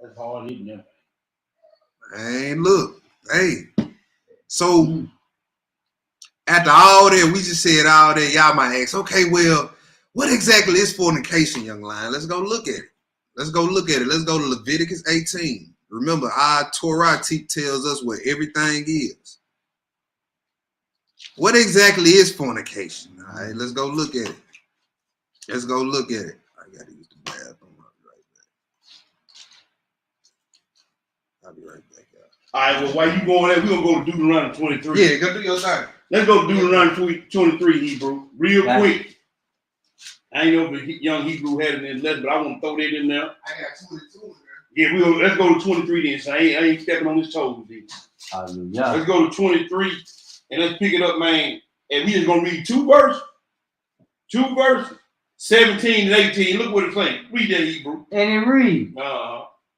That's hard, isn't it? Man, look, hey. So after all that, we just said all that, y'all might ask, okay, well, what exactly is fornication, young lion? Let's go look at it. Let's go to Leviticus 18. Remember, our Torah tells us what everything is. What exactly is fornication? All right, let's go look at it. I gotta use the bathroom. I'll be right back, y'all. All right, well, while you going there, we're going to go to Deuteronomy 23. Yeah, go do your thing. Let's go to Deuteronomy 23, Hebrew, real quick. I ain't know if the young Hebrew had it in his lesson, but I want to throw that in there. I got 22 in there. Yeah, let's go to 23 then. So I ain't stepping on his toes then. Hallelujah. Let's go to 23 and let's pick it up, man. And we just going to read two verses. 17 and 18. Look what it's saying. Read that, Hebrew. And it reads,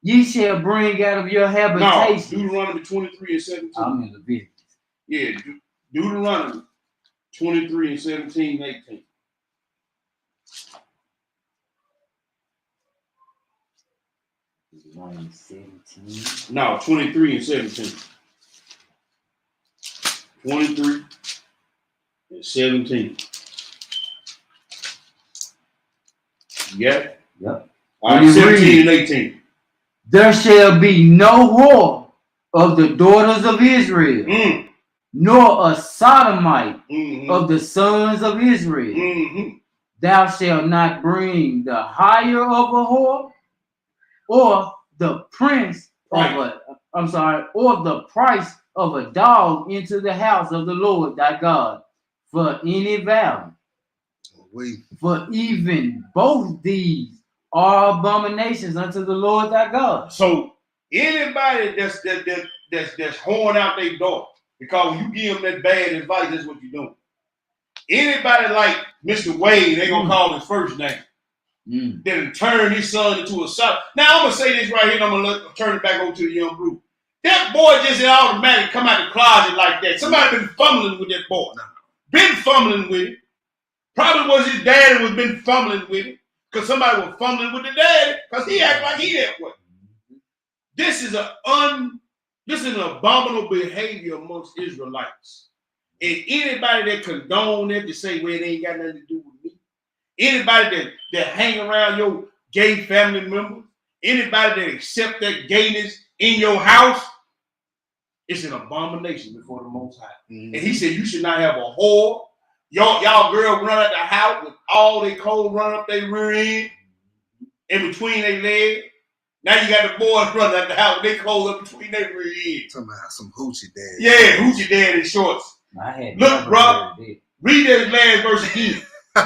ye shall bring out of your habitation. No, Deuteronomy 23 and 17. I'm in Leviticus. Yeah, Deuteronomy 23 and 17 and 18. Deuteronomy 17. No, 23 and 17. 23 and 17. Yeah? Yep. All right, 17 and 18. There shall be no whore of the daughters of Israel, nor a sodomite of the sons of Israel. Thou shalt not bring the hire of a whore, or the prince or the price of a dog into the house of the Lord thy God for any value. For even both these are abominations unto the Lord thy God. So anybody that's whoring out their daughter, because when you give them that bad advice, that's what you're doing. Anybody like Mr. Wade, they gonna call his first name. Then turn his son into a son. Now I'm gonna say this right here, and I'm gonna turn it back over to the young group. That boy just automatically come out the closet like that. Somebody been fumbling with that boy. Been fumbling with it. Probably was his daddy was been fumbling with it. Because somebody was fumbling with the daddy because he act like he that way. This is an abominable behavior amongst Israelites. And anybody that condone it to say, well, it ain't got nothing to do with me. Anybody that hang around your gay family members, anybody that accept that gayness in your house, it's an abomination before the Most High. And he said you should not have a whore. Y'all girl run out the house with all their clothes run up their rear end in between their legs. Now you got the boys running out the house with their clothes up between their rear ends. Talking about some hoochie daddy. Yeah, hoochie daddy shorts. Look, bro, read that last verse again. I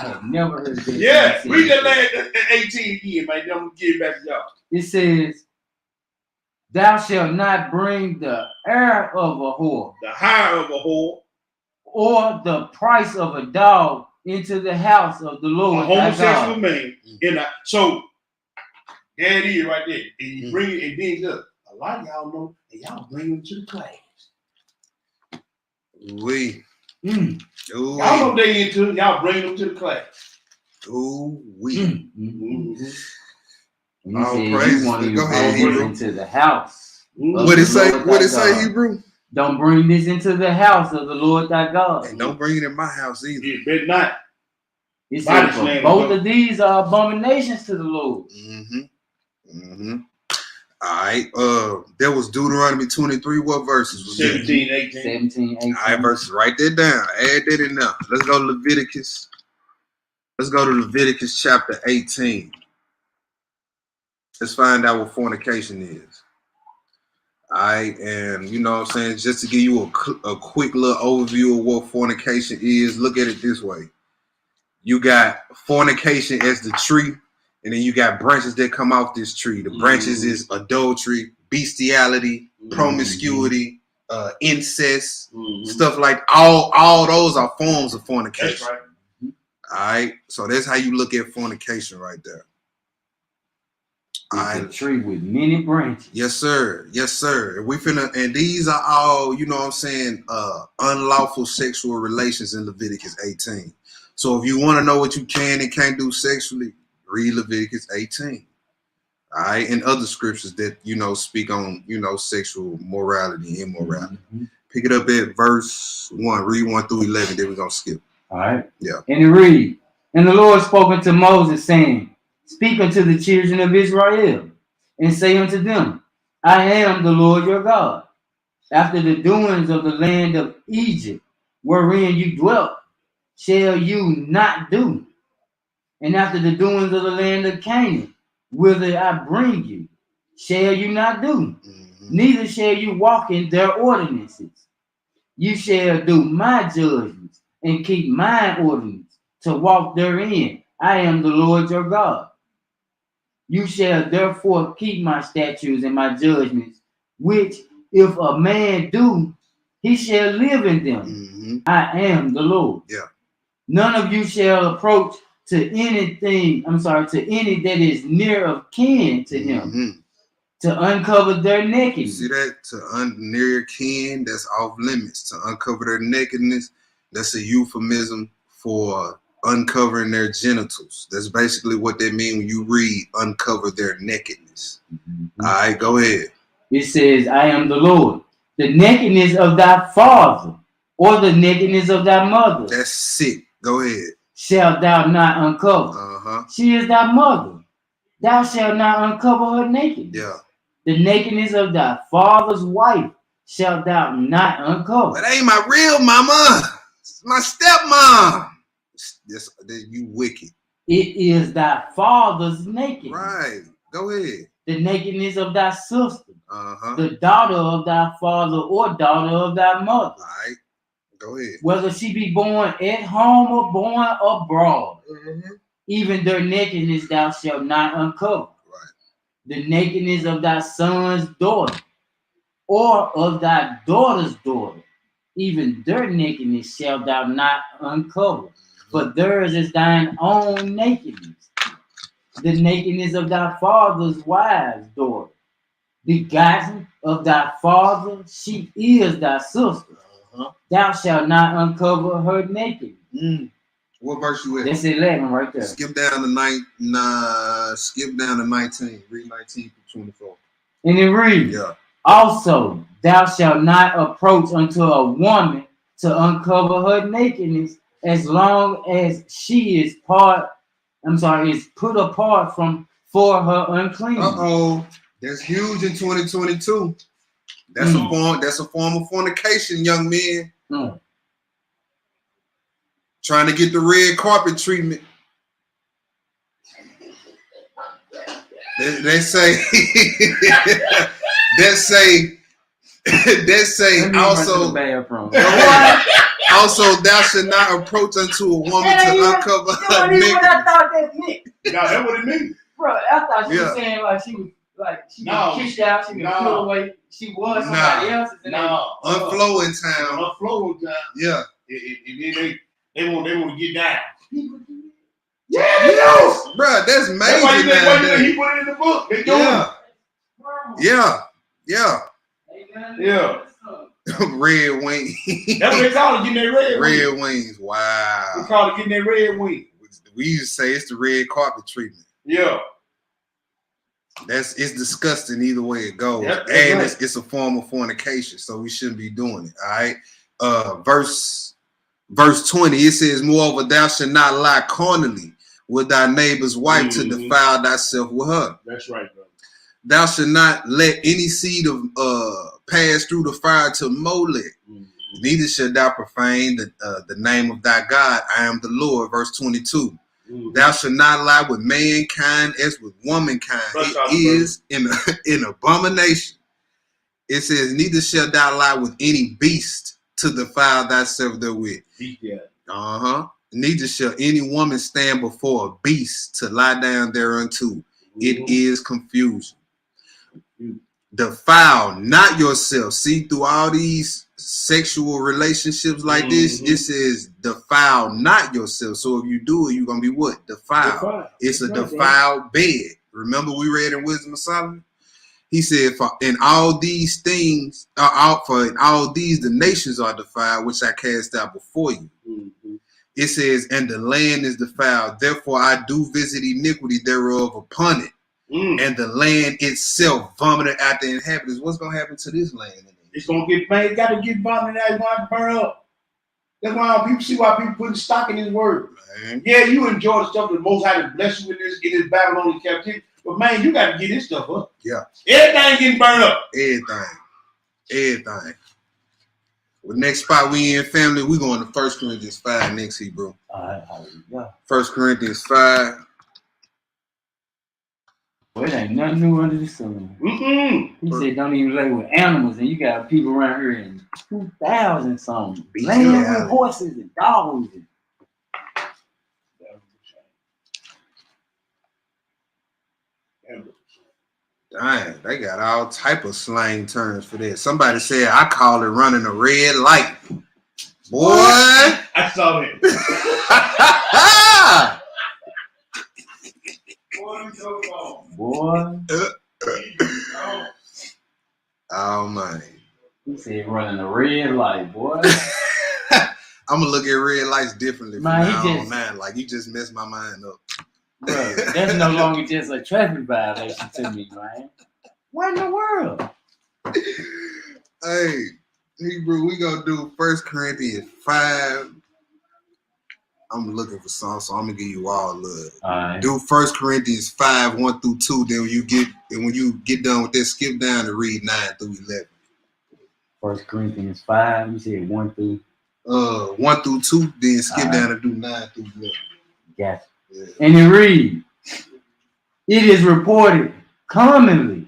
have never heard that. Yeah, read that last 18 again, man. I'm gonna give it back to y'all. It says, thou shalt not bring the heir of a whore, the hire of a whore, or the price of a dog into the house of the Lord. A homosexual man. So there it is right there. And you bring it, and then look, a lot of y'all know, and y'all bring them to the class. Y'all know they into it, y'all bring them to the class. All praise. Go ahead, Hebrew. Into the house. What it say, Hebrew? Don't bring this into the house of the Lord thy God. And don't bring it in my house either. It better not. It says, both of these are abominations to the Lord. All right. There was Deuteronomy 23. What verses was that? 17, 18. 17, 18. All right, verses. Write that down. Add that in there. Let's go to Leviticus. Let's go to Leviticus chapter 18. Let's find out what fornication is. All right, and you know what I'm saying, just to give you a quick little overview of what fornication is, look at it this way. You got fornication as the tree, and then you got branches that come off this tree. The branches is adultery, bestiality, promiscuity, incest, stuff like all those are forms of fornication. That's right. All right, so that's how you look at fornication right there. It's a tree with many branches. Yes, sir. Yes, sir. And these are all, you know what I'm saying, unlawful sexual relations in Leviticus 18. So if you want to know what you can and can't do sexually, read Leviticus 18. All right, and other scriptures that, you know, speak on, you know, sexual morality and immorality. Pick it up at verse 1. Read 1 through 11. Then we're going to skip. All right. Yeah. And it read, and the Lord spoke unto Moses, saying, speak unto the children of Israel, and say unto them, I am the Lord your God. After the doings of the land of Egypt, wherein you dwelt, shall you not do. And after the doings of the land of Canaan, whither I bring you, shall you not do. Neither shall you walk in their ordinances. You shall do my judgments, and keep my ordinance, to walk therein. I am the Lord your God. You shall therefore keep my statutes and my judgments, which if a man do, he shall live in them. I am the Lord. Yeah. None of you shall approach to any that is near of kin to him, to uncover their nakedness. See that? Near your kin, that's off limits. To uncover their nakedness, that's a euphemism for uncovering their genitals. That's basically what they mean when you read uncover their nakedness. All right, go ahead. It says, I am the Lord. The nakedness of thy father, or the nakedness of thy mother. That's sick. Go ahead. Shalt thou not uncover. She is thy mother. Thou shalt not uncover her nakedness. Yeah. The nakedness of thy father's wife shalt thou not uncover. That ain't my real mama. It's my stepmom. You wicked. It is thy father's nakedness. Right. Go ahead. The nakedness of thy sister. The daughter of thy father or daughter of thy mother. All right. Go ahead. Whether she be born at home or born abroad. Even their nakedness thou shalt not uncover. Right. The nakedness of thy son's daughter or of thy daughter's daughter. Even their nakedness shalt thou not uncover. For theirs is thine own nakedness. The nakedness of thy father's wife's daughter, begotten of thy father, she is thy sister. Thou shalt not uncover her nakedness. What verse you at? That's 11 right there. Skip down to 19. Read 19 through 24. And it reads, also, thou shalt not approach unto a woman to uncover her nakedness, as long as she is put apart for her uncleanness. That's huge in 2022. That's a form of fornication, young men. Trying to get the red carpet treatment. They say also thou should not approach unto a woman to uncover her nakedness. I thought that meant. No, that's what it means. Bro, I thought she was saying like she was kicked out, she was pulled away, she was somebody else's. Unflow in town. Yeah. They want to get down. Yes, bro, that's major. That's why he put it in the book. They doing Yeah. Red wings. That's what they call it, getting their red wings. Red wings. Wow. They call it getting their red wings. We used to say it's the red carpet treatment. Yeah. It's disgusting either way it goes. Yep, and right. it's a form of fornication, so we shouldn't be doing it. All right. Verse 20, it says, moreover, thou shalt not lie carnally with thy neighbor's wife to defile thyself with her. That's right, bro. thou shalt not let any seed of pass through the fire to Molech. Neither shalt thou profane the name of thy God. I am the Lord. Verse 22. Thou shalt not lie with mankind as with womankind. It is an abomination. It says, neither shalt thou lie with any beast to defile thyself therewith. Neither shall any woman stand before a beast to lie down thereunto. It is confusion. Defile not yourself. See, through all these sexual relationships like this, it says defile not yourself. So if you do it, you're gonna be what? Defiled. It's a defiled bed. Remember we read in Wisdom of Solomon? He said, for in all these things, for in all these the nations are defiled, which I cast out before you. It says, and the land is defiled. Therefore I do visit iniquity thereof upon it. And the land itself vomited out the inhabitants. What's gonna happen to this land? It's gonna get made. Got to get vomited out. It's gonna have to burn up. That's why people see why people putting stock in His word. Man. Yeah, you enjoy the stuff that the Most High to bless you in this Babylonian captivity, but man, you got to get this stuff up. Yeah, everything getting burned up. Everything. Well, next spot we in, family, we going to 1 Corinthians 5 next, Hebrew. All right. 1 Corinthians 5. Well, it ain't nothing new under the sun. He said don't even lay with animals, and you got people around here in 2,000 something laying with horses and dogs. Dang, they got all type of slang terms for this. Somebody said I call it running a red light. Boy, I saw it. Boy. Oh man. He said running a red light, boy. I'm gonna look at red lights differently from now on, man. Like you just messed my mind up. Bro, that's no longer just a traffic violation to me, man. What in the world? Hey, Hebrew, we gonna do 1 Corinthians 5. I'm looking for some, so I'm gonna give you all love. All right. Do 1 Corinthians 5, 1 through 2. Then when you get done with that, skip down to read 9 through 11. 1 Corinthians 5. You said 1 through 1 through 2. Then skip down to do 9 through 11. Gotcha. Yeah. And it reads, it is reported commonly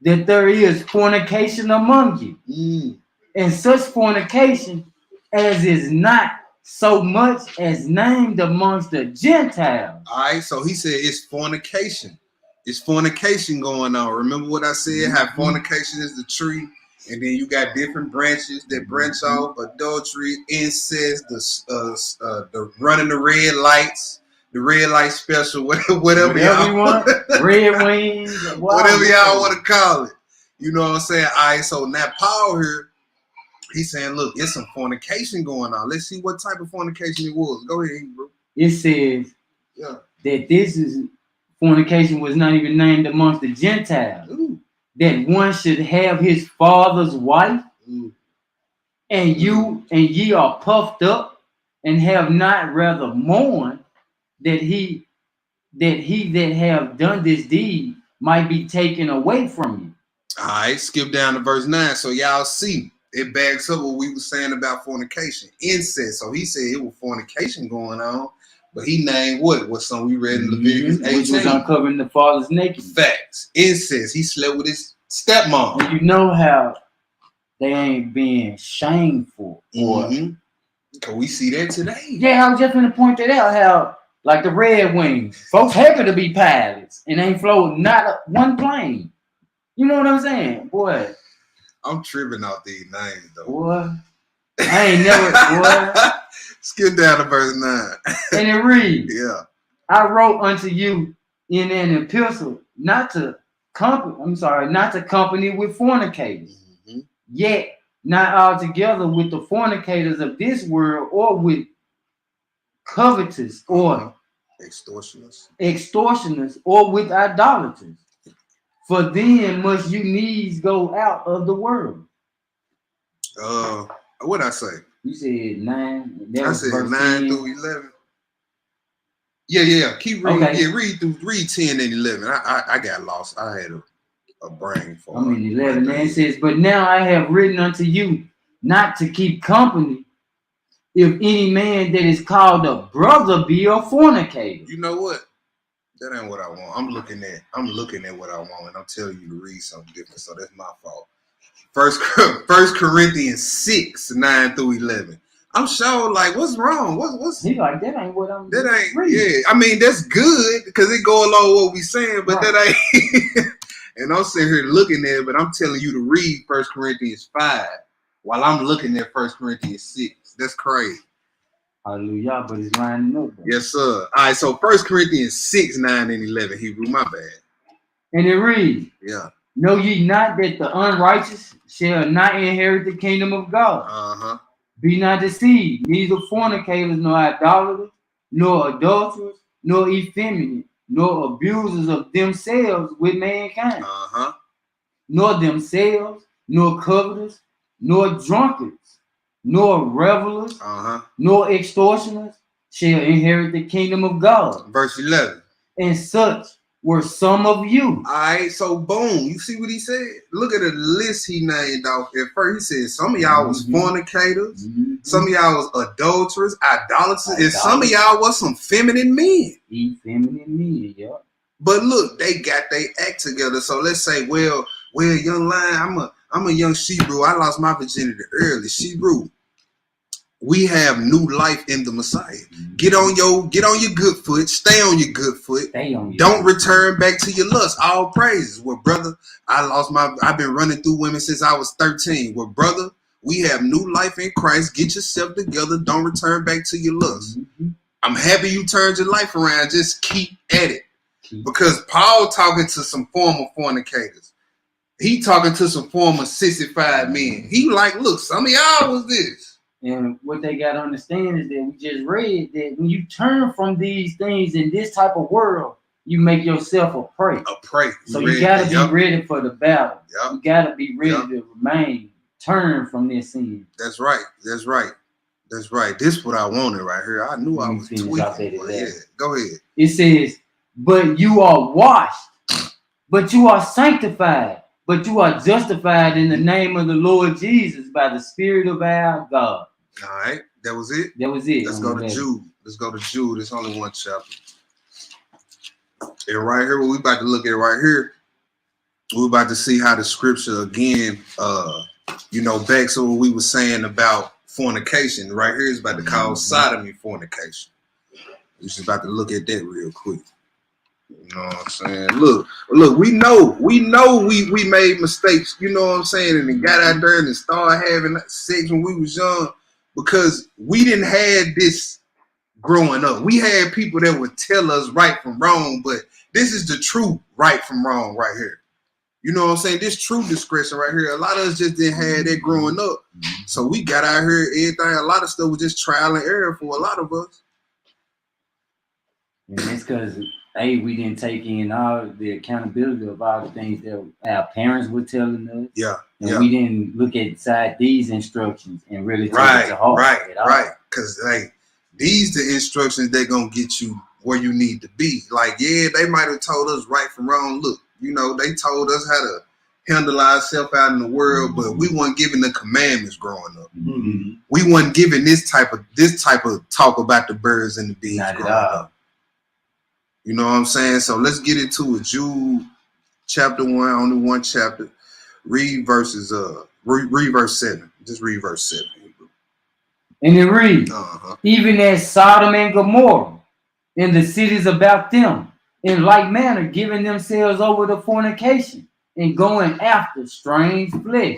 that there is fornication among you, and such fornication as is not so much as named amongst the Gentiles. All right, so he said it's fornication. It's fornication going on. Remember what I said? How fornication is the tree, and then you got different branches that branch off: adultery, incest, the running the red lights. The red light special, whatever y'all want, red wings, whatever y'all want to call it. You know what I'm saying? All right, so now Paul here, he's saying, look, it's some fornication going on. Let's see what type of fornication it was. Go ahead, bro. It says that this is fornication was not even named amongst the Gentiles. That one should have his father's wife, and ye are puffed up and have not rather mourned that he that have done this deed might be taken away from you. All right, skip down to verse 9. So y'all see, it backs up what we were saying about fornication. Incest. So he said it was fornication going on, but he named what something we read in Leviticus 18. Which was uncovering the father's nakedness. Facts. Incest. He slept with his stepmom. And you know how they ain't being shameful. Can we see that today? Yeah, I was just going to point that out, how like the Red Wings, folks happy to be pilots and ain't floating not one plane. You know what I'm saying? Boy. I'm tripping off these names, though. Boy. I ain't never, boy. Skip down to verse 9. And it reads, I wrote unto you in an epistle not to company with fornicators, yet not altogether with the fornicators of this world, or with covetous, or extortioners, or with idolaters. For then must you needs go out of the world. What'd I say? You said 9. I said 9 through 11. Yeah. Keep reading. Okay. Yeah, read 10 and 11. I got lost. I had a brain fart. I'm in 11. And it says, but now I have written unto you not to keep company if any man that is called a brother be a fornicator. You know what? That ain't what I want. I'm looking at what I want, and I'm telling you to read something different. So that's my fault. First Corinthians 6:9-11. I'm sure, like, what's wrong? What's He like, that ain't what I'm that ain't reading. yeah. I mean, that's good because it go along with what we saying, but Right. that ain't. And I'm sitting here looking at it, but I'm telling you to read 1 Corinthians 5 while I'm looking at 1 Corinthians 6. That's crazy. Hallelujah, but it's lining up. Though. Yes, sir. All right, so 1 Corinthians 6:9-11, Hebrew, my bad. And it reads, Yeah. know ye not that the unrighteous shall not inherit the kingdom of God? Uh-huh. Be not deceived, neither fornicators, nor idolaters, nor adulterers, nor effeminate, nor abusers of themselves with mankind, Uh-huh. nor themselves, nor covetous, nor drunkards, nor revelers, Uh-huh. nor extortioners shall inherit the kingdom of God. Verse 11. And such were some of you. All right, so boom. You see what he said? Look at the list he named off. At first, he said some of y'all was fornicators. Some of y'all was adulterers, idolaters, and some of y'all was some feminine men. Feminine men, yeah. But look, they got their act together. So let's say, well, young lion, I'm a young Hebrew. I lost my virginity early. Hebrew. We have new life in the Messiah. Get on your good foot. Stay on your good foot. Don't return back to your lust. All praises. Well, brother, I've been running through women since I was 13. Well, brother, we have new life in Christ. Get yourself together. Don't return back to your lust. I'm happy you turned your life around. Just keep at it. Because Paul talking to some former fornicators. He talking to some former 65 men. He like, look, some of y'all was this. And what they got to understand is that we just read that when you turn from these things in this type of world, you make yourself a prey. A prey. So you got to be ready for the battle. Yep. You got to be ready to remain, turn from this sin. That's right. That's right. That's right. This is what I wanted right here. I knew I was tweaking. Yeah, go ahead. It says, but you are washed, but you are sanctified, but you are justified in the name of the Lord Jesus by the Spirit of our God. All right, that was it. That was it. Let's go to Jude. Let's go to Jude. It's only one chapter. And right here, what we about to look at right here, we're about to see how the scripture again, backs up what we were saying about fornication. Right here is about to call sodomy fornication. We're just about to look at that real quick. You know what I'm saying? Look, we know we made mistakes, you know what I'm saying, and then got out there and started having sex when we was young because we didn't have this growing up. We had people that would tell us right from wrong, but this is the true right from wrong right here. You know what I'm saying? This true discretion right here. A lot of us just didn't have that growing up. So we got out here, everything, a lot of stuff was just trial and error for a lot of us. And it's because we didn't take in all the accountability of all the things that our parents were telling us. Yeah. And we didn't look inside these instructions and really take it to heart. Right. Because these the instructions that gonna get you where you need to be. Like, yeah, they might have told us right from wrong. Look, they told us how to handle ourselves out in the world, but we weren't given the commandments growing up. Mm-hmm. We weren't given this type of talk about the birds and the bees growing up. You know what I'm saying? So let's get into it. Jude chapter 1, only one chapter. Read verse 7. Just read verse 7. And it reads, even as Sodom and Gomorrah and the cities about them, in like manner, giving themselves over to fornication and going after strange flesh,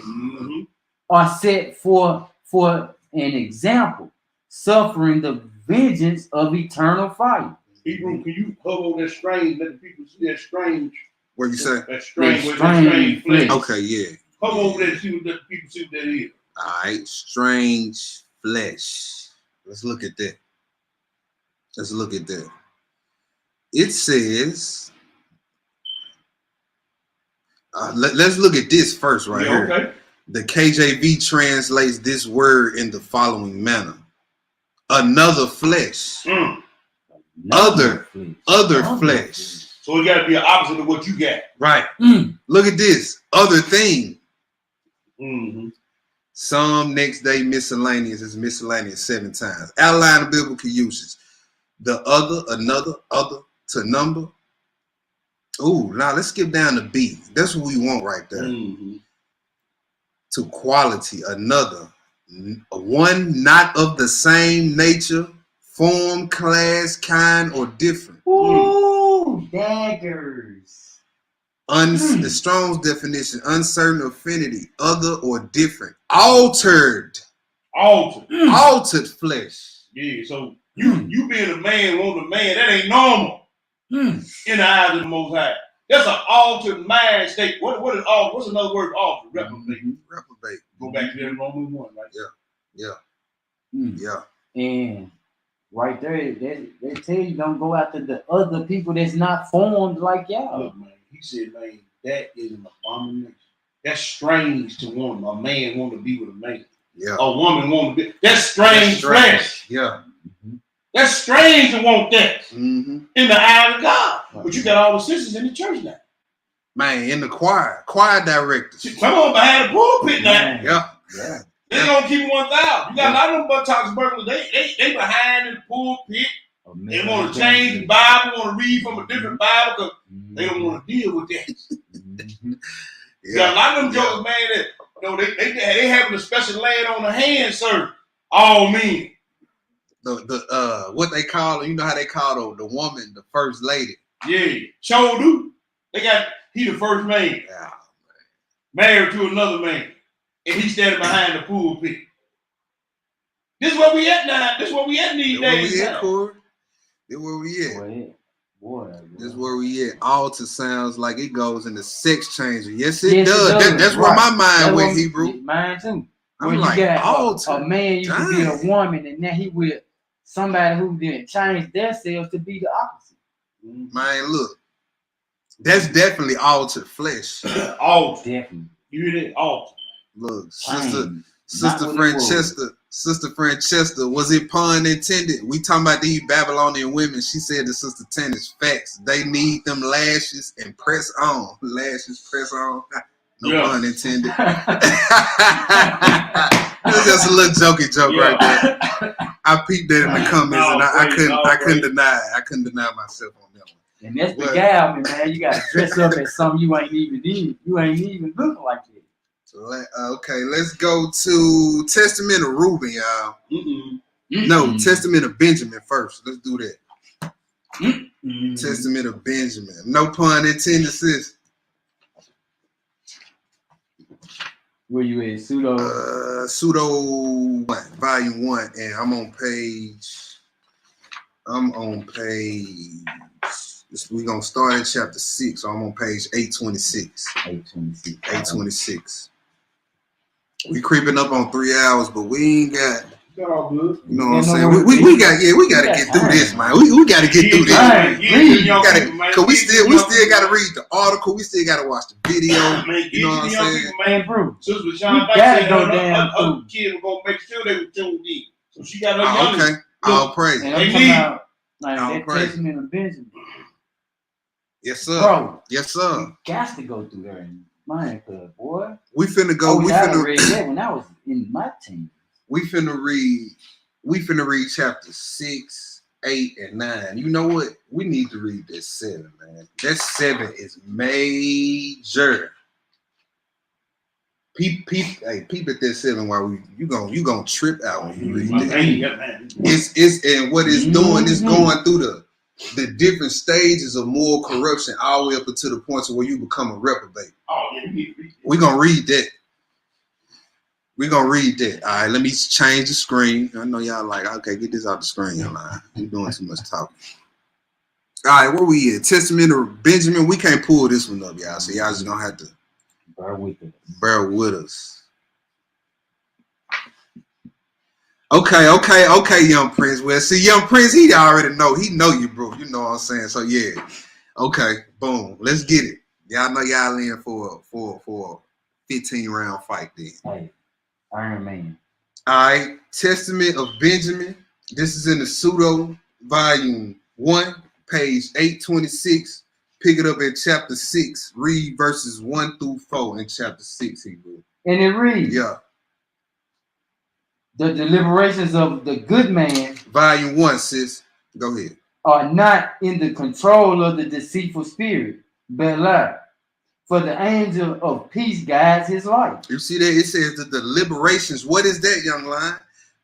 are set for an example, suffering the vengeance of eternal fire. Hebrew, can you cover that strange? Let the people see that strange. What you say? That strange flesh. Okay, yeah. Come over there and see what the people see what that is. All right, strange flesh. Let's look at that. It says, let's look at this first right here. Okay. The KJV translates this word in the following manner. Another flesh. Other flesh. So it got to be an opposite of what you got. Right. Look at this. Other thing. Mm-hmm. Some next day miscellaneous is miscellaneous 7 times. Outline of biblical uses. The other, another, other to number. Ooh, now let's skip down to B. That's what we want right there. Mm-hmm. To quality, another. One not of the same nature, form, class, kind, or different. Ooh, daggers. The Strong's definition, uncertain affinity, other or different. Altered flesh. Yeah, so you being a man, want a man, that ain't normal in the eyes of the Most High. That's an altered mind state. What is altered? What's another word for altered? Reprobate. Reprobate. Go back to that Romans 1, right? Yeah. And right there, they tell you don't go after the other people that's not formed like y'all. Look, man, he said, man, that is an abomination. That's strange to want a man want to be with a man. Yeah. A woman want to be. That's strange flesh. Yeah. That's strange to want that in the eye of God. Right. But you got all the sisters in the church now. Man, in the choir directors. Come on behind the pulpit now. Yeah. They gonna keep 1,000. You got a lot of them buttocks burglars. They behind the pulpit. They want to change the Bible, want to read from a different Bible because they don't want to deal with that. You got a lot of them jokers, man, that they having a special laying on the hand, sir. All men. The what they call, you know how they call the woman, the first lady. Yeah, sure do. He the first man. Yeah, married to another man. And he's standing behind the pulpit. This is where we at now. This is where we at these days. This is where we at. Boy. This is where we at. Altar sounds like it goes in the sex changer. Yes, it does. That's where my mind went, Hebrew. Mine too. I'm when like, you got altar. a man used to be a woman, and now he with somebody who didn't change themselves to be the opposite. Man, look. That's definitely altered flesh. Altered. Definitely. You hear that? Altered. Look, Sister Francesca, was it pun intended? We talking about these Babylonian women. She said to Sister Tennis, facts. They need them lashes and press on. Lashes, press on. No pun intended. It was just a little jokey joke right there. I peeped that in the comments and I couldn't deny it. I couldn't deny myself on that one. And that's the guy, man. You gotta dress up as something you ain't even looking like that. Okay, let's go to Testament of Reuben, y'all. No, Testament of Benjamin first. Let's do that. Testament of Benjamin. No pun intended, sis. Where you at? Pseudo 1, volume 1, and I'm on page. We're gonna start at chapter 6, so I'm on page 826. 826. We creeping up on 3 hours, but we ain't got. All good. You know what I'm saying? We gotta get through this, man. We gotta get through this. Cause we still gotta read the article. We still gotta watch the video. You know what I'm saying? Man, bro. So we gotta go down. Her kid was gonna make sure they were tuned in. So she got her young. Okay. All praise. And I'm talking about that Testament of Benjamin. Yes, sir. Bro. Yes, sir. You got to go through there. Man, boy. We finna go. I read that when I was in my team. We finna read chapter 6, 8, and 9. You know what? We need to read that 7, man. That 7 is major. Peep at that 7 while you gonna trip out when you read that. It's and what it's doing is going through the different stages of moral corruption all the way up until the point where you become a reprobate. Oh, yeah, you need to read that. We're gonna read that. We're gonna read that. All right, let me change the screen. I know y'all like, okay, get this off the screen, y'all. You're doing too much talking. All right, where we at? Testament of Benjamin. We can't pull this one up, y'all. So y'all just gonna have to bear with us. Okay, Young Prince. Well, see, Young Prince, he already know. He know you, bro. You know what I'm saying? So yeah. Okay, boom. Let's get it. Y'all know y'all in for a 15-round fight then. Hey, Iron Man. All right, Testament of Benjamin. This is in the Pseudo, volume 1, page 826. Pick it up in chapter 6. Read verses 1 through 4 in chapter 6, Hebrew. And it reads, Yeah. the deliberations of the good man Volume 1, sis. Go ahead. are not in the control of the deceitful spirit, Beliar. For the angel of peace guides his life. You see that? It says the deliberations. What is that, young lion?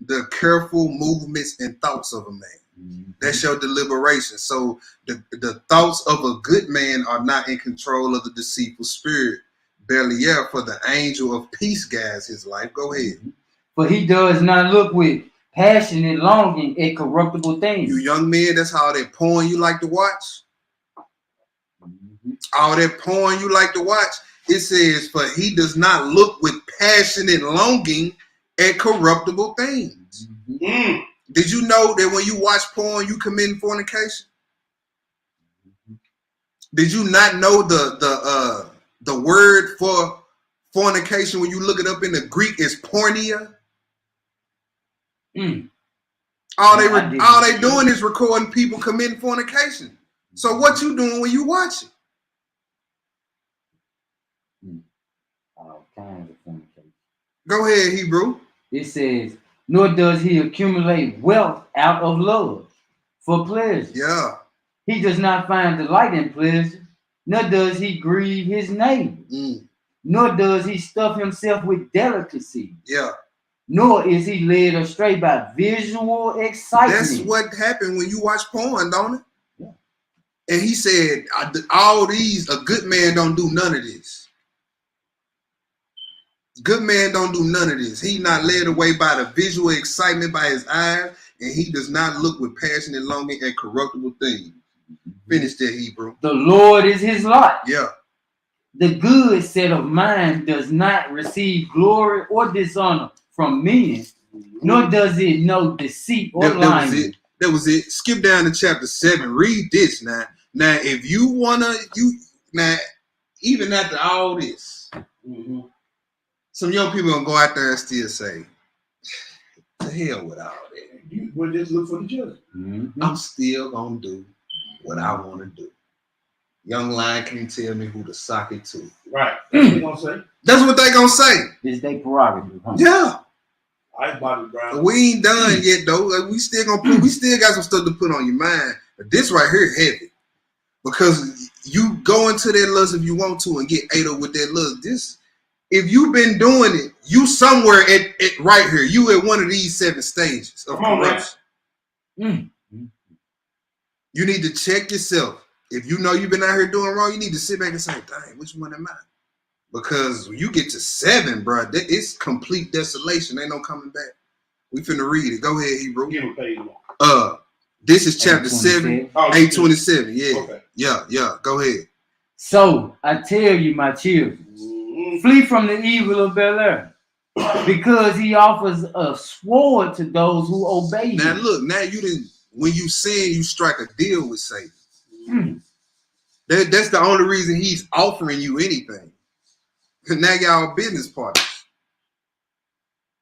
The careful movements and thoughts of a man. That's your deliberation. So the thoughts of a good man are not in control of the deceitful spirit, Beliar. For the angel of peace guides his life. Go ahead. For he does not look with passionate longing at corruptible things. You young men, that's all that porn you like to watch. All that porn you like to watch. It says, for he does not look with passionate longing at corruptible things. Did you know that when you watch porn, you commit fornication? Did you not know the word for fornication when you look it up in the Greek is porneia? All they doing is recording people committing fornication. So what you doing when you watch it? All kinds of fornication. Go ahead, Hebrew. It says, nor does he accumulate wealth out of love for pleasure. Yeah. He does not find delight in pleasure, nor does he grieve his neighbor, nor does he stuff himself with delicacy. Yeah. Nor is he led astray by visual excitement. That's what happened when you watch porn, don't it? Yeah. And he said, all these, a good man don't do none of this. Good man don't do none of this. He not led away by the visual excitement by his eyes, and he does not look with passionate longing at corruptible things. Finish that, Hebrew. The Lord is his lot. Yeah. The good set of mind does not receive glory or dishonor from men, nor does it know deceit or lying. That was it. Skip down to chapter 7. Read this now. Now, if you wanna, even after all this, some young people gonna go out there and still say, "The hell with all that." You would just look for the judge. I'm still gonna do what I want to do. Young lion can't tell me who to sock it to. Right. That's what they gonna say. That's what they gonna say. It's their prerogative. Huh? Yeah. I body ground. We ain't done yet though. Like, we still got some stuff to put on your mind. But this right here heavy. Because you go into that lust if you want to and get ate up with that lust. If you've been doing it, you somewhere at right here. You at one of these 7 stages of corruption. You need to check yourself. If you know you've been out here doing wrong, you need to sit back and say, dang, which one am I? Because when you get to 7, bro, it's complete desolation. Ain't no coming back. We finna read it. Go ahead, Hebrew. Give him page. This is chapter 7, 827. Yeah. Okay. Yeah. Go ahead. So I tell you, my children, flee from the evil of Beliar, because he offers a sword to those who obey him. Now look, you didn't. When you sin, you strike a deal with Satan. That's the only reason he's offering you anything. Because now y'all business partners.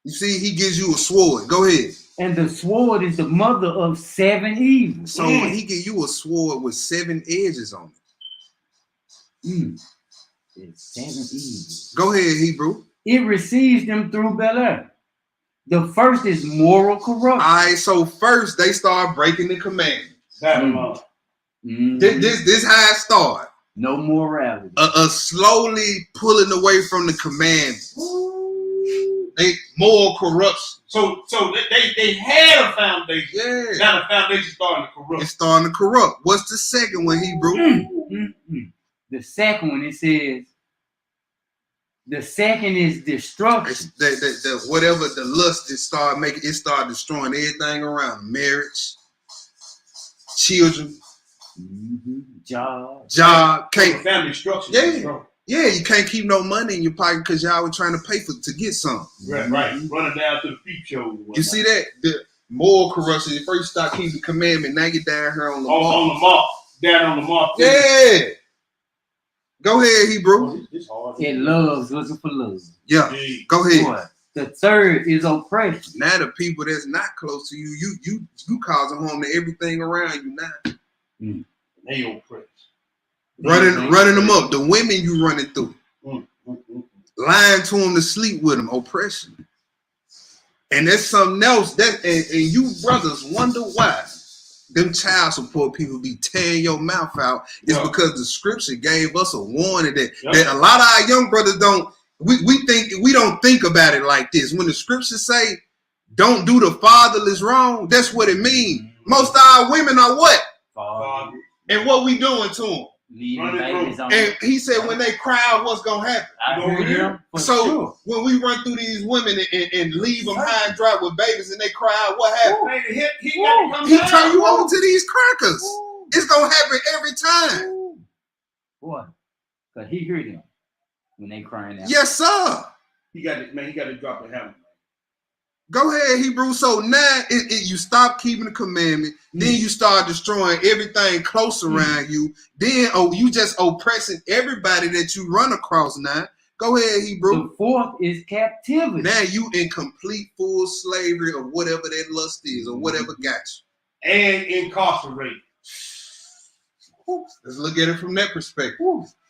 You see, he gives you a sword. Go ahead. And the sword is the mother of 7 evils. So when he give you a sword with 7 edges on it. It's 7 evils. Go ahead, Hebrew. It receives them through Beliar. The first is moral corruption. All right, so first they start breaking the commandments. This how it started. No morality. Slowly pulling away from the commandments. They moral corruption. So they had a foundation. Yeah. Now the foundation starting to corrupt. It's starting to corrupt. What's the second one, Hebrew? The second one, it says, the second is destruction. The whatever the lust it start destroying everything around marriage, children, job, can't family structure. Yeah, you can't keep no money in your pocket because y'all were trying to pay to get some. Right. Running down to the peep show. You see that? The moral corruption. You first start keeping the commandment, now you're down here on the mark. On the mark. Down on the mark. Yeah. Go ahead, Hebrew. It loves looking for love. Yeah. Go ahead. Boy, the third is oppression. Now the people that's not close to you, you causing harm to everything around you now. They oppress. running them up. The women you running through, lying to them to sleep with them, oppression. And there's something else that, and you brothers wonder why them child support people be tearing your mouth out. It's because the scripture gave us a warning that a lot of our young brothers don't. We don't think about it like this. When the scriptures say, "Don't do the fatherless wrong," that's what it means. Most of our women are what? Father. And what we doing to them? And And he said, when they cry out, what's gonna happen? I heard him. So when we run through these women and leave them high and dry with babies and they cry out, what happened? He turn you over to these crackers. It's gonna happen every time. Boy, cause he heard them when they crying out. Yes, sir. He got to drop the hammer. Go ahead, Hebrew. So now you stop keeping the commandment. Then you start destroying everything close around you. Then you just oppressing everybody that you run across now. Go ahead, Hebrew. The fourth is captivity. Now you in complete full slavery of whatever that lust is or whatever got you. And incarcerated. Let's look at it from that perspective.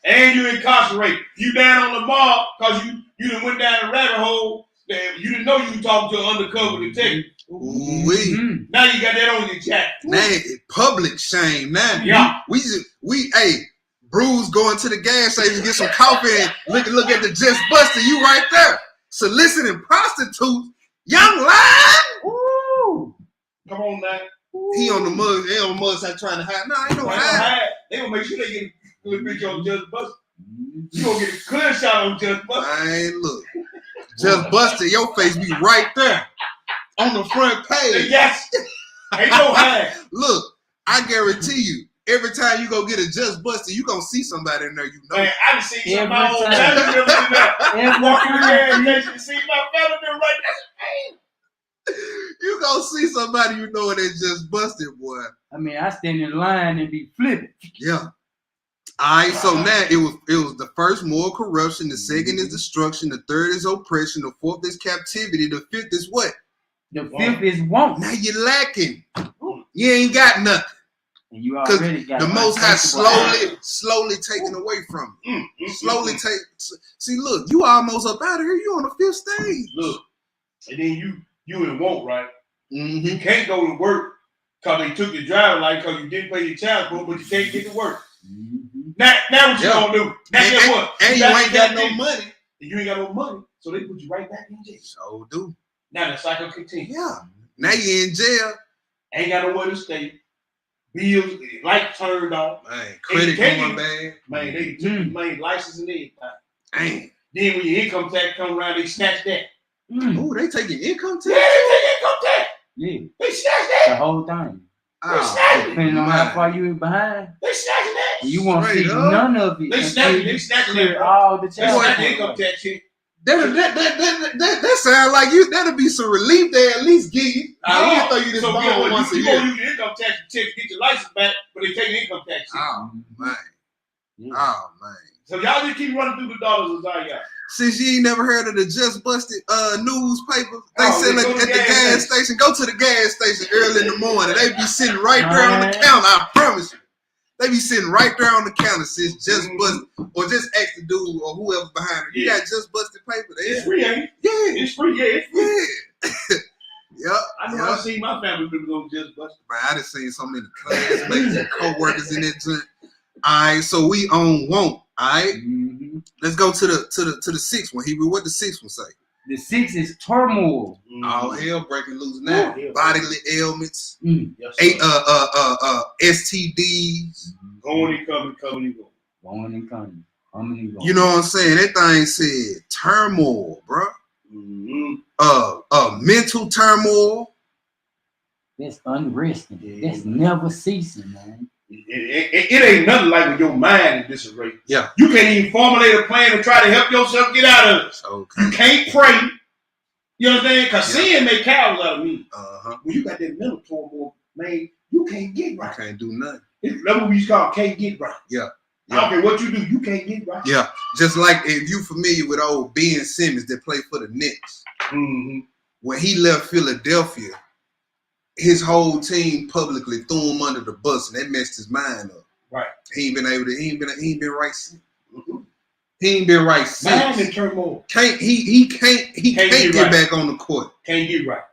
And you incarcerated. You down on the mall because you done went down the rabbit hole. You didn't know you were talking to an undercover detective. Now you got that on your jacket. Now public shame. Now yeah. Hey, Bruce going to the gas station, get some coffee, and look at the Just Busted. You right there, soliciting prostitutes. Young lion. Ooh. Come on now. He on the mug. They on the mug side trying to hide. No, ain't no hide. They gonna make sure they get a good picture on Just Busted. You gonna get a clear shot on Just Busted. Man, look. Just Busted, your face be right there on the front page. Yes. Ain't no hide. Look, I guarantee you, every time you go get a Just Busted, you gonna see somebody in there you know. Man, I done seen some of my old family members in there. Walking around the station, see my family member right there. You gonna see somebody you know that Just Busted, boy. I mean, I stand in line and be flipping. Yeah. All right, so now it was the first moral corruption, the second is destruction, the third is oppression, the fourth is captivity, the fifth is what? The fifth is want. Now you're lacking. You ain't got nothing. And you already got the Most High slowly taking away from you. Slowly take. See, look, you almost up out of here. You on the fifth stage. Look, and then you in want, right? Mm-hmm. You can't go to work because they took your driver's license because you didn't pay your child support, but you can't get to work. Now what you gonna do? Now guess what? And you ain't got no money. You ain't got no money, so they put you right back in jail. So do. Now the cycle continues. Yeah. Now you in jail. Ain't got nowhere to stay. Bills, lights turned off. Man, credit going bad. Man, they took your main license and everything. Dang. Then when your income tax come around, they snatch that. Oh, they taking income tax? Yeah, they take income tax. Yeah. They snatch that. The whole thing. Oh, depending on how far you behind. They snatching that. You won't see none of it. They snatching that. All the child income tax shit. That sounds like that'll be some relief they at least give you. I thought you just bond once a year. You gonna use your income tax check to get your license back, but they take the income tax shit. Oh man. Yeah. Oh man. So y'all just keep running through the dollars as I got. Since you ain't never heard of the Just Busted newspaper, they sell it at the gas station. Go to the gas station early in the morning. They be sitting right there on the counter. I promise you. They be sitting right there on the counter since Just Busted, or just ask the dude or whoever behind it. You got Just Busted paper. It's free, ain't it? Yeah. It's free, yeah, it's free. Yeah. Yep. I know I've seen my family members on Just Busted. Man, I done seen so many classmates and co-workers in that joint. All right, so we on want. All right, let's go to the sixth one. Hebrew, what the sixth one say? The sixth is turmoil. All hell breaking loose now. Bodily ailments, Yes, STDs. Going and coming, coming and going. Going and coming, coming and going. You know what I'm saying? That thing said turmoil, bro. Mental turmoil. That's unresting. That's never ceasing, man. It ain't nothing like when your mind is disarray. Yeah. You can't even formulate a plan to try to help yourself get out of it. Okay. You can't pray. You know what I'm saying? Because sin make cows out of me. When you got that mental turmoil, man, you can't get right. You can't do nothing. That's what we used to call can't get right. Yeah. I don't care what you do, you can't get right. Yeah. Just like if you familiar with old Ben Simmons that played for the Knicks. When he left Philadelphia, his whole team publicly threw him under the bus, and that messed his mind up. Right. He ain't been right since. He ain't been right since. Man in turmoil. He can't get right. back on the court. Can't get right.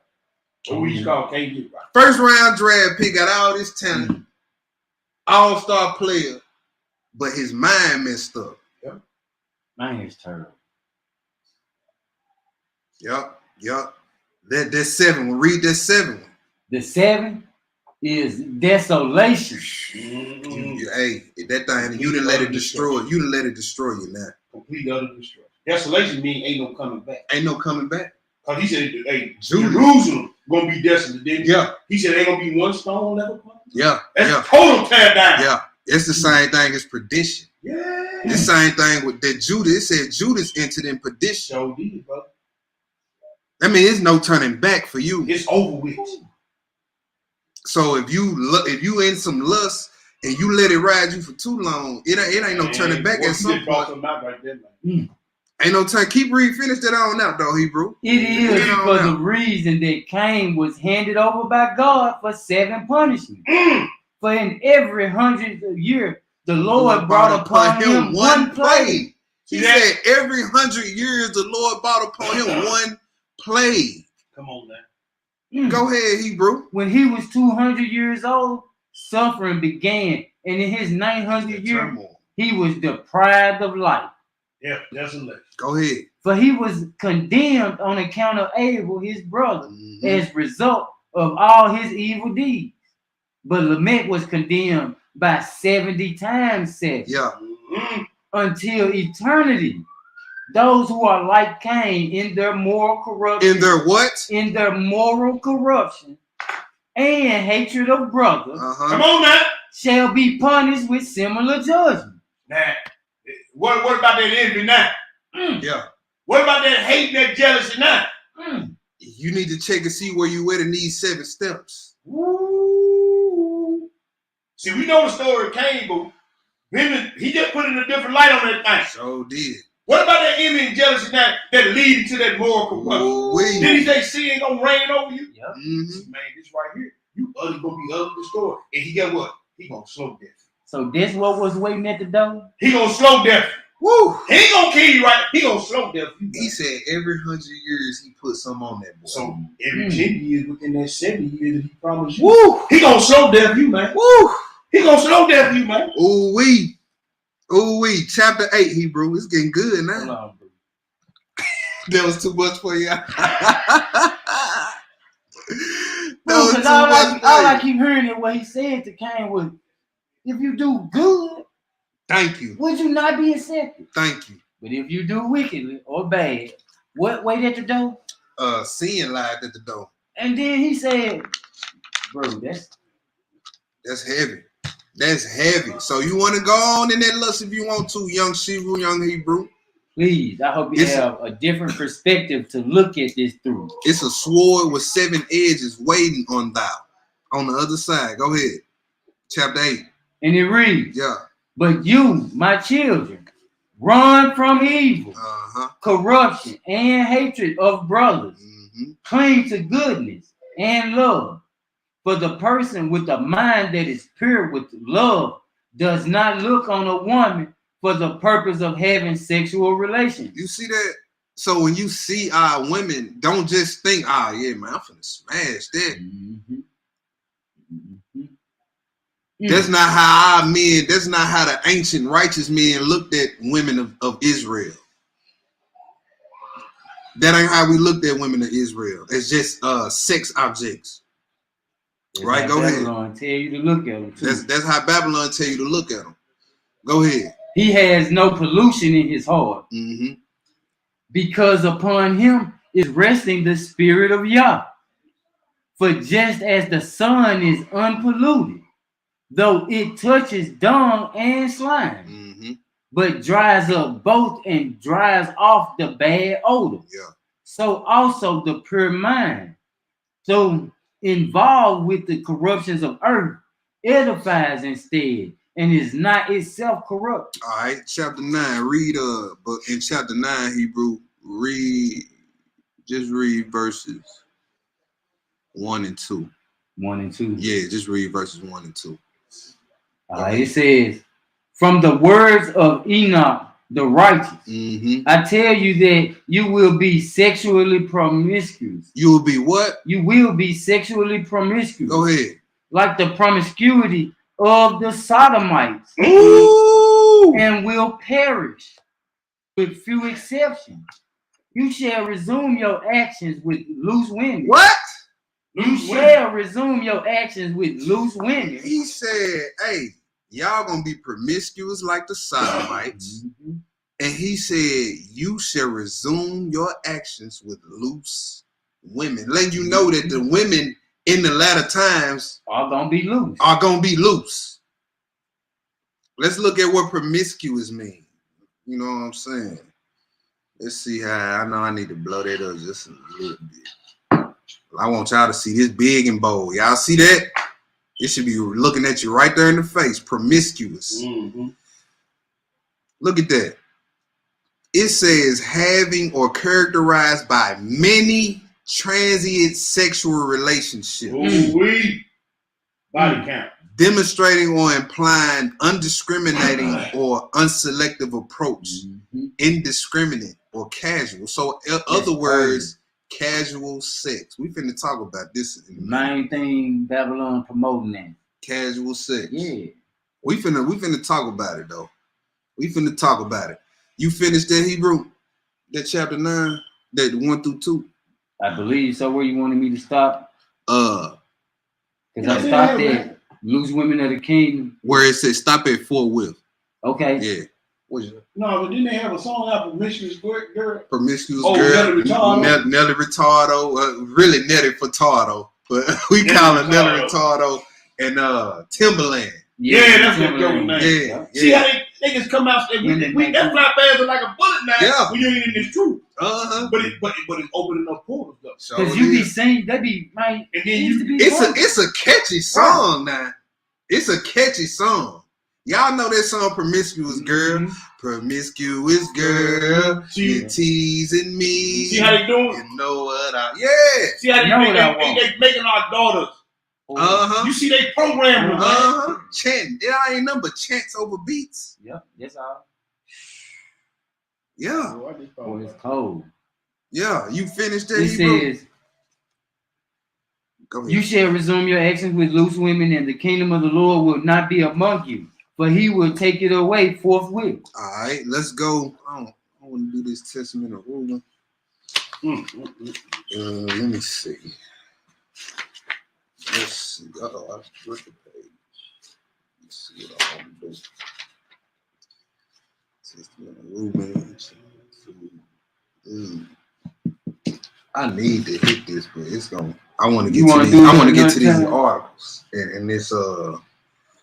What we used to call can't get right. First round draft pick, got all this talent, all-star player, but his mind messed up. Yep. Man is terrible. Yup. That 7 one. Read that 7 one. The 7 is desolation. Hey, that thing, you didn't let it destroy. You didn't let it destroy you now. Complete utter destruction. Desolation means ain't no coming back. Ain't no coming back. Cause he said, "Hey, Jerusalem gonna be desolate." Didn't he? Yeah. He said, "Ain't gonna be one stone left upon." Yeah. That's total tear down. Yeah. It's the same thing as perdition. Yeah. The same thing with that Judas. It said Judas entered in perdition. So did, bro. I mean, it's no turning back for you. It's over with. So if you in some lust and you let it ride you for too long, it ain't no turning back at some point. Right there, Ain't no turn. Finish that on out though, Hebrew. It is for the reason that Cain was handed over by God for 7 punishments. For in every 100th year, the Lord brought upon him one plague. He said every 100 years the Lord brought upon him one plague. Come on now. Go ahead, Hebrew. When he was 200 years old, suffering began, and in his 900th year, he was deprived of life. Yeah, desolation. Go ahead. For he was condemned on account of Abel, his brother, as result of all his evil deeds. But Lamech was condemned by 70 times 7. Yeah. Until eternity. Those who are like Cain in their moral corruption. In their what? In their moral corruption and hatred of brothers. Come on now. Shall be punished with similar judgment. Now, what about that envy now? Yeah. What about that hate, that jealousy now? You need to check and see where you at in these 7 steps. Woo. See, we know the story of Cain, but he just put in a different light on that thing. So did. What about that envy and jealousy now that lead to that moral corruption? Did he say sin gonna reign over you? Yep. Man, this right here, you gonna be utterly destroyed. And he got what? He gonna slow death. So this what was waiting at the door? He gonna slow death. Woo! He ain't gonna kill you right. He gonna slow death. He said every 100 years he put some on that boy. So every 10 years within that 70 years that he promised you, woo! He gonna slow death you, man. Woo! He gonna slow death you, man. Ooh wee. Chapter 8, Hebrew. It's getting good now. Hold on, bro. That was too much for you. Because all I keep hearing is what he said to Cain was, if you do good, thank you. Would you not be accepted? Thank you. But if you do wickedly or bad, what wait at the door? Sin lied at the door. And then he said, bro, that's heavy. That's heavy. So you want to go on in that lust if you want to, young Shivu, young Hebrew. Please, I hope you have a different perspective to look at this through. It's a sword with 7 edges waiting on thou. On the other side. Go ahead. Chapter 8. And it reads, yeah. But you, my children, run from evil, corruption, and hatred of brothers. Cling to goodness and love. For the person with a mind that is pure with love does not look on a woman for the purpose of having sexual relations. You see that? So when you see our women, don't just think, yeah, man, I'm finna smash that. That's not how our men, that's not how the ancient righteous men looked at women of Israel. That ain't how we looked at women of Israel. It's just sex objects. Right, go ahead. Babylon tell you to look at them too. That's how Babylon tell you to look at them. Go ahead. He has no pollution in his heart. Because upon him is resting the spirit of Yah. For just as the sun is unpolluted, though it touches dung and slime, but dries up both and dries off the bad odor. Yeah. So also the pure mind, so involved with the corruptions of earth, edifies instead, and is not itself corrupt. All right, chapter 9. Read but in chapter 9, Hebrew, read verses 1 and 2. 1 and 2. Yeah, just read verses 1 and 2. It says, from the words of Enoch the righteous, I tell you that you will be sexually promiscuous. You will be what? You will be sexually promiscuous. Go ahead. Like the promiscuity of the Sodomites. Ooh. And will perish with few exceptions. You shall resume your actions with loose women. What? You shall resume your actions with loose women. He said, hey, y'all gonna be promiscuous like the Sodomites. And he said, you shall resume your actions with loose women. Letting you know that the women in the latter times are gonna be loose. Let's look at what promiscuous means. You know what I'm saying? Let's see how. I know I need to blow that up just a little bit. I want y'all to see this big and bold. Y'all see that? It should be looking at you right there in the face. Promiscuous. Look at that. It says having or characterized by many transient sexual relationships. Body count. Demonstrating or implying undiscriminating or unselective approach. Indiscriminate or casual. So in other words, casual sex. We finna talk about this. Main thing Babylon promoting that. Casual sex. Yeah. We finna talk about it though. We finna talk about it. You finished that Hebrew? That chapter 9? That 1 through 2? I believe so. Where you wanted me to stop? Because I stopped at loose women of the kingdom. Where it says stop at forthwith. Okay. Yeah. No, but didn't they have a song out Promiscuous Girl? Promiscuous Girl. Nelly Retardo. Really Nelly Furtado. But we call her Nelly Retardo and Timberland. Yeah, that's what girl name. Yeah. See how they just come out and that fly past like a bullet now when you ain't in this truth. But it's opening up portals though. Because you be saying they be right. And then it's a catchy song now. It's a catchy song. Y'all know that song Promiscuous Girl. Promiscuous girl, you teasing me. See how they doing? You know what See how they making our daughters. You see they program them. Chanting. There ain't nothing but chants over beats. Yep, that's all. Yeah. Oh, it's cold. Yeah, you finished that. It says, go ahead. You shall resume your actions with loose women, and the kingdom of the Lord will not be among you, for he will take it away forthwith. All right, let's go. I want to do this testament of ruling. Let me see. Let's see. I flipped the page. Let's see what I want to do. Testament of ruling. I need to hit this, but it's going. I want to get to these. I want to get to these articles and this.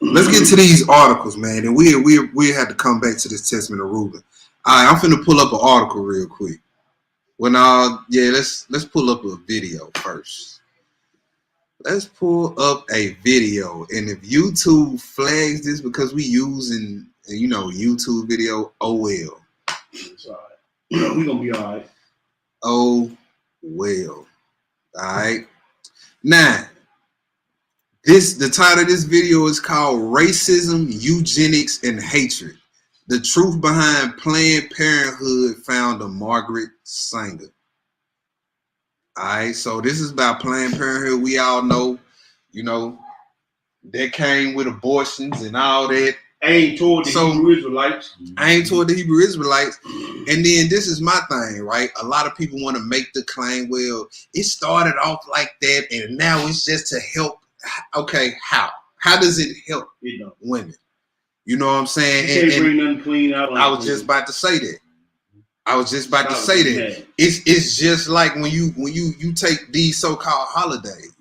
Let's get to these articles, man, and we had to come back to this testament of ruling. All right, I'm finna pull up an article real quick. Let's pull up a video first. Let's pull up a video, and if YouTube flags this because we using YouTube video, oh well. It's all right. We gonna be all right. Oh well. All right. Now. The title of this video is called Racism, Eugenics, and Hatred. The truth behind Planned Parenthood, found a Margaret Sanger. All right, so this is about Planned Parenthood. We all know, that came with abortions and all that. I ain't toward the Hebrew Israelites. And then this is my thing, right? A lot of people want to make the claim, well, it started off like that, and now it's just to help. Okay, how? How does it help women? You know what I'm saying? You can't bring nothing clean out. I was just about to say that. It's just like when you take these so-called holidays.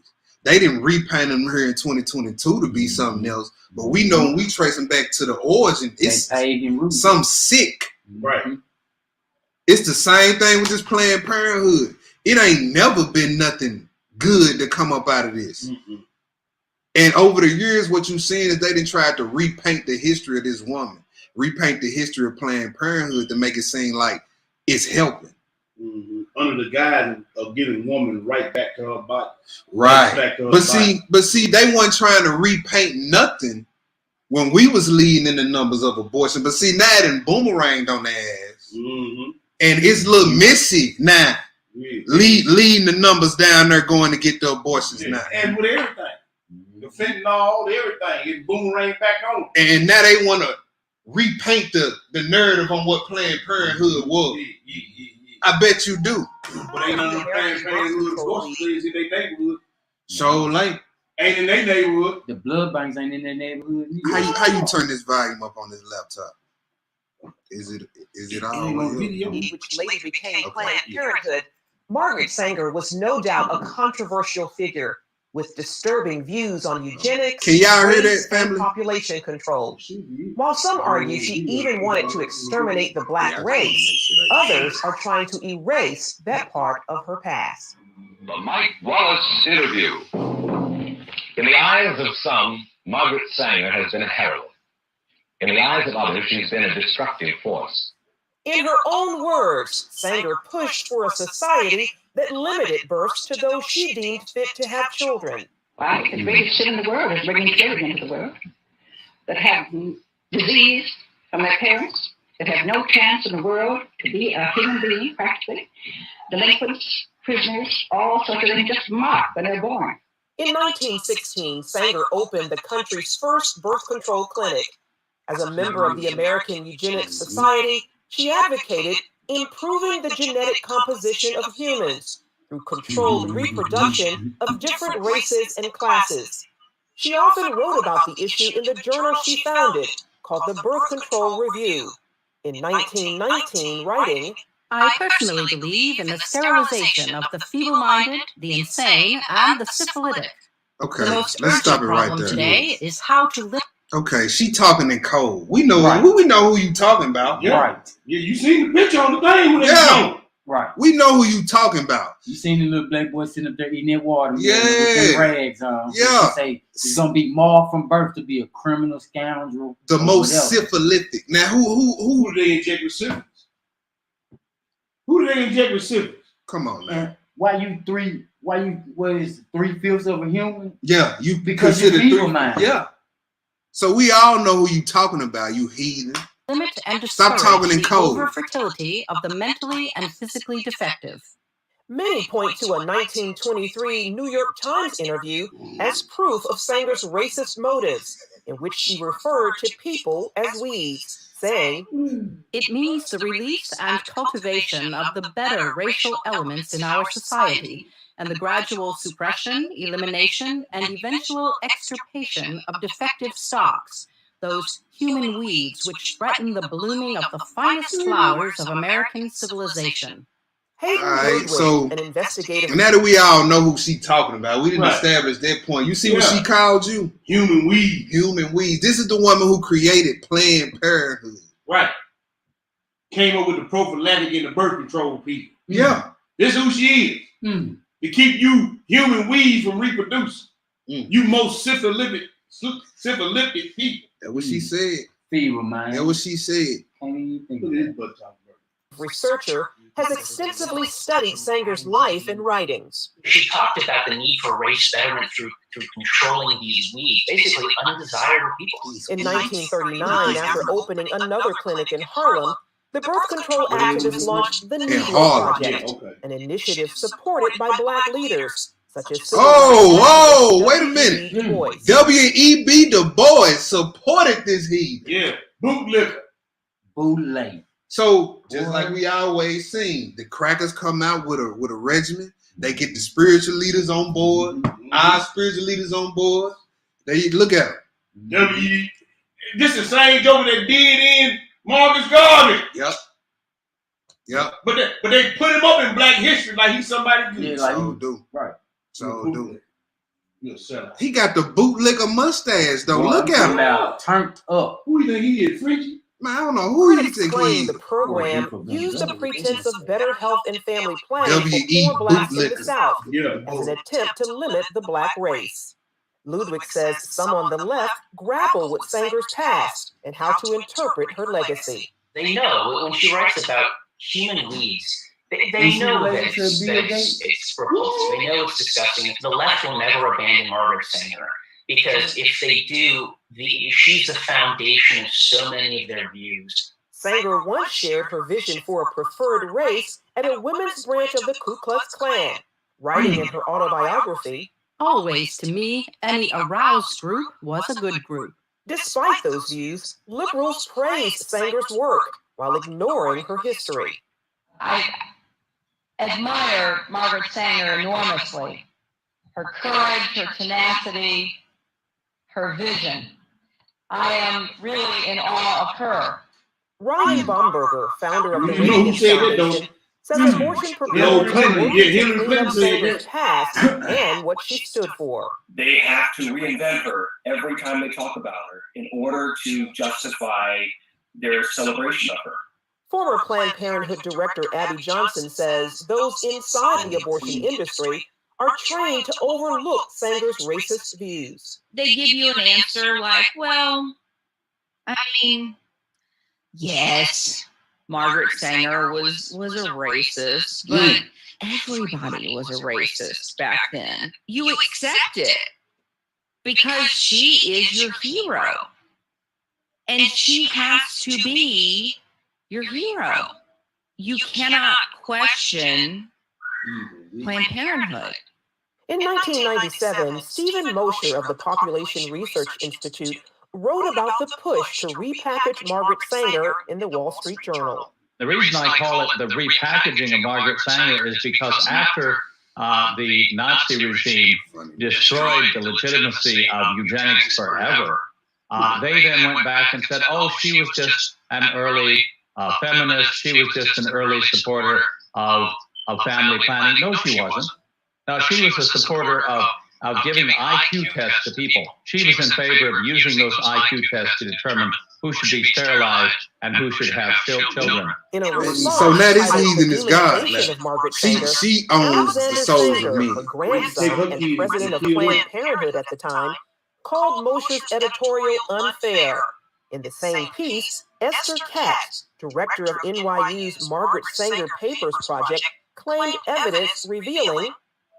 They didn't repaint them here in 2022 to be something else. But we know when we trace them back to the origin, it's some sick. Right. It's the same thing with this Planned Parenthood. It ain't never been nothing good to come up out of this. And over the years, what you've seen is they done tried to repaint the history of this woman, repaint the history of Planned Parenthood to make it seem like it's helping. Under the guise of giving woman right back to her body. Right. But see, they weren't trying to repaint nothing when we was leading in the numbers of abortion. But see, now it done boomeranged on their ass. Mm-hmm. And it's a little messy now. Yeah. Leading the numbers down there going to get the abortions now. And with everything. The fentanyl, everything. It boomerang back on. And now they want to repaint the narrative on what Planned Parenthood was. Yeah. I bet you do. But ain't none of them Planned Parenthood abortion clinics in their neighborhood. So like, Ain't in their neighborhood. The blood banks ain't in their neighborhood. how you turn this volume up on this laptop? Is it all video? Which later became Planned Parenthood, Margaret Sanger was no doubt a controversial figure with disturbing views on eugenics, Can y'all hear race, that, family? and population control. While some argue she even wanted to exterminate the black race, others are trying to erase that part of her past. The Mike Wallace interview. In the eyes of some, Margaret Sanger has been a heroine. In the eyes of others, she's been a destructive force. In her own words, Sanger pushed for a society that limited births to those she deemed fit to have children. I think the greatest sin in the world is bringing children into the world that have disease from their parents, that have no chance in the world to be a human being, practically. Delinquents, prisoners, all sorts of things just mocked when they're born. In 1916, Sanger opened the country's first birth control clinic. As a member of the American Eugenics Society, she advocated improving the genetic composition of humans through controlled reproduction of different races and classes. She often wrote about the issue in the journal she founded, called the Birth Control Review. In 1919, writing, I personally believe in the sterilization of the feeble-minded, the insane, and the syphilitic. Okay, The most let's stop it urgent right problem there. today is how to live. Okay, she talking in code. We know Right. we know who you talking about. Yeah. Right. Yeah, you seen the picture on the thing when they Yeah. was on. Right. We know who you talking about. You seen the little black boy sitting up there eating that water, Yeah. with them rags on. Yeah. She say he's gonna be marked from birth to be a criminal scoundrel. The or most whatever. syphilitic. Now Who do they inject with syphilis? Who do they inject with syphilis? come on now. And what is 3/5 of a human? Yeah, you Because consider you're evil three- minded. Yeah. So we all know who you talking about, you heathen. Limit and Stop talking in discourage the code. over-fertility of the mentally and physically defective. many point to a 1923 New York Times interview as proof of Sanger's racist motives, in which she referred to people as weeds, saying, It means the release and cultivation of the better racial elements in our society and the gradual suppression, elimination, and eventual extirpation of defective stocks, those human weeds which threaten the blooming of the finest flowers of American civilization. Hayden All right, Ludwig, so an investigative now that we all know who she talking about, we didn't Right. establish that point. You see what Yeah. she called you? Human weed. Human weeds. This is the woman who created Planned Parenthood. Right. Came up with the prophylactic and the birth control people. Yeah. This is who she is. Mm. To keep you human weeds from reproducing. Mm. You most syphilitic people. That's what she said. Feeble mind. That's what she said. Can't even think Look of at that. this butt talking about. researcher, has extensively studied Sanger's life and writings. She talked about the need for race betterment through controlling these weeds, basically undesirable people. In 1939, after opening another clinic in Harlem, the birth control activists launched the Negro Harlem. Project, Okay. an initiative supported by Black leaders, such as Oh, wait a minute. W.E.B. Du Bois. W.E.B. Du Bois supported this heathen. Yeah. Bootlicker. Bootleg. So just like we always seen, the crackers come out with a regimen. They get the spiritual leaders on board. Our spiritual leaders on board. They look at them. W. This the same joke that did in Marcus Garvey. Yep. But they put him up in Black history like he's somebody good. Yeah, like So he- do. right. So do. You're a sellout. He got the bootlicker mustache though. Boy, Look I'm at him. talking about turned up. Who you think he is, Frenchie? Man, I don't know who you Critics think he claim is. the program used a pretense of better health and family planning W.E. for poor blacks in the bootlicker. South Yeah. as an attempt to limit the black race. Ludwig says some on the left grapple with Sanger's past and how to interpret her legacy. They know when she writes about human weeds, they Is she know that related to it's Bill Gates? repulsive. They know it's disgusting. The left will never abandon Margaret Sanger. because if they do, she's the foundation of so many of their views. Sanger once shared her vision for a preferred race at a women's branch of the Ku Klux Klan, writing in her autobiography, Always, to me, any aroused group was a good group. Despite those views, liberals praised Sanger's work while ignoring her history. I admire Margaret Sanger enormously. Her courage, her tenacity, her vision. I am really in awe of her. Ryan Baumberger, founder of the You know who Radiance said that, Foundation, though? says abortion Hillary proponents Clinton. are working Yeah, to Hillary clean Clinton up said Sanger's that. past and what she stood for. They have to reinvent her every time they talk about her in order to justify their celebration of her. Former Planned Parenthood Director Abby Johnson says those inside the abortion industry are trained to overlook Sanger's racist views. They give you an answer like, well, I mean, yes, Margaret Sanger was a racist, but everybody was a racist back then. You accept it because she is your hero. And she has to be your hero. You cannot question Planned Parenthood. In 1997, Stephen Mosher of the Population Research Institute wrote about the push to repackage Margaret Sanger in the Wall Street Journal. The reason I call it the repackaging of Margaret Sanger is because after the Nazi regime destroyed the legitimacy of eugenics forever, they then went back and said, oh, she was just an early feminist. She was just an early supporter of family planning. No, she wasn't. No, she was a supporter of giving IQ tests to people. She was in favor of using those IQ tests to determine who should be sterilized and who should have children. In a response, So now this titled heathen The is God. Demonization of Margaret She Sanger, owns the Alexander souls Sanger, of men. her grandson and president of Planned Parenthood at the time, called Mosher's editorial unfair. In the same piece, Esther Katz, director of NYU's Margaret Sanger Papers Project, claimed evidence revealing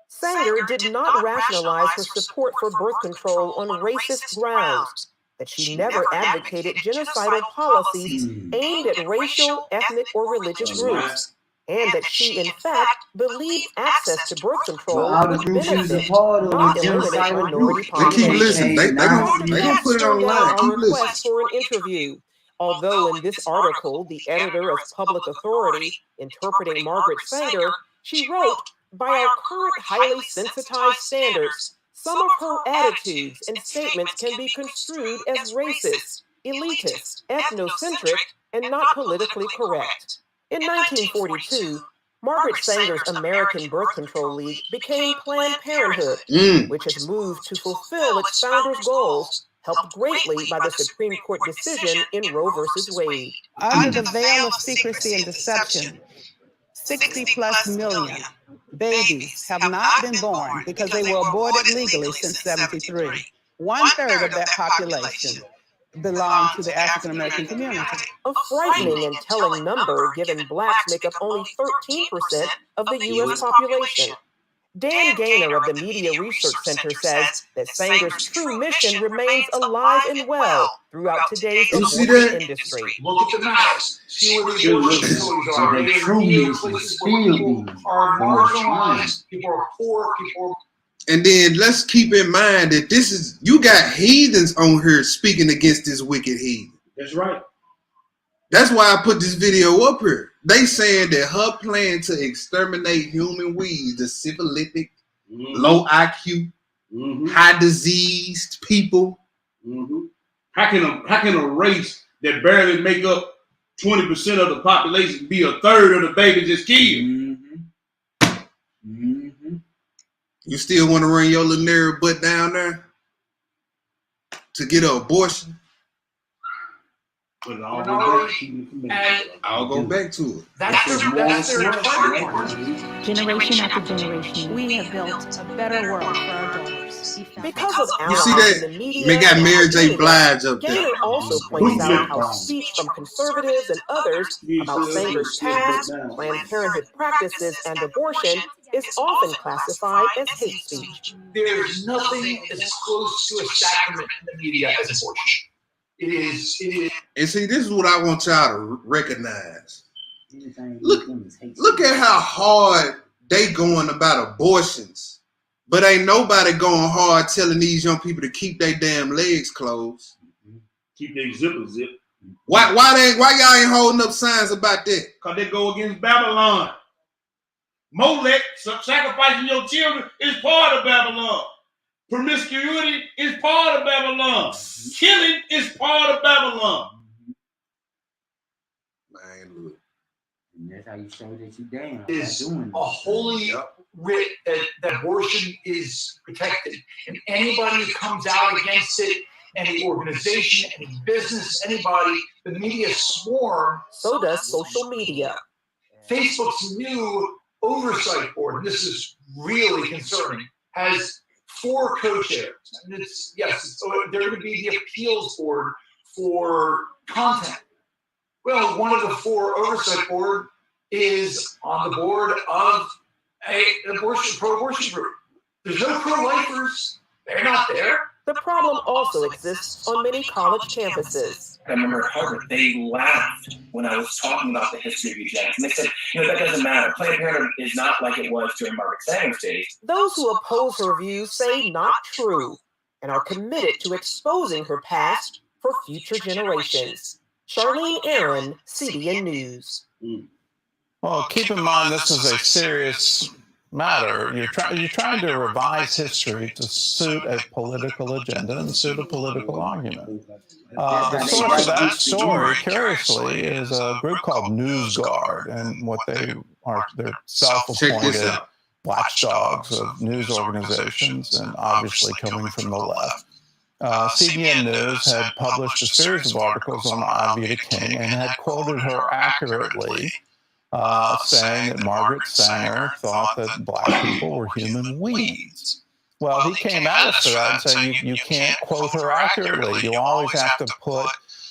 Sanger did not rationalize her support for birth control on racist grounds, that she never advocated genocidal policies aimed at racial, ethnic, or religious groups, and that she, in fact, believed access to birth control would benefit, not eliminate minority And keep populations. listening. They gonna put it online. Keep listening. For an interview. Although in this article, the editor as public authority interpreting Margaret Sanger, she wrote, by our current highly sensitized standards, some of her attitudes and statements can be construed as racist, elitist, ethnocentric, and not politically correct. In 1942, Margaret Sanger's American Birth Control League became Planned Parenthood, which has moved to fulfill its founders' goals, helped greatly by the Supreme Court decision in Roe v. Wade. Under the veil of secrecy and deception, 60+ million babies have not been born because they were aborted legally since '73. 1/3 of that population belong to the African American community. A frightening and telling number, given blacks make up only 13% of the U.S. population. Dan Gaynor of the Media Research Center says that Sanger's true mission remains alive and well throughout today's abortion industry. Look at the maps. See where the abortion facilities are. They are near places where people are marginalized. People are poor. People are... And then let's keep in mind that this is, you got heathens on here speaking against this wicked heathen. That's right. That's why I put this video up here. They saying that her plan to exterminate human weeds, the syphilitic, low IQ, high diseased people. How can a race that barely make up 20% of the population be 1/3 of the babies just killed? You still want to run your little narrow butt down there to get an abortion? But I'll go back to it. That's their target. Generation after generation, we have built a better world for our daughters. Because of You see allies in that? the media They got and Mary J. academia, Blige up there. Gaynor also points out how speech from conservatives and others about Sanger's past, Planned Parenthood practices, and abortion is often classified as hate speech. There's nothing as close to a sacrament in the media as abortion. It is. And see, this is what I want y'all to recognize. Look at how hard they going about abortions, but ain't nobody going hard telling these young people to keep their damn legs closed. Keep their zippers zipped. Why y'all ain't holding up signs about that? Because they go against Babylon. Molech, sacrificing your children, is part of Babylon. Promiscuity is part of Babylon. Killing is part of Babylon. Man, look. And that's how you show that you damn. Is a holy writ that abortion is protected. And anybody who comes out against it, any organization, any business, anybody, the media swarm. So does social media. Facebook's new oversight board, and this is really concerning, has 4 co-chairs. And they're going to be the appeals board for content. Well, one of the 4 oversight board is on the board of an pro-abortion group. There's no pro-lifers. They're not there. The problem also exists on many college campuses. I remember at Harvard, they laughed when I was talking about the history of eugenics. And they said, that doesn't matter. Planned Parenthood is not like it was during Margaret Sanger's days. Those who oppose her views say not true and are committed to exposing her past for future generations. Charlene Aaron, CBN News. Well, keep in mind this is a serious matter. You're trying to revise history to suit a political agenda and suit a political argument. The source of that story, curiously, is a group called NewsGuard, and what they're self-appointed watchdogs of news organizations, and obviously coming from the left. CBN News had published a series of articles on Ivy King and had quoted her accurately, saying that Margaret Sanger thought that black people were human weeds. Well, he came at us for that and said, you can't quote her accurately. You always have to put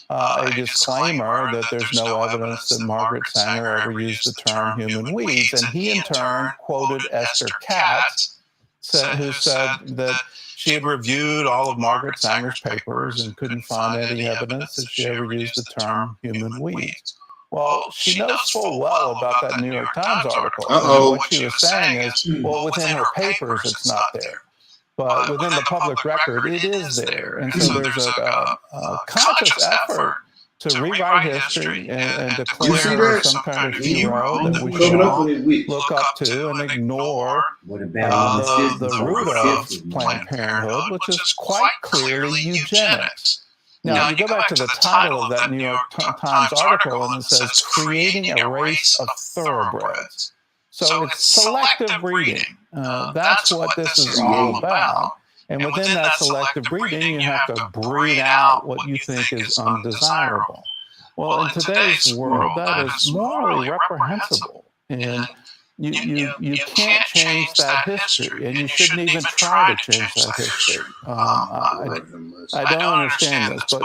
a disclaimer that there's no evidence that Margaret Sanger ever used the term human weeds. And he, in turn, quoted Esther Katz, who said that she had reviewed all of Margaret Sanger's papers and couldn't find any evidence that she ever used the term human weeds. Well, she knows full well about that New York Times article. What she was saying is, well, within her papers, it's not there. But within the public record, it is there. And so there's a conscious effort to rewrite history and declare her some kind of hero that we should all look up to and ignore the root of Planned Parenthood, which is quite clearly eugenics. Now, you go back to the title of that New York Times article, and it says, "Creating a Race of Thoroughbreds." So it's selective breeding. That's what this is all about. And within that selective breeding, you have to breed out what you think is undesirable. Well, in today's world, that is morally reprehensible. And you can't change that history, and you shouldn't even try to change that history. I don't understand this, but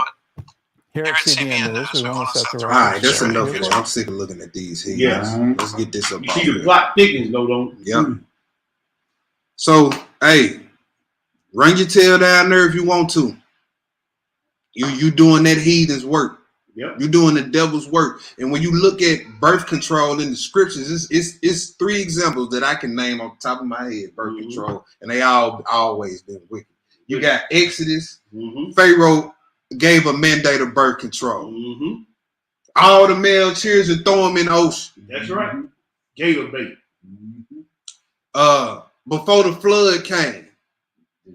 here at CBN News, we want to set the record. All right, that's enough of that. I'm sick of looking at these here. Yes. Let's get this up. You see the plot thickens, though, don't you? Yep. So, hey, run your tail down there if you want to. You doing that heathen's work. Yep. You're doing the devil's work. And when you look at birth control in the scriptures, it's 3 examples that I can name off the top of my head, birth control, and they always been wicked. You got Exodus. Pharaoh gave a mandate of birth control. All the male children, throw them in the ocean. That's right. Gator bait. Before the flood came.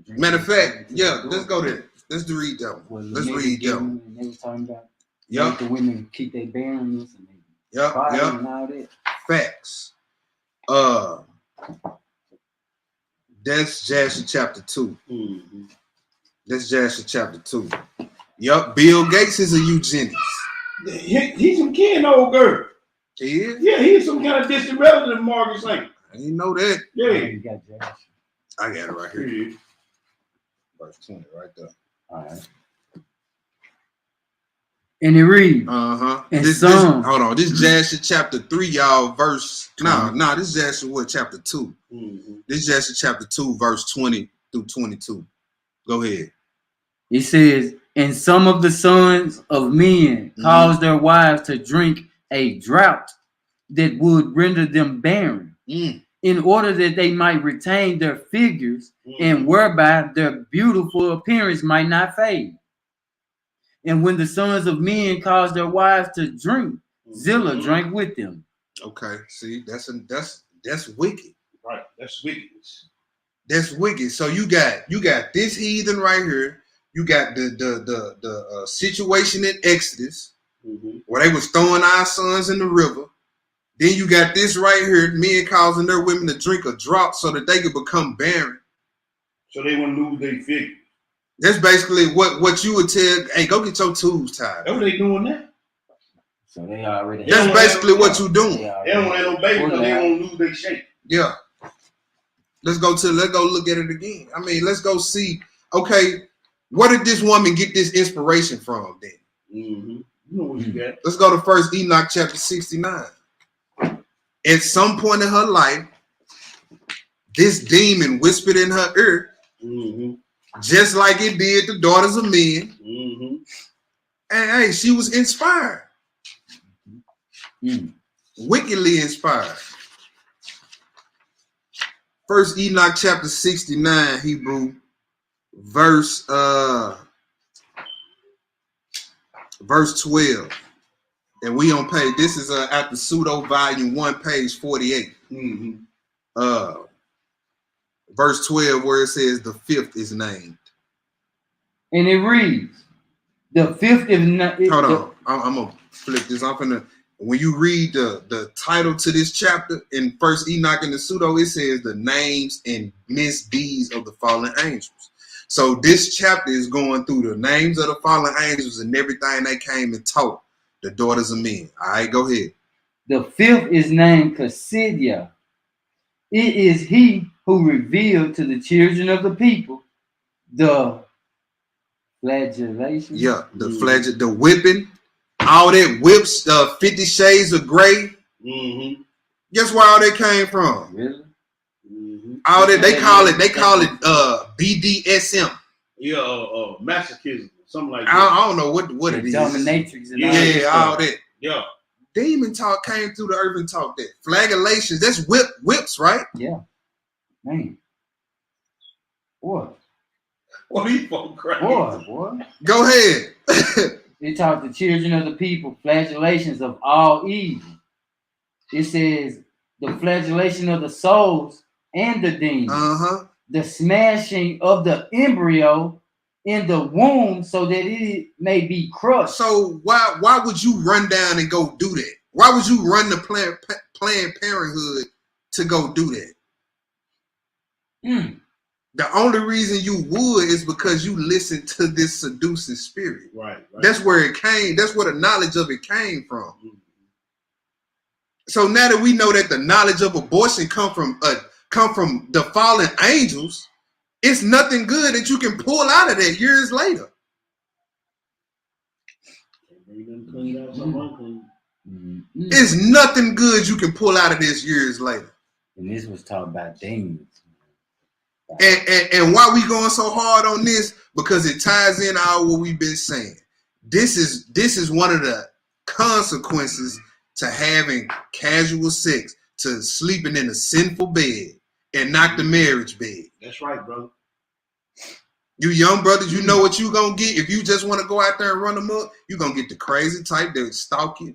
Matter of fact, let's go there. Let's read that one. Let's read that one. They were talking about Yep. the women keep their barrenness and Yep. and all that. Facts. That's Jasher chapter 2. That's Jasher chapter 2. Yep. Bill Gates is a eugenist. He's some kin old girl. He is? Yeah, he's some kind of distant relative of Margaret Sanger. I didn't know that. Yeah. I got it right here. Verse 20, right there. All right. And it reads. And This hold on. This Jasher chapter 3, y'all. Verse. No. This Jasher what? Chapter 2. Mm-hmm. This Jasher chapter 2, verse 20 through 22. Go ahead. It says, and some of the sons of men caused their wives to drink a drought that would render them barren, in order that they might retain their figures, and whereby their beautiful appearance might not fade. And when the sons of men caused their wives to drink, Zillah drank with them. Okay, see, that's wicked. Right, that's wickedness. That's wicked. So you got this heathen right here. You got the situation in Exodus where they was throwing our sons in the river. Then you got this right here, men causing their women to drink a drop so that they could become barren. So they wouldn't lose their figure. That's basically what you would tell. Hey, go get your tools tied. That's what they doing now. So they already. That's basically what you doing. They don't have no baby because they don't lose their shape. Yeah. Let's go look at it again. I mean, let's go see. Okay, where did this woman get this inspiration from? Then. You know what you got. Let's go to 1 Enoch chapter 69. At some point in her life, this demon whispered in her ear, just like it did the daughters of men. And hey, she was inspired. Wickedly inspired. 1 Enoch chapter 69, Hebrew, verse 12. And we on page, this is at the pseudo volume 1, page 48. Verse 12, where it says the fifth is named. And it reads, the fifth is not. Hold on, I'm gonna flip this. When you read the title to this chapter in 1 Enoch in the pseudo, it says the names and misdeeds of the fallen angels. So this chapter is going through the names of the fallen angels and everything they came and taught the daughters of men. All right, go ahead. The fifth is named Cassidia. It is he who revealed to the children of the people the flagellation. Yeah, the whipping, all that whips, 50 Shades of Grey. Guess where all that came from? Really? All that they call it BDSM. Yeah, masochism, something like that. I don't know what it is. Dominatrix and all that. Yeah. Demon talk came through the earth and taught that. Flagellations, that's whips, right? Yeah. Man. What? What are you fucking crazy? Boy. Go ahead. They taught the children of the people flagellations of all evil. It says the flagellation of the souls and the demons. The smashing of the embryo in the womb so that it may be crushed. So why would you run down and go do that? Why would you run the Planned Parenthood to go do that? The only reason you would is because you listened to this seducing spirit. Right. That's where it came. That's where the knowledge of it came from. So now that we know that the knowledge of abortion come from the fallen angels, it's nothing good that you can pull out of that years later. It's nothing good you can pull out of this years later. And this was talking about demons. And why we going so hard on this? Because it ties in all what we've been saying. This is one of the consequences to having casual sex, to sleeping in a sinful bed and not the marriage bed. That's right, brother. You young brothers, you know what you gonna get. If you just want to go out there and run them up, you're gonna get the crazy type that stalk you,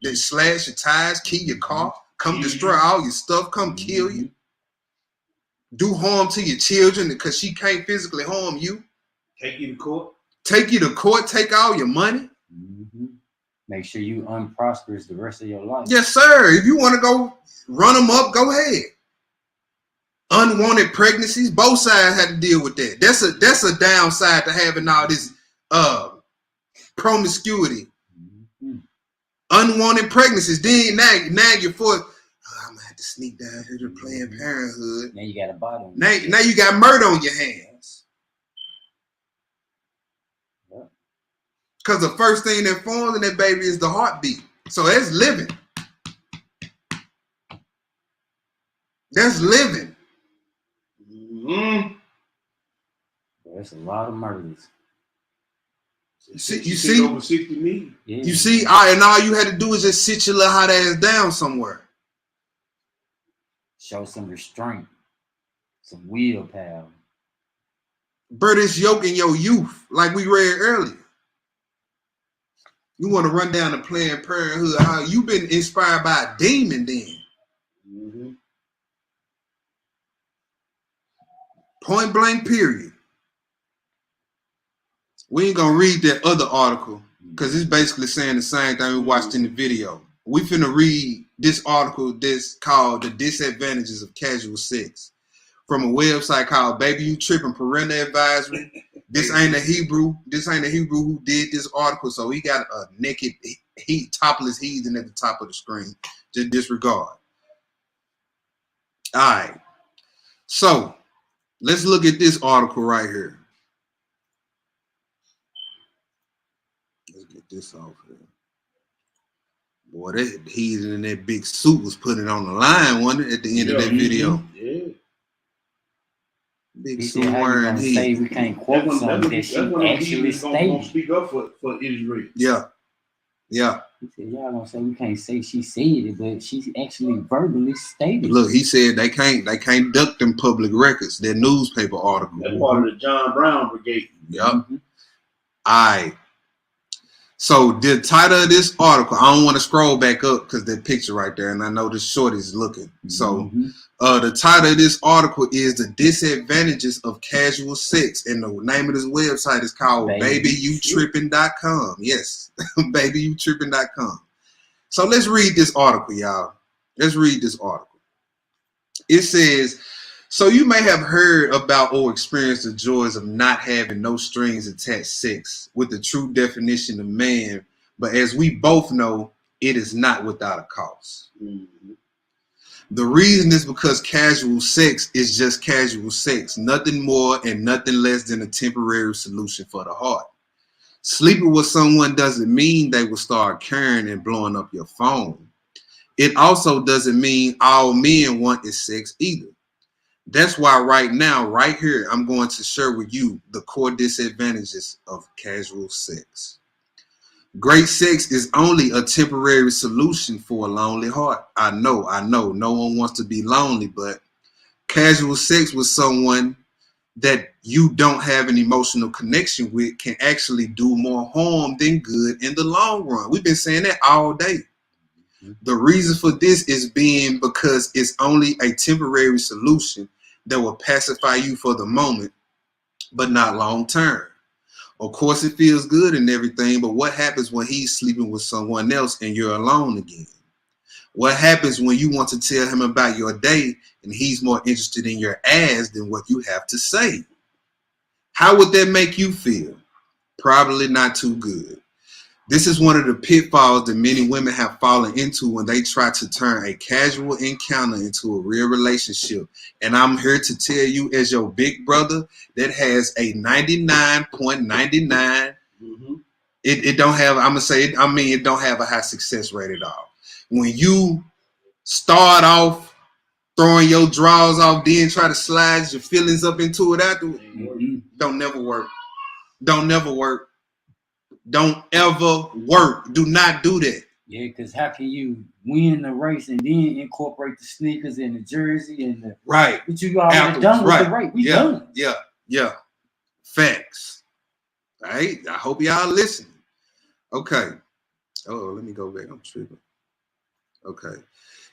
that slash your tires, key your car, come destroy all your stuff, come kill you, do harm to your children because she can't physically harm you. Take you to court. Take all your money. Make sure you unprosperous the rest of your life. Yes, sir. If you want to go run them up, go ahead. Unwanted pregnancies, both sides had to deal with that. That's a downside to having all this promiscuity. Unwanted pregnancies. Then now you're forced. I'm gonna have to sneak down here to Planned Parenthood. Now you got a body. Now you got murder on your hands. Because the first thing that forms in that baby is the heartbeat. So that's living. That's living. Mm-hmm. That's a lot of murders. You see, over 60 million. Yeah. You see, and all you had to do is just sit your little hot ass down somewhere. Show some restraint, some willpower. Bro, this yoke in your youth, like we read earlier. You want to run down to Planned Parenthood? How you been inspired by a demon then? Mm-hmm. Point blank, period. We ain't gonna read that other article because it's basically saying the same thing we watched in the video. We finna read this article that's called "The Disadvantages of Casual Sex" from a website called Baby You Trippin' Parental Advisory. This ain't a Hebrew who did this article, so he got a naked, topless heathen at the top of the screen. Just disregard. All right. So let's look at this article right here. Let's get this off here. Boy, that heathen in that big suit was putting on the line, wasn't it, at the end of that video? Yeah. Big He suit said, how you wearing gonna heat. say we can't quote something that she actually stated? Speak up for Israel. Yeah. Yeah. He said, y'all gonna say we can't say she said it, but she actually verbally stated. Look, he said they can't duck them public records, their newspaper article. That's part of the John Brown Brigade. Yep. Mm-hmm. All right. So the title of this article, I don't want to scroll back up because that picture right there, and I know the shorty's looking. So the title of this article is "The Disadvantages of Casual Sex," and the name of this website is called BabyYouTrippin.com. Yes, BabyYouTrippin.com. So let's read this article, y'all. Let's read this article. It says, so you may have heard about or experienced the joys of not having no strings attached sex with the true definition of man, but as we both know, it is not without a cost. Mm-hmm. The reason is because casual sex is just casual sex, nothing more and nothing less than a temporary solution for the heart. Sleeping with someone doesn't mean they will start caring and blowing up your phone. It also doesn't mean all men want is sex either. That's why right now, right here, I'm going to share with you the core disadvantages of casual sex. Great sex is only a temporary solution for a lonely heart. I know, no one wants to be lonely, but casual sex with someone that you don't have an emotional connection with can actually do more harm than good in the long run. We've been saying that all day. The reason for this is because it's only a temporary solution that will pacify you for the moment, but not long term. Of course, it feels good and everything, but what happens when he's sleeping with someone else and you're alone again? What happens when you want to tell him about your day and he's more interested in your ass than what you have to say? How would that make you feel? Probably not too good. This is one of the pitfalls that many women have fallen into when they try to turn a casual encounter into a real relationship. And I'm here to tell you, as your big brother that has a 99.99, it don't have, it don't have a high success rate at all. When you start off throwing your drawers off, then try to slide your feelings up into it afterwards, don't never work. Don't never work. Don't ever work. Do not do that. Yeah, because how can you win the race and then incorporate the sneakers and the jersey and the right? But you already done with the race. We done. Yeah. Facts. All right. I hope y'all listening. Okay. Oh, let me go back. I'm tripping. Okay.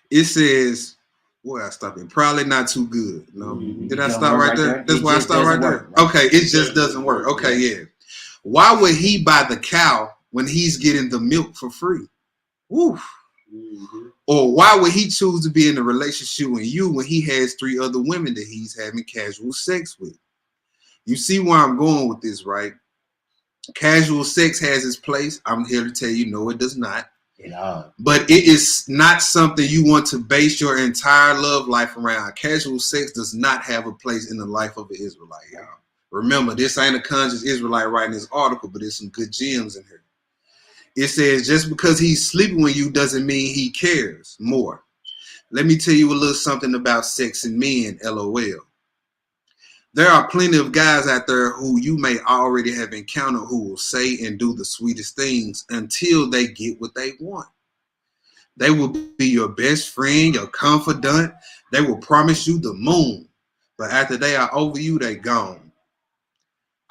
It says, boy, I stopped it. Probably not too good. No. Did I stop right there? That's why I stopped right there. Okay. It just doesn't work. Okay. Yeah. Why would he buy the cow when he's getting the milk for free? Woof. Or why would he choose to be in a relationship with you when he has 3 other women that he's having casual sex with? You see where I'm going with this, right? Casual sex has its place. I'm here to tell you, no, it does not. But it is not something you want to base your entire love life around. Casual sex does not have a place in the life of an Israelite, y'all. Remember, this ain't a conscious Israelite writing this article, but there's some good gems in here. It says just because he's sleeping with you doesn't mean he cares more. Let me tell you a little something about sex and men, LOL. There are plenty of guys out there who you may already have encountered who will say and do the sweetest things until they get what they want. They will be your best friend, your confidant. They will promise you the moon. But after they are over you, they gone.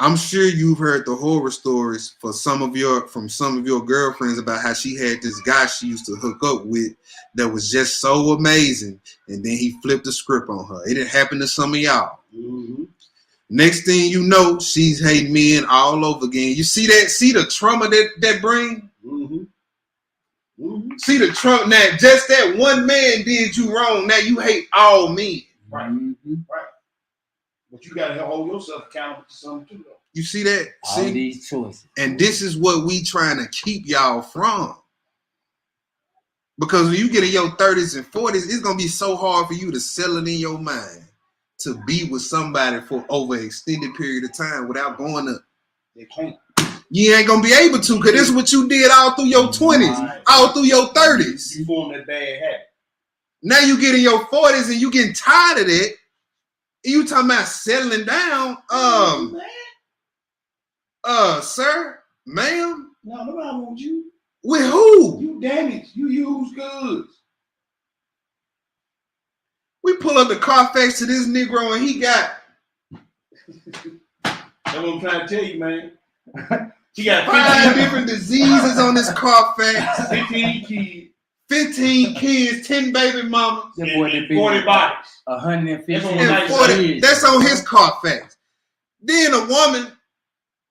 I'm sure you've heard the horror stories from some of your girlfriends about how she had this guy she used to hook up with that was just so amazing, and then he flipped the script on her. It didn't happen to some of y'all. Mm-hmm. Next thing you know, she's hating men all over again. You see that? See the trauma that bring? Mm-hmm. Mm-hmm. See the trauma. Now, just that one man did you wrong. Now you hate all men. Right. Mm-hmm. Right. But you gotta hold yourself accountable to something too, though. You see that? All See? these choices. And this is what we trying to keep y'all from. Because when you get in your 30s and 40s, it's going to be so hard for you to settle it in your mind to be with somebody for over an extended period of time without going to. They can't. You ain't going to be able to, because this is what you did all through your 20s, all through your 30s. You form that bad habit. Now you get in your 40s and you getting tired of it. You talking about settling down. Sir, ma'am. No, nobody wants you. With who? You damaged. You use goods. We pull up the Carfax to this Negro and he got. That's what I'm trying to tell you, man. He got 5 different diseases on this Carfax. 15 kids. 15 kids, 10 baby mamas. That boy And 40 bodies. 150. And 40, that's on his Carfax. Then a woman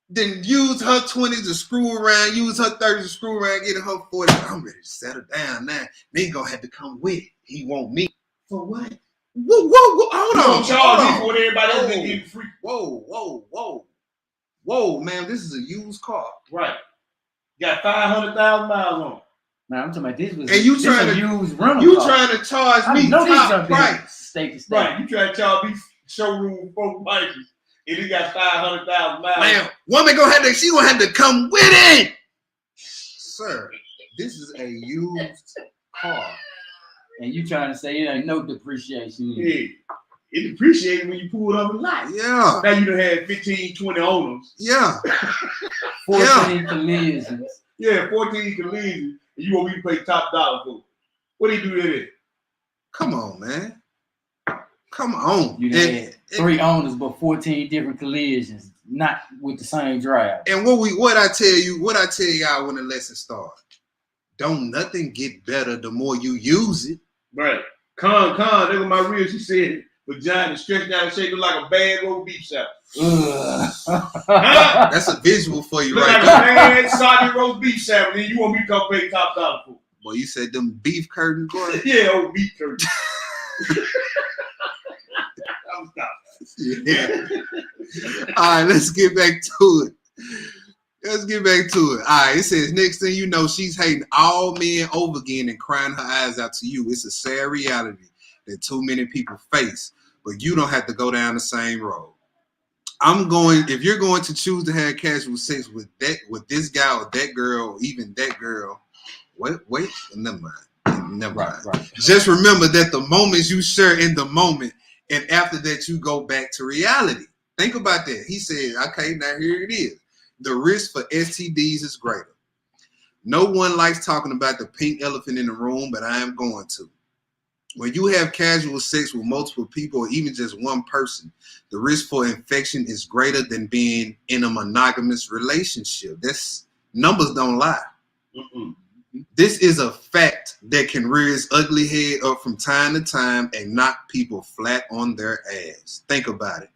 then use her 20s to screw around, use her 30s to screw around, getting her 40. I'm ready to settle down now. They gonna have to come with it. He want me. For what? Whoa, hold on. Charge me for what everybody else been getting free. Whoa, man, this is a used car. Right. Got 500,000 miles on it. Man, I'm talking about this was and you this trying to use rental you car. trying to charge me top price. State to state. Right. You trying to charge me showroom 4 prices. And he got 500,000 miles. Man, woman gonna have to come with it. Sir, this is a used car. And you trying to say it ain't no depreciation. Yeah. It depreciated when you pull it up a lot. Yeah. Now you done had 15, 20 owners. Yeah. 14 collisions. Yeah, 14 collisions. And you want me to pay top dollar for it. What do you do to that? Come on, man. Come on. You had 3 owners, but 14 different collisions, not with the same drive. And what I tell y'all when the lesson starts. Don't nothing get better the more you use it. Right. Con, look at my reel. She said, vagina stretched out and shaped like a bad roast beef sandwich. That's a visual for you, look right like there. a bad soggy roast beef sandwich. And you want me to come pay top dollar for it. Well, you said them beef curtains, boy. Yeah, old beef curtains. I'm stopping. Yeah. All right, let's get back to it. All right, it says, next thing you know, she's hating all men over again and crying her eyes out to you. It's a sad reality that too many people face, but you don't have to go down the same road. If you're going to choose to have casual sex with this guy or that girl, or even that girl, wait, never mind. Right. Just remember that the moments you share in the moment, and after that, you go back to reality. Think about that. He said, okay, now here it is. The risk for STDs is greater. No one likes talking about the pink elephant in the room, but I am going to. When you have casual sex with multiple people or even just one person, the risk for infection is greater than being in a monogamous relationship. Numbers don't lie. Mm-mm. This is a fact that can rear its ugly head up from time to time and knock people flat on their ass. Think about it.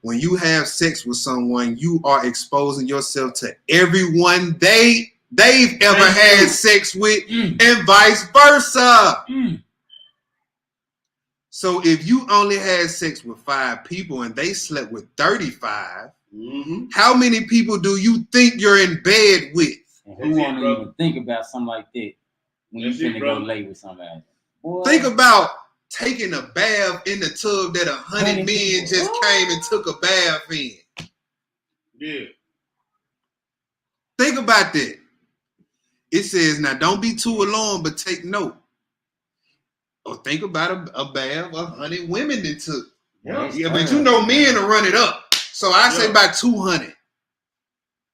When you have sex with someone, you are exposing yourself to everyone they've ever had sex with, and vice versa. So if you only had sex with 5 people and they slept with 35, how many people do you think you're in bed with? And who won't even think about something like that when you finna go lay with somebody? Boy. Think about taking a bath in the tub that 100 men just came and took a bath in. Yeah. Think about that. It says, now don't be too alarmed, but take note. Or think about a bath of 100 women that took. Yeah, but you know men to run it up. So I say about 200.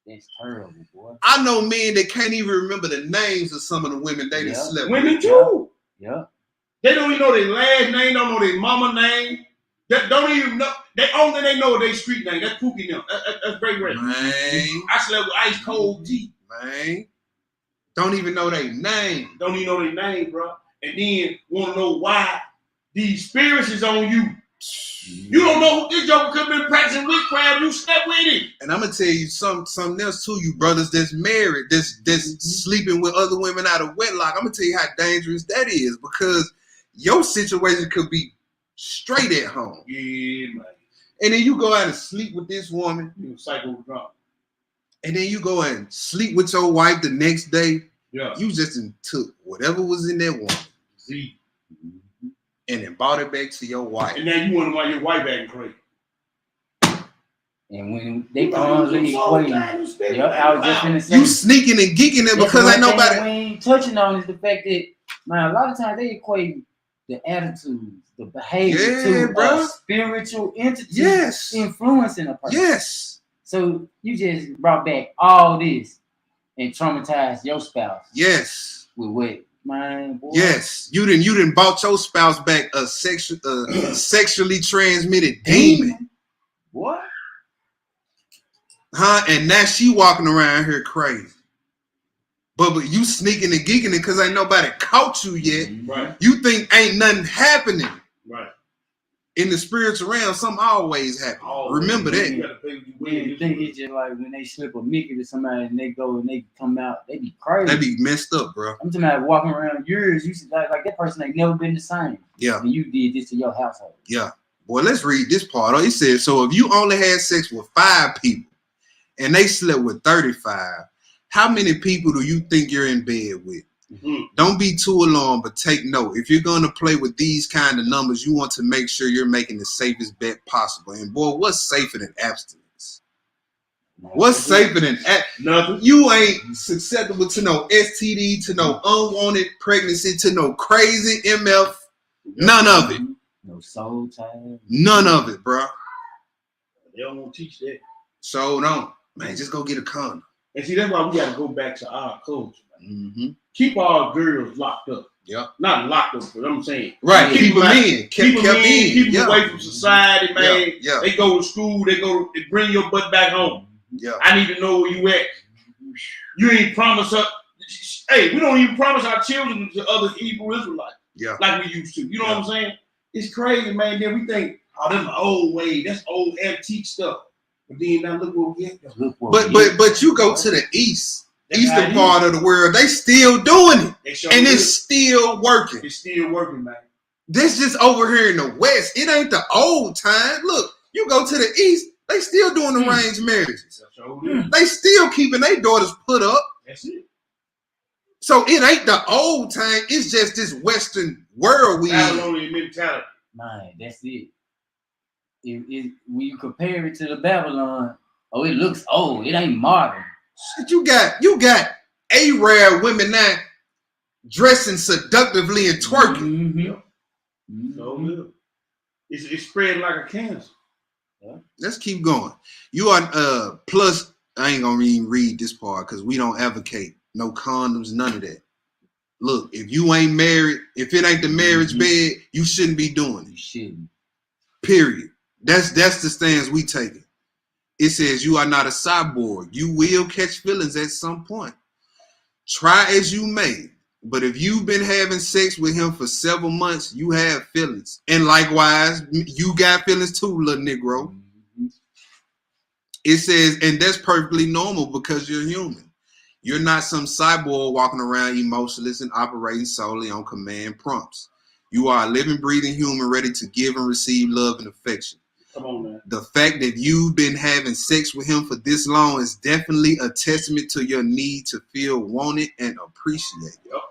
That's terrible, boy. I know men that can't even remember the names of some of the women they done slept with. Women too. Yeah. They don't even know their last name, don't know their mama name. They don't even know. They only they know their street name. That's Pookie them. That's great rare. Man. I slept with Ice Cold G. Man. Don't even know their name. Don't even know their name, bro. And then want to know why these spirits is on you. You don't know this joker could have been practicing witchcraft. You slept with it. And I'm gonna tell you something else too, you brothers that's married, that's sleeping with other women out of wedlock. I'm gonna tell you how dangerous that is, because your situation could be straight at home. Yeah, man. And then you go out and sleep with this woman. You psycho drunk. And then you go and sleep with your wife the next day. Yeah. You just took whatever was in that woman. See. And then brought it back to your wife. And now you wonder why your wife acting crazy. And when they constantly equating, I was just in the same. You sneaking and geeking it because ain't nobody. We ain't touching on is the fact that, man, a lot of times they equate the attitudes, the behavior to a spiritual entity influencing a person. Yes. So you just brought back all this and traumatized your spouse. Yes. With what? Man, boy. Yes, you didn't bought your spouse back a sexually transmitted demon. What? Huh? And now she walking around here crazy. But you sneaking and geeking it because ain't nobody caught you yet. Right. You think ain't nothing happening. Right. In the spiritual realm, something always happens. Remember that. You think it's just like when they slip a Mickey to somebody and they go and they come out, they be crazy. They be messed up, bro. I'm talking about walking around years. You see, like that person ain't never been the same. Yeah. And you did this to your household. Yeah. Boy, let's read this part. It says, so if you only had sex with 5 people and they slept with 35, how many people do you think you're in bed with? Mm-hmm. Don't be too alarmed, but take note. If you're going to play with these kind of numbers, you want to make sure you're making the safest bet possible. And boy, what's safer than abstinence? What's safer than nothing? You ain't susceptible to no STD, to no unwanted pregnancy, to no crazy MF. None of it. No soul tie. None of it, bro. They don't want to teach that. So don't. Man, just go get a condom. And see, that's why we got to go back to our culture. Mm-hmm. Keep our girls locked up. Yeah. Not locked up, but I'm saying. Right. Keep them in. Keep them in. Keep them away from society, man. Yeah. They go to school. They bring your butt back home. Yeah. I need to know where you at. You ain't promise us. Hey, we don't even promise our children to other Hebrew Israelites. Yeah. Like we used to. You know what I'm saying? It's crazy, man. Then we think, oh, that's the old way. That's old antique stuff. But then now look what we get. But you go to the eastern part of the world, they still doing it. And it's still working. It's still working, man. This just over here in the West. It ain't the old time. Look, you go to the East, they still doing arranged marriages. They still keeping their daughters put up. That's it. So it ain't the old time. It's just this Western world we in. Babylonian mentality. Man, that's it. When you compare it to the Babylon, oh, it looks old. It ain't modern. Shit, you got Arab women now dressing seductively and twerking. Mm-hmm. So it's spreading like a cancer. Yeah. Let's keep going. You are plus. I ain't gonna even read this part because we don't advocate no condoms, none of that. Look, if you ain't married, if it ain't the marriage bed, you shouldn't be doing it. You shouldn't. Period. That's the stance we taking. It says you are not a cyborg. You will catch feelings at some point. Try as you may, but if you've been having sex with him for several months, you have feelings. And likewise, you got feelings too, little Negro. Mm-hmm. It says, and that's perfectly normal because you're human. You're not some cyborg walking around emotionless and operating solely on command prompts. You are a living, breathing human ready to give and receive love and affection. Come on, man. The fact that you've been having sex with him for this long is definitely a testament to your need to feel wanted and appreciated. Yep.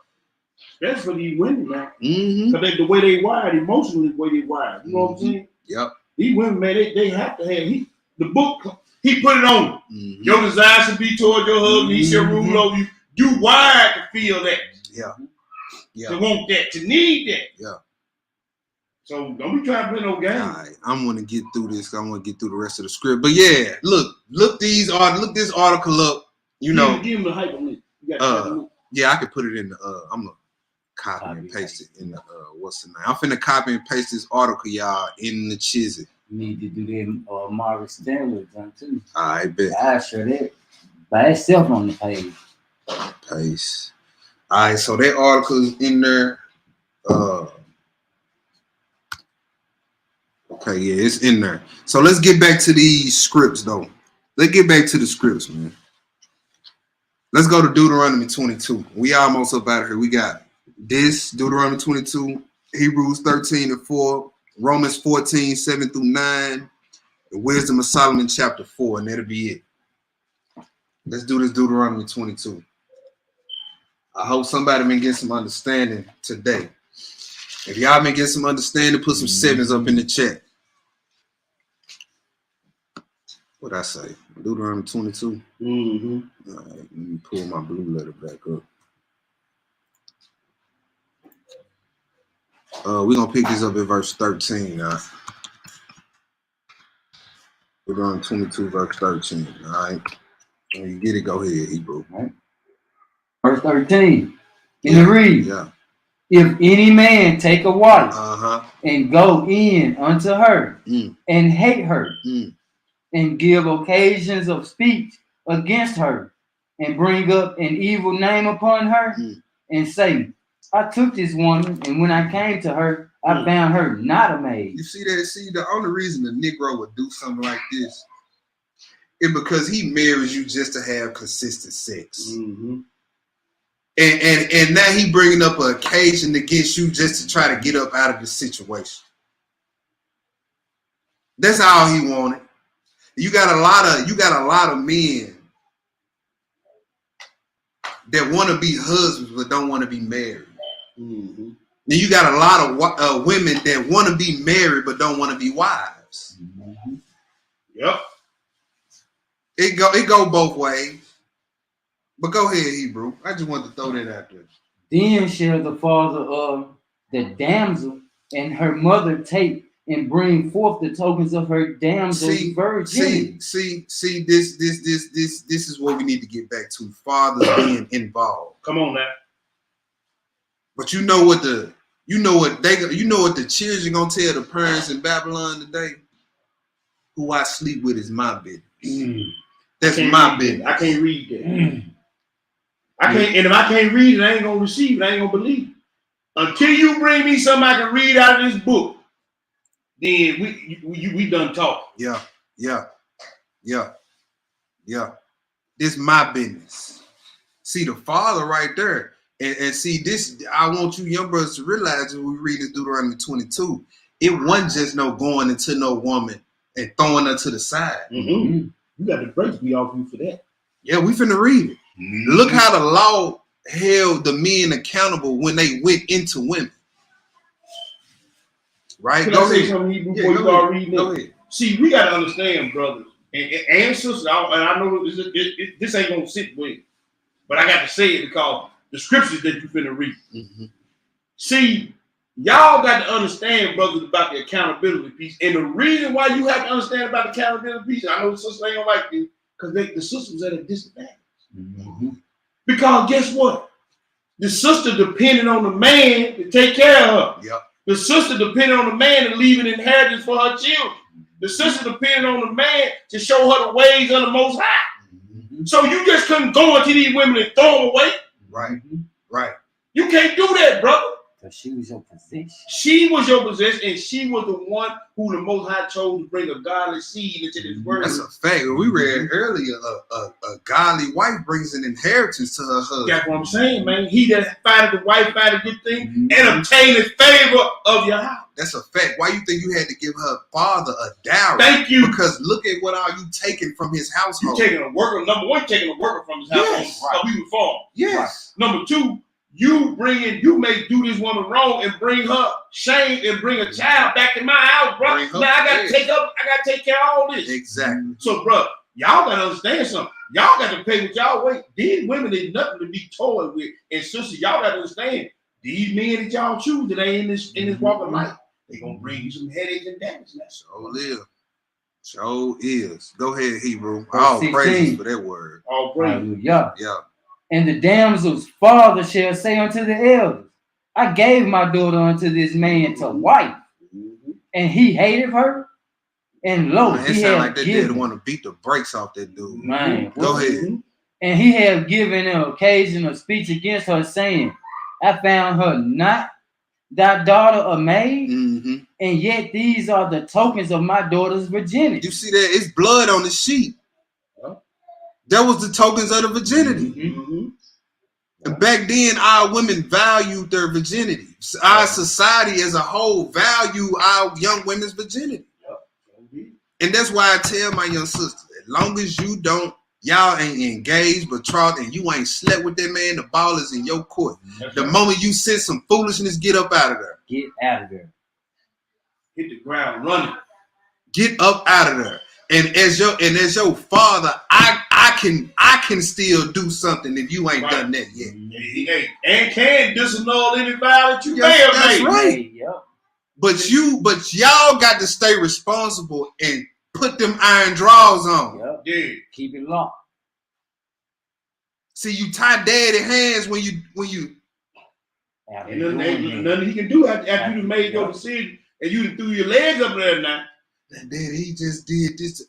That's for these women, man. Mm-hmm. Because the way they wired, emotionally, the way they wired. You know what I'm saying? Yep. These women, man, they have to have the book. He put it on. Mm-hmm. Your desire should be toward your husband. He shall rule over you. You wired to feel that. Yeah. Yeah. To want that, to need that. Yeah. So don't be trying to play no game. All right, I'm gonna get through this. I'm gonna get through the rest of the script. But yeah, look this article up. You know, give him the hyperlink. You got the yeah, I can put it in the. I'm gonna copy and paste it in the. What's the name? I'm finna copy and paste this article, y'all, in the chizzy. You need to do that Margaret Stanley done too. I bet. I share that by itself on the page. Paste. All right, so that article is in there. Okay, yeah, it's in there. So let's get back to these scripts, though. Let's get back to the scripts, man. Let's go to Deuteronomy 22. We almost up out of here. We got this, Deuteronomy 22, Hebrews 13:4, Romans 14:7-9, the Wisdom of Solomon chapter 4, and that'll be it. Let's do this Deuteronomy 22. I hope somebody been getting some understanding today. If y'all been getting some understanding, put some sevens up in the chat. What'd I say? Deuteronomy 22? Mm-hmm. All right, let me pull my blue letter back up. We're going to pick this up at verse 13. Deuteronomy 22, verse 13. All right. When you get it, go ahead, Hebrew. All right. Verse 13. Can you read? Yeah. If any man take a wife and go in unto her and hate her and give occasions of speech against her and bring up an evil name upon her and say, I took this woman and when I came to her, I found her not a maid. You see that? See, the only reason the Negro would do something like this is because he marries you just to have consistent sex. Mm-hmm. And now he bringing up an occasion against you just to try to get up out of the situation. That's all he wanted. You got a lot of men that want to be husbands but don't want to be married. Mm-hmm. Then you got a lot of women that want to be married but don't want to be wives. Mm-hmm. Yep. It go both ways. But go ahead, Hebrew. I just wanted to throw that out there. Then shall the father of the damsel and her mother take and bring forth the tokens of her damsel's virginity. See, this is what we need to get back to. Fathers being involved. Come on now. But you know what the children gonna tell the parents in Babylon today? Who I sleep with is my business. That's my business. I can't read that. I can't, and if I can't read it, I ain't gonna receive it. I ain't gonna believe it. Until you bring me something I can read out of this book, then we done talk. Yeah. This my business. See the father right there, and see this. I want you young brothers to realize when we read this Deuteronomy 22, it wasn't just no going into no woman and throwing her to the side. Mm-hmm. You got the grace be off you for that. Yeah, we finna read it. Mm-hmm. Look how the law held the men accountable when they went into women. Right? Can I say something before you start reading it? Go ahead. See, we got to understand, brothers and sisters, and I know this ain't going to sit with you, but I got to say it because the scriptures that you finna read. Mm-hmm. See, y'all got to understand, brothers, about the accountability piece. And the reason why you have to understand about the accountability piece, I know the sisters ain't going to like this, because the sister was at a disadvantage. Mm-hmm. Because guess what? The sister depended on the man to take care of her. Yep. The sister depended on the man to leave an inheritance for her children. The sister depended on the man to show her the ways of the Most High. Mm-hmm. So you just couldn't go into these women and throw them away. Right. Right. You can't do that, brother. Because she was your possession. She was your possession, and she was the one who the Most High chose to bring a godly seed into this world. That's a fact. We read earlier, a godly wife brings an inheritance to her husband. That's what I'm saying, man. He that findeth the wife find a good thing and obtaineth favor of your house. That's a fact. Why you think you had to give her father a dowry? Thank you. Because look at what are you taking from his household. You taking a worker. Number one, taking a worker from his household. Yes. Right. We reform. Yes. Right. Number two, you may do this woman wrong and bring her shame and bring a child back in my house, bro. Now I gotta take care of all this. Exactly. So, bro, Y'all gotta understand something. Y'all got to pay with y'all weight. These women ain't nothing to be toyed with. And sister, y'all gotta understand, these men that y'all choose that ain't in this walk of life, they gonna bring you some headaches and damage. So is. Go ahead, Hebrew. All praises for that word. All praises. Hallelujah. Yeah. And the damsel's father shall say unto the elders, I gave my daughter unto this man to wife, and he hated her. And lo, Man, it he sound had like that given. dude want to beat the brakes off that dude. Man, go ahead. And he had given an occasion of speech against her, saying, I found her not thy daughter a maid, and yet these are the tokens of my daughter's virginity. You see that? It's blood on the sheet. That was the tokens of the virginity. And back then, our women valued their virginity. Our society as a whole value our young women's virginity. And that's why I tell my young sisters, as long as y'all ain't engaged, betrothed, and you ain't slept with that man, the ball is in your court. The moment you sense some foolishness, get up out of there. Get out of there. Hit the ground running. Get up out of there. And as your father, I can still do something if you ain't done that yet. Hey, and can disannul any vow that you may have That's made. right. But y'all got to stay responsible and put them iron drawers on. Yeah. Keep it locked. See, you tie daddy hands when you. And nothing he can do after you made your decision and you threw your legs up there now. Daddy, he just did this.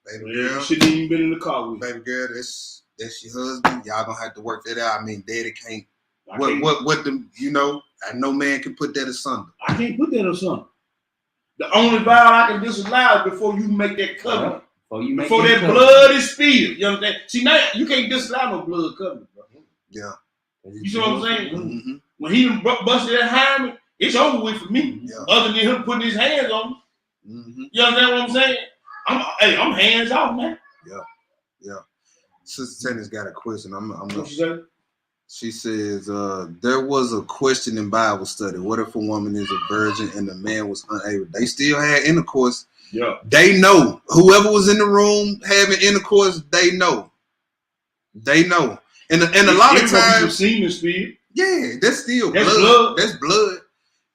Baby girl, you shouldn't even been in the car with. Baby girl, that's your husband. Y'all gonna have to work that out. I mean, daddy can't. What the no man can put that asunder. I can't put that asunder. The only vow I can disallow is before you make that covenant. Before that blood is spilled. You understand? See, now you can't disallow no blood covenant, bro. Yeah. You see what I'm saying? When he busted that hymen, it's over with for me. Yeah. Other than him putting his hands on me. You understand what I'm saying? I'm hands off, man. Yeah. Sister Tennis got a question. What she say? She says, there was a question in Bible study. What if a woman is a virgin and the man was unable? They still had intercourse. Yeah. They know. Whoever was in the room having intercourse, they know. They know. And a lot of times, semen spill. Yeah, that's still blood. That's blood.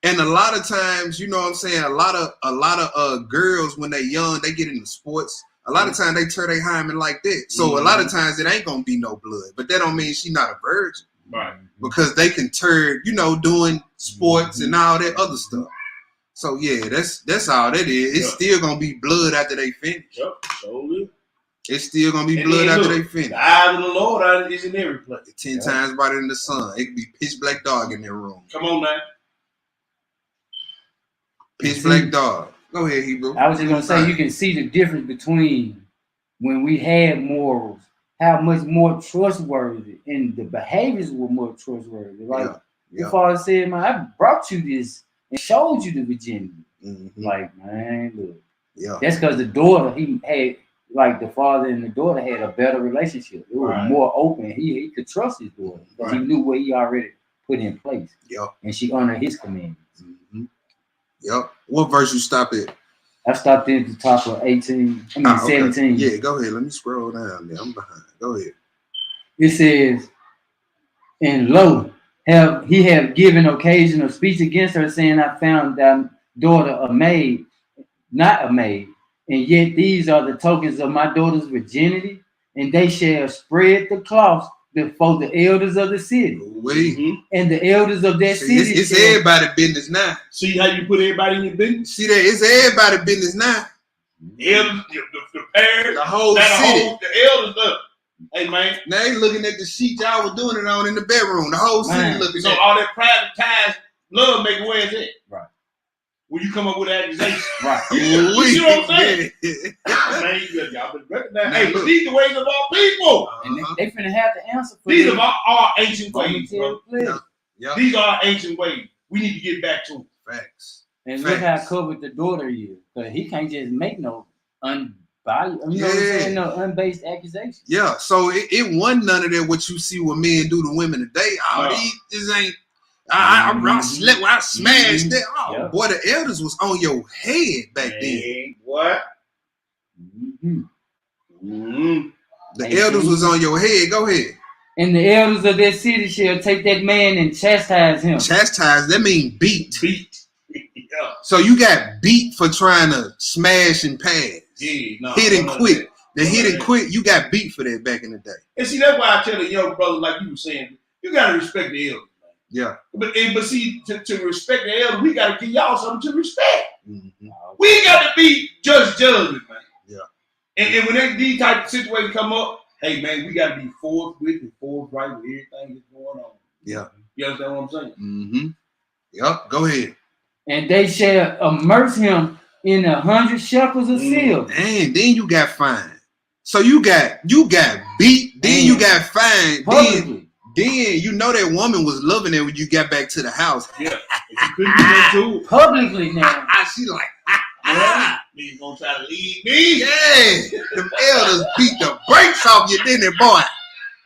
And a lot of times, you know what I'm saying, a lot of girls when they young, they get into sports. A lot of times they turn their hymen like that. So a lot of times it ain't gonna be no blood. But that don't mean she not a virgin. Right. Because they can turn, doing sports and all that other stuff. So yeah, that's all that is. It's still gonna be blood after they finish. Yep, totally. It's still gonna be blood after they finish. The eyes of the Lord is in every place. 10 times brighter than the sun. It could be pitch black dog in that room. Come on now. Pitch black dog. Go ahead, Hebrew. I was just gonna say you can see the difference between when we had morals, how much more trustworthy, and the behaviors were more trustworthy. Like your father said, man, I brought you this and showed you the virginity. Like, man, look. That's because the daughter, he had, like the father and the daughter had a better relationship. It was more open. He could trust his daughter because he knew what he already put in place. And she honored his commandments. What verse you stop at? I stopped at the top of 17. Yeah, go ahead. Let me scroll down there. I'm behind. Go ahead. It says, and lo, he have given occasion of speech against her, saying, I found thy daughter a maid, not a maid, and yet these are the tokens of my daughter's virginity, and they shall spread the cloths before the elders of the city. And the elders of that city. It's everybody's business now. See how you put everybody in your business? See that? It's everybody's business now. Elders, the parents, the whole city. The elders up. Hey, man. Now they looking at the sheet y'all was doing it on in the bedroom. The whole city looking at it. So all that privatized love making, where is it? Right. When you come up with an accusation. Right. You see what I'm saying? Man, y'all been recognized. Hey, but these are the ways of all people. And they finna have to answer for these are our ancient ways, bro. These are our ancient ways. We need to get back to them. Facts. And look how covered the daughter is. Because he can't just make no unbased accusation. Yeah, so it wasn't none of that what you see what men do to women today. This ain't I slept, I smashed that. Oh boy, the elders was on your head back then. What? Mm-hmm. The elders was on your head. Go ahead. And the elders of that city shall take that man and chastise him. Chastise, that means beat. Beat. Yeah. So you got beat for trying to smash and pass. Yeah, no, hit and quit. The hit and quit, you got beat for that back in the day. And see, that's why I tell the young brother, like you were saying, you got to respect the elders. Yeah. But see, to respect the elders, we got to give y'all something to respect. Mm-hmm. We ain't got to be judges, man. Yeah. And when these type of situations come up, hey, man, we got to be forthwith and forthright with everything that's going on. Yeah. You understand what I'm saying? Mm-hmm. Yep. Go ahead. And they shall immerse him in 100 shekels of silver. And then you got fined. So you got beat, then you got fined. Then you know that woman was loving it when you got back to the house. Yeah. You couldn't do that too. Publicly now. She like, you gonna try to leave me? Yeah. Them elders beat the brakes off you, didn't it, boy?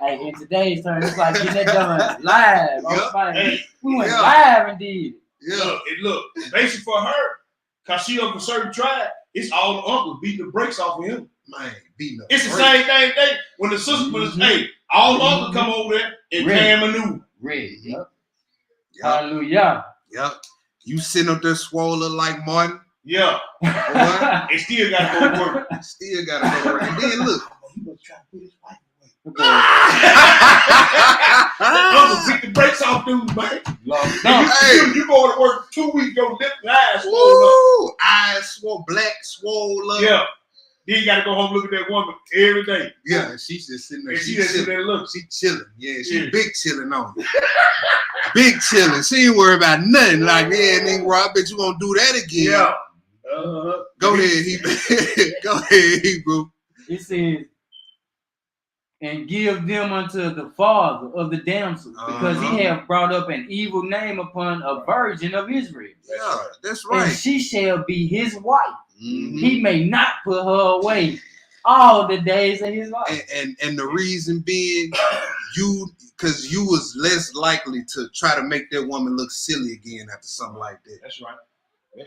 Hey, in today's term, it's like getting that done live. Yep. Hey, we went live and did it. Yeah. Look, basically for her, because she of a certain tribe, it's all the uncles beating the brakes off of him. Man, beating up. It's the same thing. When the sister was, hey, all the uncles come over there and can maneuver. Ready. Yep. Hallelujah. Yep. You sitting up there swollen like Martin. Yeah. Boy. It still got to go to work. Still got to go to work. And then look. He was trying to put his wife away. Uncle beat the brakes off dudes, man. You go to work 2 weeks, your lip and eyes swole up. Eyes swole, black, swole up. Yeah. Then you got to go home and look at that woman every day. Yeah, and she's just sitting there. And she just sitting there looking. She chilling. Yeah, she big chilling on it. Big chilling. She ain't worried about nothing. Like, yeah, nigga, I bet you won't do that again. Yeah. Go ahead, Hebrew. Go ahead, Hebrew. It says, and give them unto the father of the damsel, because he hath brought up an evil name upon a virgin of Israel. Yeah, that's right. And she shall be his wife. Mm-hmm. He may not put her away all the days of his life. And the reason being, because you was less likely to try to make that woman look silly again after something like that. That's right.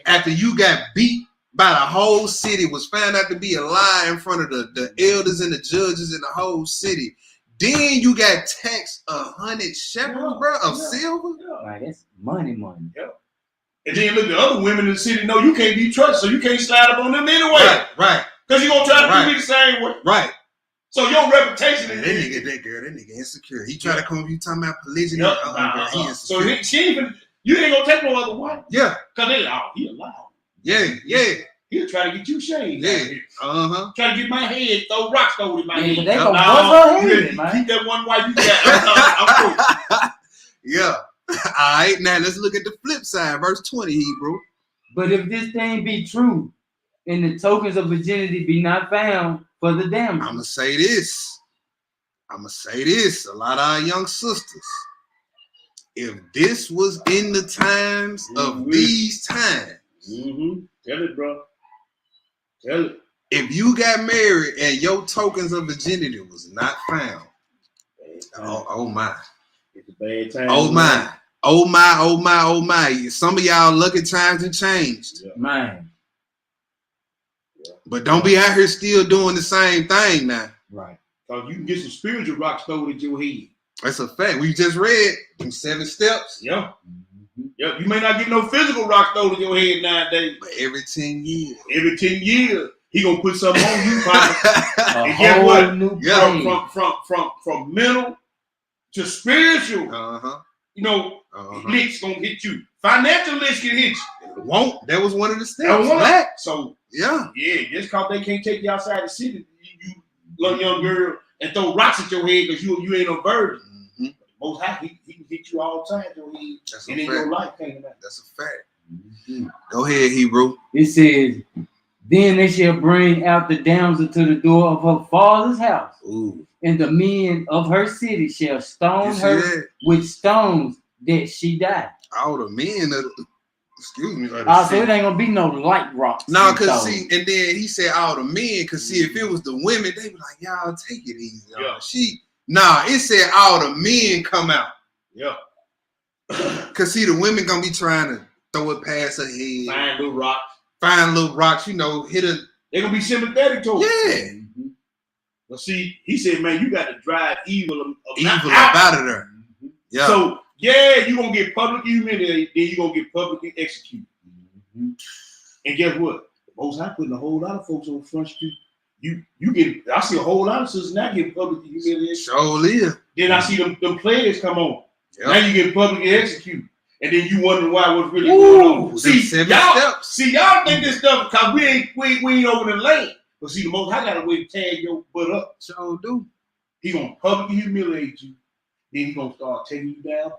After you got beat by the whole city, was found out to be a lie in front of the elders and the judges in the whole city, then you got taxed 100 shekels, bro, of silver. Right, that's money. Yeah. And then look, the other women in the city know you can't be trusted, so you can't slide up on them anyway. Right. Because you're going to try to do me the same way. Right. So your reputation is... That nigga insecure. He try to come up you talking about polygyny. He insecure. So you ain't going to take no other wife. Yeah. Because he allowed. Yeah. He'll try to get you shamed. Yeah. Try to get my head, throw rocks over my head. They gonna bust her head, man. Keep that one wife you got. I'm cool. Yeah. All right, now let's look at the flip side, verse 20, Hebrew. But if this thing be true, and the tokens of virginity be not found for the damsel. I'm going to say this. A lot of our young sisters, if this was in the times of these times. Tell it, bro. Tell it. If you got married and your tokens of virginity was not found. Oh my. It's a bad time. Oh my. Some of y'all lucky times have changed. Yeah. Man. But don't be out here still doing the same thing now. Right. Because you can get some spiritual rocks thrown at your head. That's a fact. We just read them 7 steps. Yeah. Yeah. You may not get no physical rocks thrown at your head nowadays. But every 10 years. Every 10 years, he gonna put something on you, partner. And guess what? From mental to spiritual. You know, licks gonna hit you. Financial licks can hit you. Won't. That was one of the steps. So yeah, just cause they can't take you outside the city, you young girl, and throw rocks at your head because you ain't no virgin. Most high, he can hit you all the time, your head. That's and in your life came out. That's a fact. Go ahead, Hebrew. It says, then they shall bring out the damsel to the door of her father's house. Ooh. And the men of her city shall stone her with stones that she died. All the men of excuse me. So it ain't gonna be no light rocks. No, cause see, and then he said all the men, cause see, if it was the women, they be like, y'all take it easy. Yeah. It said all the men come out. Yeah. Cause see, the women gonna be trying to throw it past her head. Find little rocks, you know, hit her. They're gonna be sympathetic to her. Yeah. But see, he said, man, you got to drive evil up out of there. Yeah. So, yeah, you're going to get publicly humiliated, then you're going to get publicly executed. And guess what? The Most High putting a whole lot of folks on Front Street. You get, I see a whole lot of sisters now getting publicly humiliated. Sure is. Then I see them players come on. Yep. Now you get publicly executed. And then you wonder why what's really going on. See, y'all think this stuff because we ain't over the lane. But see, the Most High got a way to tag your butt up. Sure do. He gonna publicly humiliate you. Then he gonna start taking you down.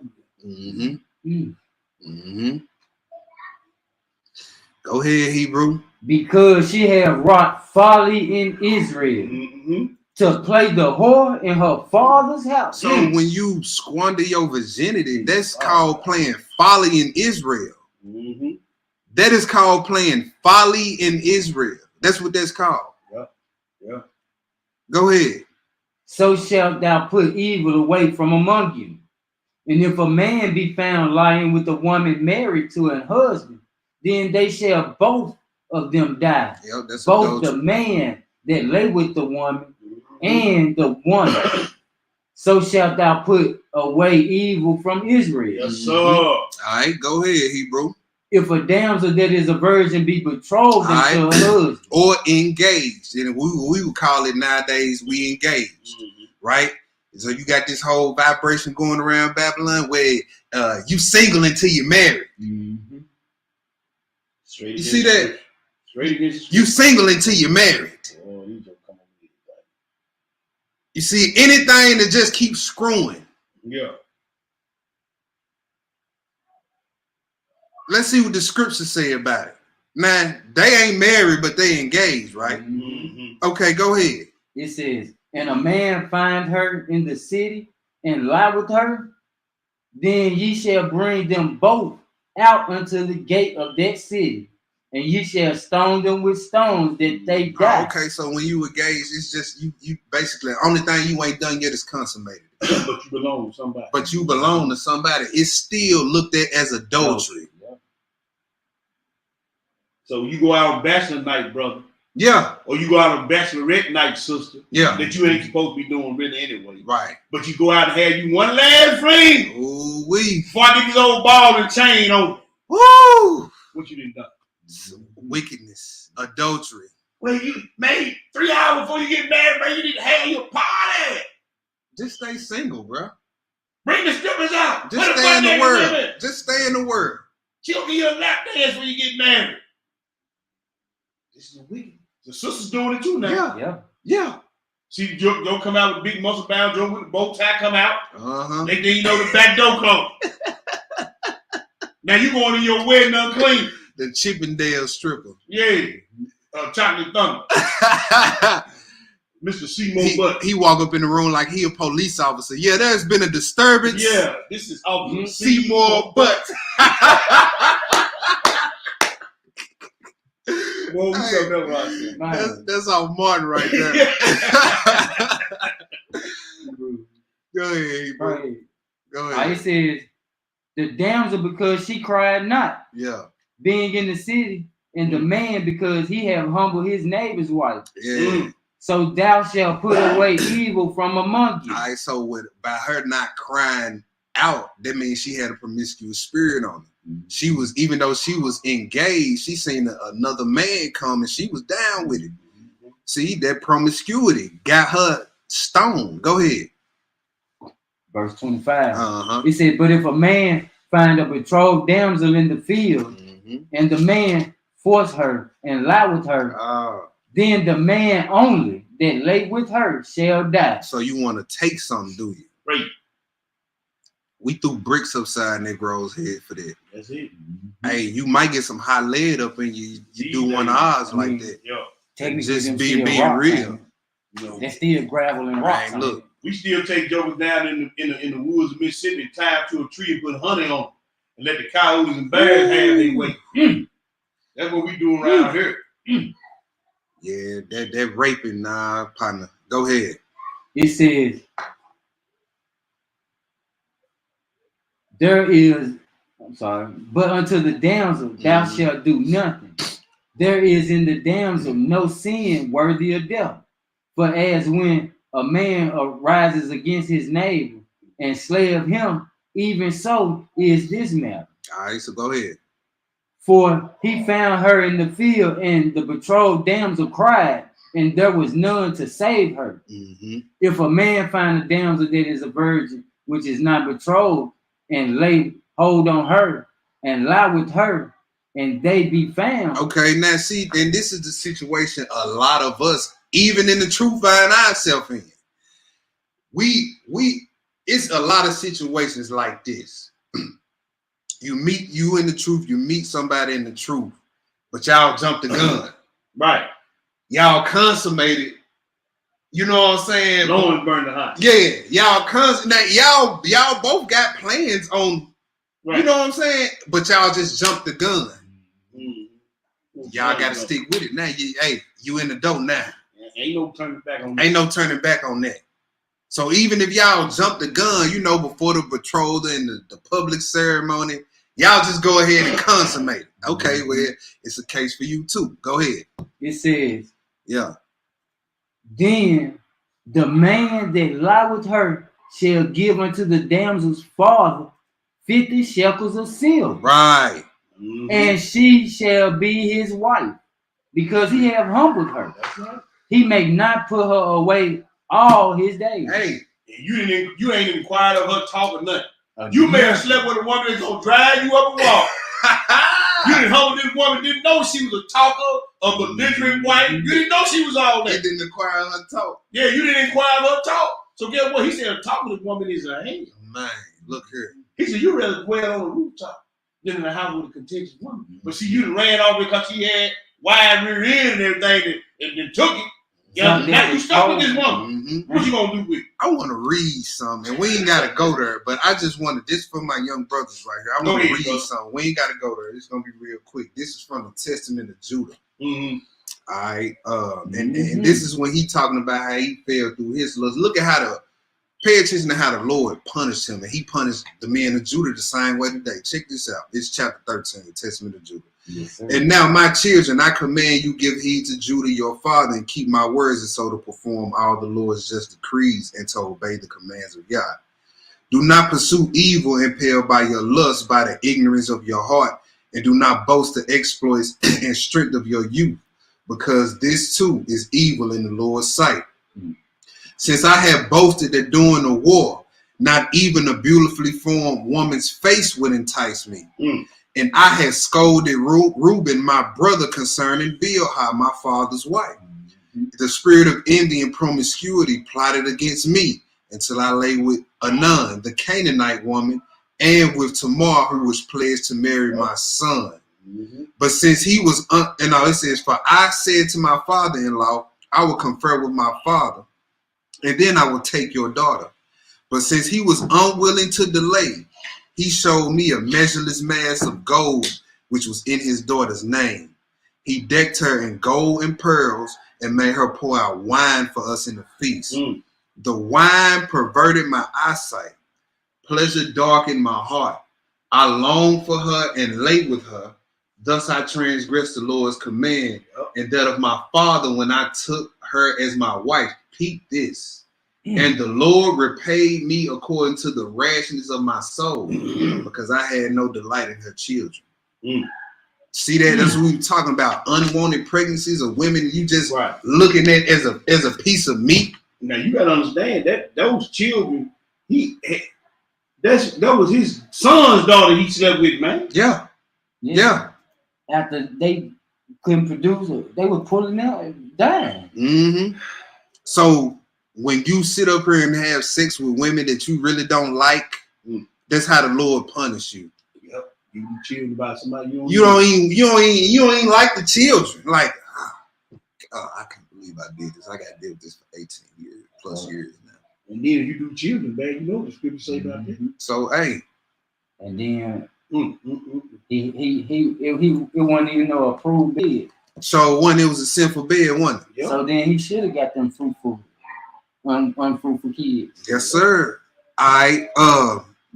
Go ahead, Hebrew. Because she had wrought folly in Israel to play the whore in her father's house. So when you squander your virginity, that's called playing folly in Israel. That is called playing folly in Israel. That's what that's called. Yeah. Go ahead. So shalt thou put evil away from among you. And if a man be found lying with a woman married to an husband, then they shall both of them die. Yep, that's both the man that lay with the woman and the woman. So shalt thou put away evil from Israel. Yes, sir. All right, go ahead, Hebrew. If a damsel that is a virgin be betrothed unto her husband, or engaged, and we would call it nowadays, we engaged, right? So you got this whole vibration going around Babylon where you single until you're married. You see that? You single until you're married. You see anything that just keeps screwing. Yeah. Let's see what the scriptures say about it. Now, they ain't married, but they engaged, right? Okay, go ahead. It says, and a man find her in the city and lie with her, then ye shall bring them both out unto the gate of that city, and ye shall stone them with stones that they die. Okay, so when you engage, it's just you basically, only thing you ain't done yet is consummated. But you belong to somebody. But you belong to somebody. It's still looked at as adultery. Yeah. So you go out on bachelor night, brother. Yeah. Or you go out on bachelorette night, sister. Yeah. That you ain't supposed to be doing really anyway. Right. But you go out and have you one last fling. Ooh wee. Before I get this old ball and chain on. Woo! What you done done? Wickedness. Adultery. Well, you made 3 hours before you get married, man. You need to have your party. Just stay single, bro. Bring the strippers out. Just stay in the world. Just stay in the world. She'll give you a lap dance when you get married. This is wicked. The sister's doing it too now. Yeah. See, Joe come out with big muscle bound, Joe with the bow tie come out. They think you know the back door closed. Now you going in your wedding unclean. The Chippendale stripper. Yeah. Chocolate Thunder. Mr. Seymour Butt. He walk up in the room like he a police officer. Yeah, there's been a disturbance. Yeah, this is Officer Seymour Butt. Well, that's all Martin right there. Go ahead, bro. Go ahead. It says, the damsel because she cried not. Yeah. Being in the city, and the man because he have humbled his neighbor's wife. Yeah. So thou shalt put away evil from among you. All right, so by her not crying out, that means she had a promiscuous spirit on her. She was, even though she was engaged, she seen another man come and she was down with it. See, that promiscuity got her stoned. Go ahead. Verse 25. It said, but if a man find a betrothed damsel in the field, and the man force her and lie with her, then the man only that lay with her shall die. So you want to take something, do you? Right. We threw bricks upside Negro's head for that. That's it. Hey, you might get some hot lead up in you. You do one of ours like that. Yeah. Just being real. They're still gravel and rocks. Look, we still take jokers down in the woods of Mississippi, tie them to a tree and put honey on them, and let the coyotes and bears have their way. That's what we do around here. Yeah, that raping, partner. Go ahead. It says, but unto the damsel thou shalt do nothing. There is in the damsel no sin worthy of death. For as when a man arises against his neighbor and slayeth him, even so is this matter. All right, so go ahead. For he found her in the field, and the betrothed damsel cried, and there was none to save her. Mm-hmm. If a man find a damsel that is a virgin, which is not betrothed, and lay hold on her, and lie with her, and they be found. Okay, now see, then this is the situation a lot of us, even in the truth, find ourselves in. It's a lot of situations like this. You in the truth, you meet somebody in the truth, but y'all jump the gun. Right. Y'all consummated. You know what I'm saying? No one burned the house. Yeah, y'all both got plans on, right. You know what I'm saying? But y'all just jumped the gun. Mm-hmm. Y'all got to stick with it. Now, you in the dough now. Ain't no turning back on that. Ain't no turning back on that. So even if y'all jump the gun, before the betrothal and the public ceremony, y'all just go ahead and consummate it. Okay, well, it's a case for you too. Go ahead. It says, yeah. Then the man that lie with her shall give unto the damsel's father 50 shekels of silver. Right. Mm-hmm. And she shall be his wife, because he have humbled her. That's right. He may not put her away all his days. Hey, you ain't inquired of her talk or nothing. You may have slept with a woman that's gonna drag you up a wall. You didn't hold this woman, didn't know she was a talker, a belligerent wife. You didn't know she was all that. You didn't inquire her talk. Yeah, you didn't inquire her talk. So guess what? He said a talk with this woman is a hand. Man, look here. He said you rather dwell on the rooftop than in the house with a contentious woman. But see, you ran off because she had wide rear end and everything and took it. Yeah, now you stuck with this woman. Mm-hmm. What you gonna do with it? I want to read something. We ain't gotta go there, but I just wanted this for my young brothers right here. I want to read something. We ain't gotta go there. It's gonna be real quick. This is from the Testament of Judah. Mm-hmm. All right, and this is when he talking about how he fell through his lust. Look at pay attention to how the Lord punished him, and he punished the men of Judah the same way today. Check this out. It's chapter 13, the Testament of Judah. Yes, and now, my children, I command you, give heed to Judah your father, and keep my words, and so to perform all the Lord's just decrees, and to obey the commands of God. Do not pursue evil, impelled by your lust, by the ignorance of your heart, and do not boast the exploits and strength of your youth, because this too is evil in the Lord's sight. Since I have boasted that during the war, not even a beautifully formed woman's face would entice me. And I had scolded Reuben, my brother, concerning Bilhah, my father's wife. The spirit of envy and promiscuity plotted against me until I lay with Anan, the Canaanite woman, and with Tamar, who was pledged to marry my son. But since he was, it says, for I said to my father-in-law, I will confer with my father, and then I will take your daughter. But since he was unwilling to delay, he showed me a measureless mass of gold, which was in his daughter's name. He decked her in gold and pearls and made her pour out wine for us in the feast. The wine perverted my eyesight. Pleasure darkened my heart. I longed for her and lay with her. Thus I transgressed the Lord's command and that of my father when I took her as my wife. Peep this. And the Lord repaid me according to the rashness of my soul, because I had no delight in her children. See that? That's what we were talking about. Unwanted pregnancies of women you just looking at as a piece of meat. Now you gotta understand that those children, that was his son's daughter he slept with, man. Yeah. After they couldn't produce it, they were pulling out and dying. So when you sit up here and have sex with women that you really don't like, that's how the Lord punish you. Yep. You be children about somebody you don't even like the children. Like, I can't believe I did this. I got to deal with this for 18 years plus years now. And then if you do children, man, you know what the scripture say about that. So hey. And then it wasn't even no approved bed. So it was a sinful bed, wasn't it? Yep. So then he should have got them fruitful. Unfruitful kids. Yes, sir. That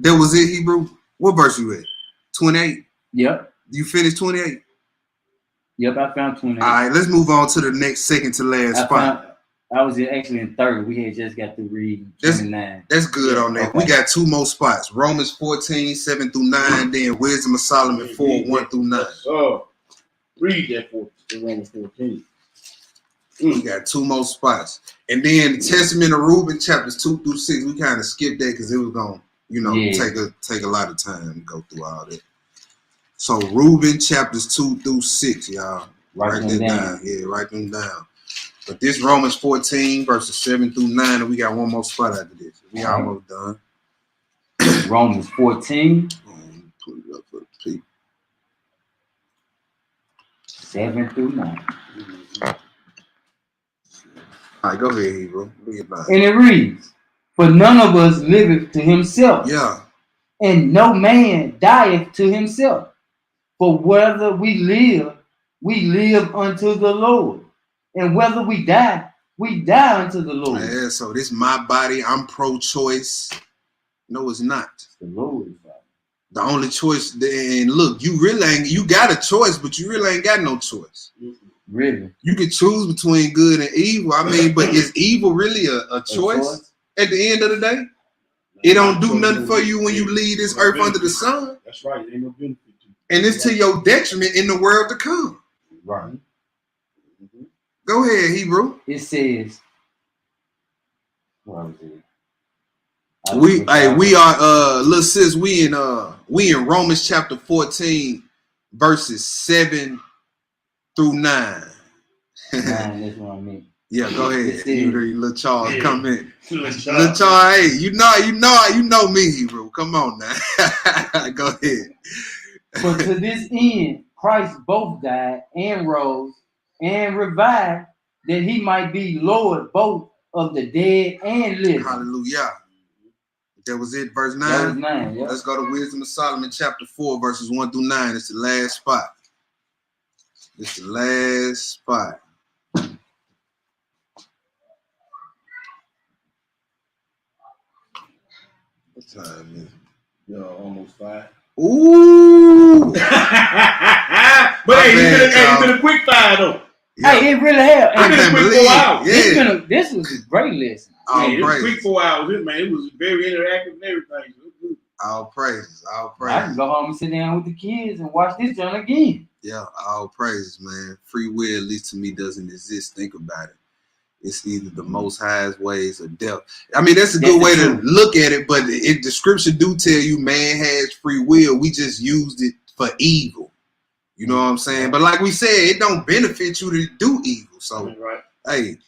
was it, Hebrew. What verse you at? 28. Yep. You finished 28. Yep, I found 28. All right, let's move on to the next second to last spot. I was actually in third. We had just got to read 29. That's good on that. Okay. We got 2 more spots. Romans 14, 7 through 9, then Wisdom of Solomon 4, 1 through 9. Read that for Romans 14. We got 2 more spots. And then the Testament of Reuben, chapters 2 through 6, we kind of skipped that because it was going to, take a lot of time to go through all that. So Reuben, chapters 2 through 6, y'all. Write that down. Yeah, write them down. But this Romans 14, verses 7 through 9, and we got 1 more spot after this. We almost done. Romans 14. Put it up for the people. 7 through 9. All right, go ahead, Hebrew. And it reads, for none of us liveth to himself. Yeah. And no man dieth to himself. For whether we live unto the Lord. And whether we die unto the Lord. Yeah, so this is my body. I'm pro-choice. No, it's not. The Lord's body. The only choice, and look, you got a choice, but you really ain't got no choice. Really? You can choose between good and evil. I mean, but is evil really a choice at the end of the day? It don't do nothing for you when you leave this earth under the sun. That's right. It ain't no benefit to you. And it's to your detriment in the world to come. Right. Go ahead, Hebrew. It says, what was it? We are little sis, we in Romans chapter 14, verses 7 through 9. That's what I mean. Yeah, go ahead. Little Charles, come in. Little Charles, hey, you know me, Hebrew. Come on now. Go ahead. For to this end Christ both died and rose and revived, that he might be Lord both of the dead and living. Hallelujah. That was it, verse 9. That was 9, yeah. Let's go to Wisdom of Solomon, chapter 4, verses 1 through 9. It's the last spot. It's the last spot. What time is it? Yo, almost 5. Ooh. But hey, it's been a quick 5 though. Yeah. Hey, it really has. It's been a quick 4 hours. Yeah. This was a great lesson. It was a quick 4 hours. It was very interactive and everything. All praises. I can go home and sit down with the kids and watch this joint again. Yeah, all praises, man. Free will, at least to me, doesn't exist. Think about it. It's either the Most High's ways or death. I mean, that's a good way to look at it, but the scripture do tell you man has free will. We just used it for evil. You know what I'm saying? But like we said, it don't benefit you to do evil. So, hey.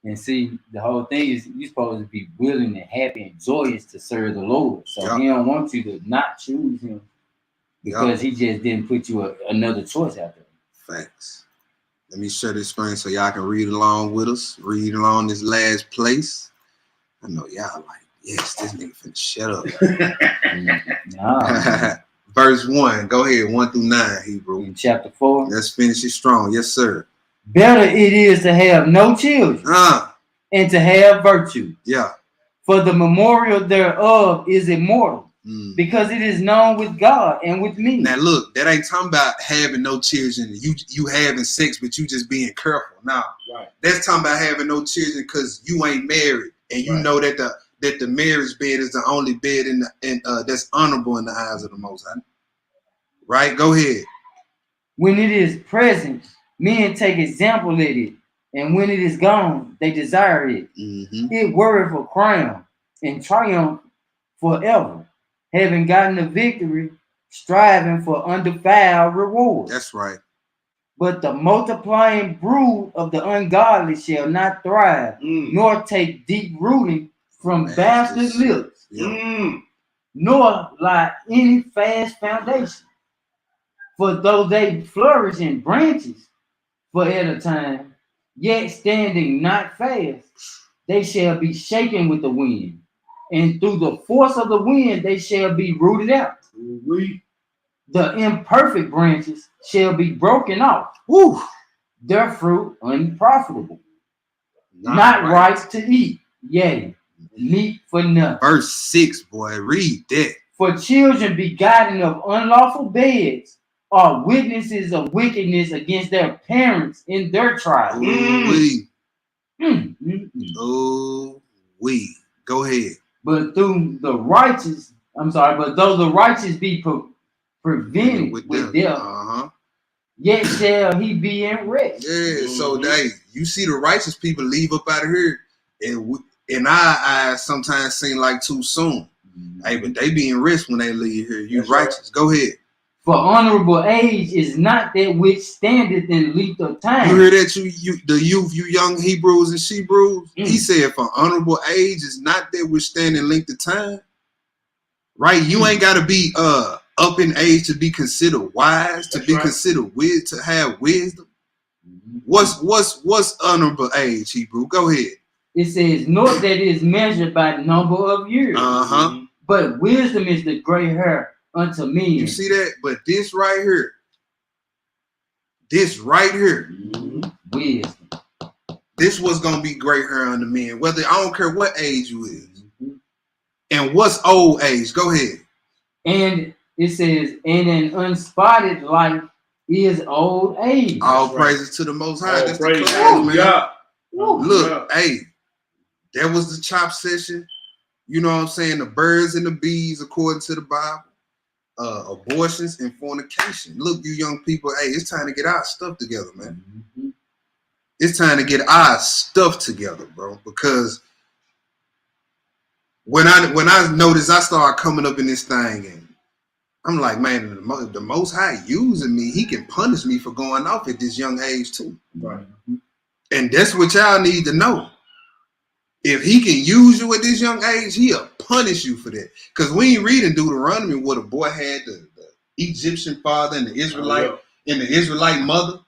And see, the whole thing is you're supposed to be willing and happy and joyous to serve the Lord. So he don't want you to not choose him because he just didn't put you another choice out there. Facts. Let me share this screen so y'all can read along with us. Read along this last place. I know y'all like, yes, this nigga finna shut up. Verse 1. Go ahead, 1 through 9, Hebrew. In chapter 4. Let's finish it strong. Yes, sir. Better it is to have no children and to have virtue. Yeah. For the memorial thereof is immortal, because it is known with God and with me. Now look, that ain't talking about having no children. You having sex, but you just being careful. Now, that's talking about having no children because you ain't married, and you know that the marriage bed is the only bed that's honorable in the eyes of the Most High. Right? Go ahead. When it is present, men take example at it, and when it is gone, they desire it. It worry for crown and triumph forever, having gotten a victory, striving for undefiled reward. That's right. But the multiplying brood of the ungodly shall not thrive, nor take deep rooting from bastard lips, nor lie any fast foundation. For though they flourish in branches for at a time, yet standing not fast, they shall be shaken with the wind, and through the force of the wind they shall be rooted out. The imperfect branches shall be broken off, their fruit unprofitable, not right to eat, yea, meat for nothing. Verse 6, boy, read that. For children begotten of unlawful beds are witnesses of wickedness against their parents in their tribe. Oh, go ahead. But through the righteous, but though the righteous be prevented with death, yet shall he be in rest. Yeah, so you see the righteous people leave up out of here, and in our eyes sometimes seem like too soon. Hey, but they be in rest when they leave here. You righteous. Right. Go ahead. For honorable age is not that which standeth in length of time. You hear that, you young Hebrews and Shebrews? He said, for honorable age is not that which stand in length of time. Right? You ain't got to be up in age to be considered wise, to be considered to have wisdom. What's honorable age, Hebrew? Go ahead. It says, not that it is measured by number of years. But wisdom is the gray hair unto men. You see that? But this right here. Wisdom. This was gonna be gray hair unto men. Whether I don't care what age you is. And what's old age? Go ahead. And it says, and an unspotted life is old age. All praises to the Most High. That's praise, the class, man. Yeah. Look, hey, that was the chop session. You know what I'm saying? The birds and the bees, according to the Bible. Abortions and fornication. Look, you young people, hey, it's time to get our stuff together, man. It's time to get our stuff together, bro. Because when I noticed, I started coming up in this thing, and I'm like, man, the Most High using me, he can punish me for going off at this young age too. Right. And that's what y'all need to know. If he can use you at this young age, he'll punish you for that. Because we ain't reading Deuteronomy where the boy had the Egyptian father and the Israelite mother.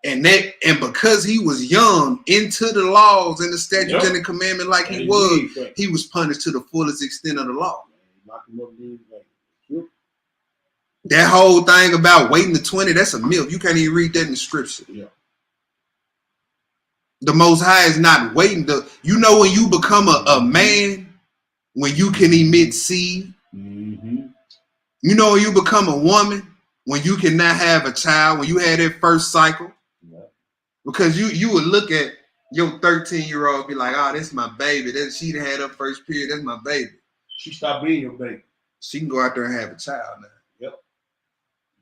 And because he was young into the laws and the statutes and the commandment like he was punished to the fullest extent of the law. That whole thing about waiting to 20, that's a myth. You can't even read that in the scripture. The Most High is not waiting to, when you become a man, when you can emit seed. When you become a woman, when you can not have a child, when you had that first cycle. Because you would look at your 13-year-old, be like, oh, that's my baby. She had her first period, that's my baby. She stopped being your baby. She can go out there and have a child now. Yep.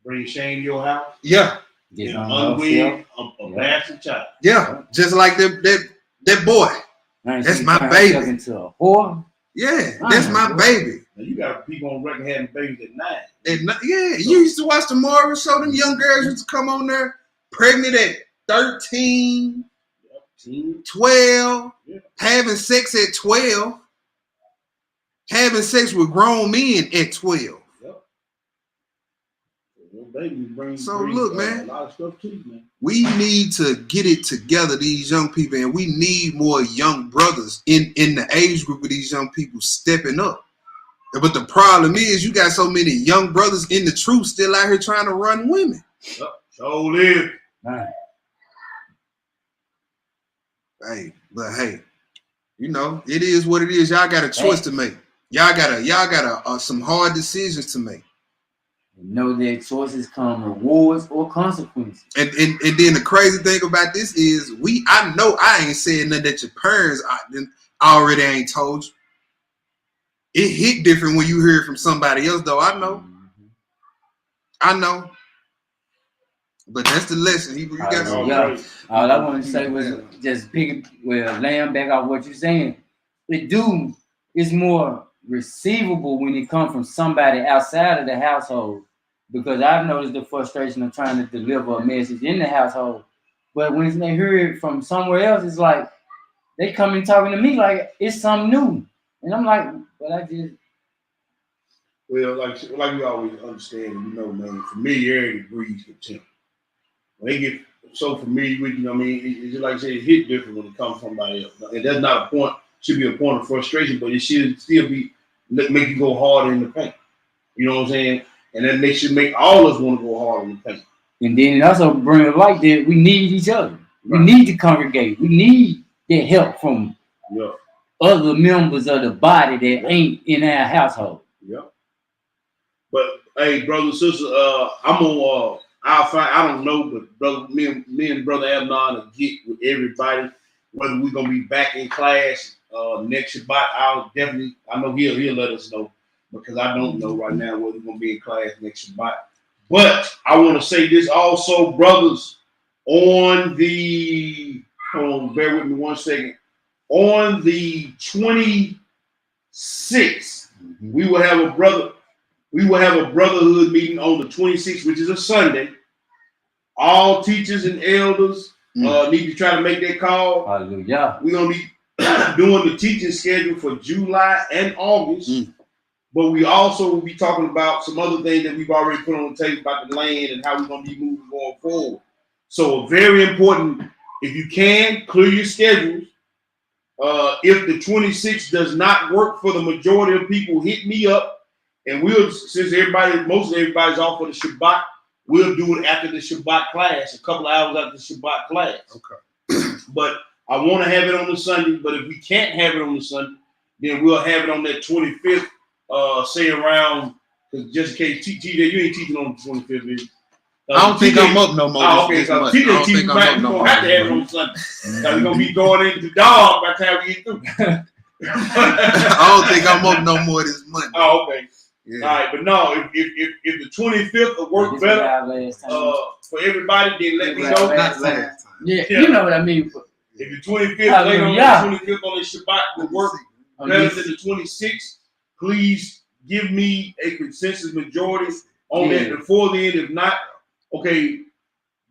Bring shame to your house. Yeah. Unwed, a bastard child. Yeah, just like that boy. That's my baby. Into a whore. Yeah, that's my baby. Now you got people on record having babies at 9. Yeah, you used to watch the Marvel show. Them young girls used to come on there pregnant at 13, 12, having sex at 12, having sex with grown men at 12. So look, man, a lot of stuff too, man. We need to get it together, these young people, and we need more young brothers in the age group of these young people stepping up. But the problem is, you got so many young brothers in the truth still out here trying to run women. So live. Hey, but hey, it is what it is. Y'all got a choice to make. Y'all got some hard decisions to make. Know that choices come rewards or consequences. And then the crazy thing about this is I know I ain't saying nothing that your parents already ain't told you. It hit different when you hear it from somebody else, though. I know. But that's the lesson. You got all I want to say was just laying back off what you're saying. It's more receivable when it comes from somebody outside of the household, because I've noticed the frustration of trying to deliver a message in the household, but when they hear it from somewhere else, it's like they come in talking to me like it's something new, and I'm like, but I just like we always understand, man, familiarity breeds contempt. When they get so familiar with you, it's just like I said, it hit different when it comes from somebody else, and that's not a point. Should be a point of frustration, but it should still make you go harder in the paint. You know what I'm saying? And then they should make all of us want to go harder in the paint. And then it also brings it like that we need each other. Right. We need to congregate. We need that help from other members of the body that ain't in our household. Yeah. But hey, brothers and sisters, I'm I don't know, but brother, me and brother Adnan will get with everybody. Whether we're gonna be back in class next Shabbat, I know he'll let us know because I don't know right now whether we're gonna be in class next Shabbat. But I want to say this also, brothers, on the bear with me 1 second. On the 26th, we will have a brotherhood meeting on the 26th, which is a Sunday. All teachers and elders need to try to make that call. Hallelujah. We're gonna be doing the teaching schedule for July and August. But we also will be talking about some other things that we've already put on the table about the land and how we're going to be moving going forward. So very important, if you can, clear your schedules. If the 26th does not work for the majority of people, hit me up. And since most of everybody's off for the Shabbat, we'll do it after the Shabbat class, a couple of hours after the Shabbat class. Okay. But I want to have it on the Sunday, but if we can't have it on the Sunday, then we'll have it on that 25th. Say around, because just in case TJ, you ain't teaching on the 25th, is I don't think I'm up no more. Okay, so TJ teaching, we're gonna have to have it on Sunday. So we're gonna be going into the dog by the time we get through. I don't think I'm up no more this month. Oh, okay. Yeah. All right, but no, if the 25th will work better for everybody, then let me know. Not last time. Yeah, you know what I mean. If the 25th later on the 25th on the Shabbat will work better than the 26th. Please give me a consensus majority on that before then. If not, okay,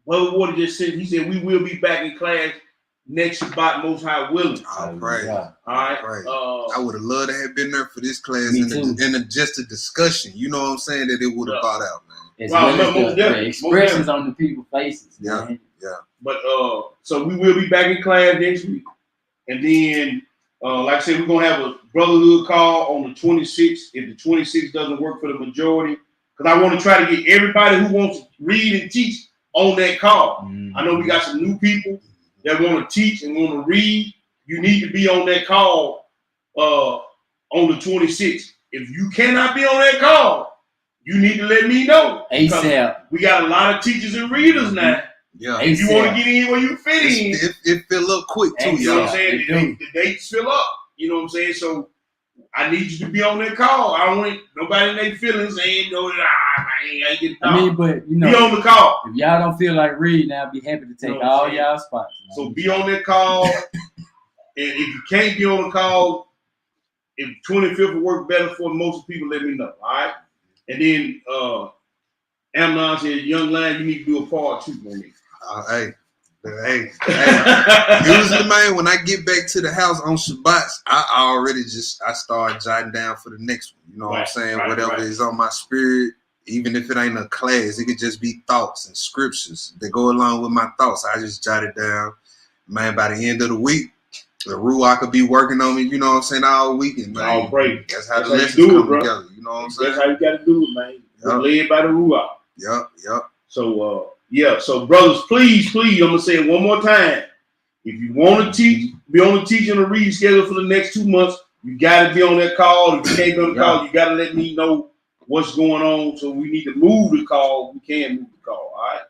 Brother Water just said, he said, we will be back in class next Shabbat, most high willing. All right. All right. I would have loved to have been there for this class and just a discussion. You know what I'm saying? That it would have brought out, man. As well as the expressions on the people's faces. Man. Yeah. But so we will be back in class next week. And then like I said, we're going to have a brotherhood call on the 26th. If the 26th doesn't work for the majority, because I want to try to get everybody who wants to read and teach on that call. I know we got some new people that want to teach and want to read. You need to be on that call on the 26th. If you cannot be on that call, you need to let me know. ASAP. We got a lot of teachers and readers now. Yeah. If you want to get in where you fit in, it fill up quick too. You know what I'm saying? The dates fill up. You know what I'm saying? So I need you to be on that call. I don't want nobody in their feelings saying, I ain't getting I mean, but you know, be on the call. If y'all don't feel like reading, I'll be happy to take all y'all spots. So be on that call. And if you can't be on the call, if 25th will work better for most people, let me know. All right. And then Amnon said, Young Lion, you need to do a part 2 for me. Hey. Usually, man, when I get back to the house on Shabbats, I start jotting down for the next one. You know what I'm saying? Whatever is on my spirit, even if it ain't a class, it could just be thoughts and scriptures that go along with my thoughts. I just jot it down. Man, by the end of the week, the Ruach could be working on me, you know what I'm saying, all weekend, man. All praise. That's how the lessons come together. You know what I'm saying? That's how you got to do it, man. Led by the Ruach. Yep. So, so brothers, please, I'm going to say it one more time. If you want to teach, be on the teaching and reading schedule for the next 2 months, you got to be on that call. If you can't be on the call, you got to let me know what's going on. So we need to move the call. We can move the call, all right?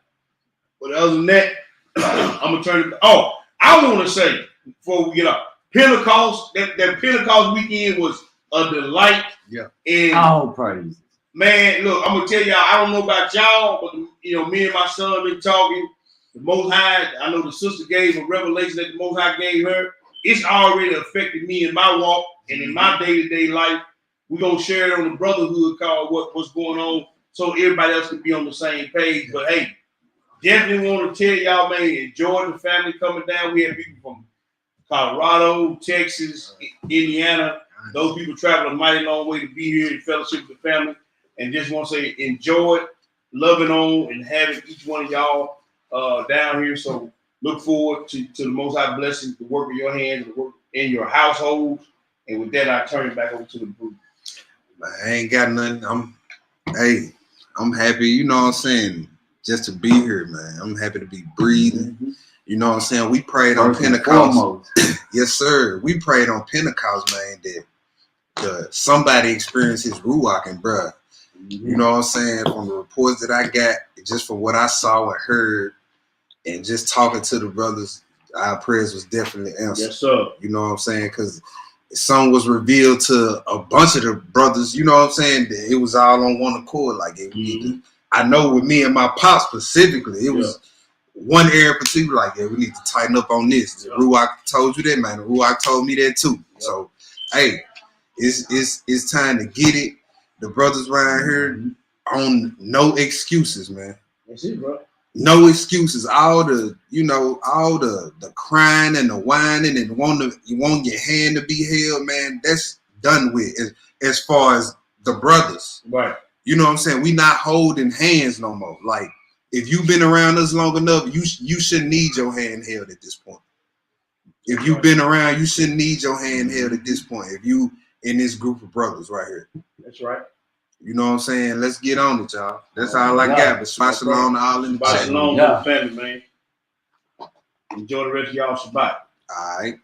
But other than that, I'm going to turn it. Oh, I want to say, before we get up, Pentecost, that Pentecost weekend was a delight. Yeah. And all praise. Man, look, I'm gonna tell y'all, I don't know about y'all, but me and my son been talking. The Most High, I know the sister gave a revelation that the Most High gave her. It's already affected me in my walk and in my day-to-day life. We're gonna share it on the brotherhood call, what's going on, so everybody else can be on the same page. But hey, definitely want to tell y'all, man, enjoy the family coming down. We had people from Colorado, Texas, Indiana. Those people traveled a mighty long way to be here and fellowship with the family. And just want to say, enjoy it, loving on, and having each one of y'all down here. So look forward to the Most High blessing, the work of your hands, the work in your households. And with that, I turn it back over to the group. I ain't got nothing. I'm happy, you know what I'm saying, just to be here, man. I'm happy to be breathing. Mm-hmm. You know what I'm saying? We prayed on Pentecost. Yes, sir. We prayed on Pentecost, man, that somebody experienced his Ruach, and bruh, You know what I'm saying? From the reports that I got, just from what I saw and heard, and just talking to the brothers, our prayers was definitely answered. Yes, sir. You know what I'm saying? Because some was revealed to a bunch of the brothers. You know what I'm saying? It was all on one accord. Like I know with me and my pop specifically, it was one area in particular. Like, we need to tighten up on this. Ruach told you that, man. Ruach told me that too. So, hey, it's time to get it. The brothers around here on no excuses, man. That's it, bro. No excuses. All the crying and the whining and you want your hand to be held, man. That's done with as far as the brothers. Right. You know what I'm saying? We not holding hands no more. Like, if you've been around us long enough, you shouldn't need your hand held at this point. If you've been around, you shouldn't need your hand held at this point. If you in this group of brothers right here. That's right. You know what I'm saying? Let's get on it, y'all. That's all I got. But Shabbat Shalom to all in the chat. Shabbat Shalom to the family, man. Enjoy the rest of y'all Shabbat. All right.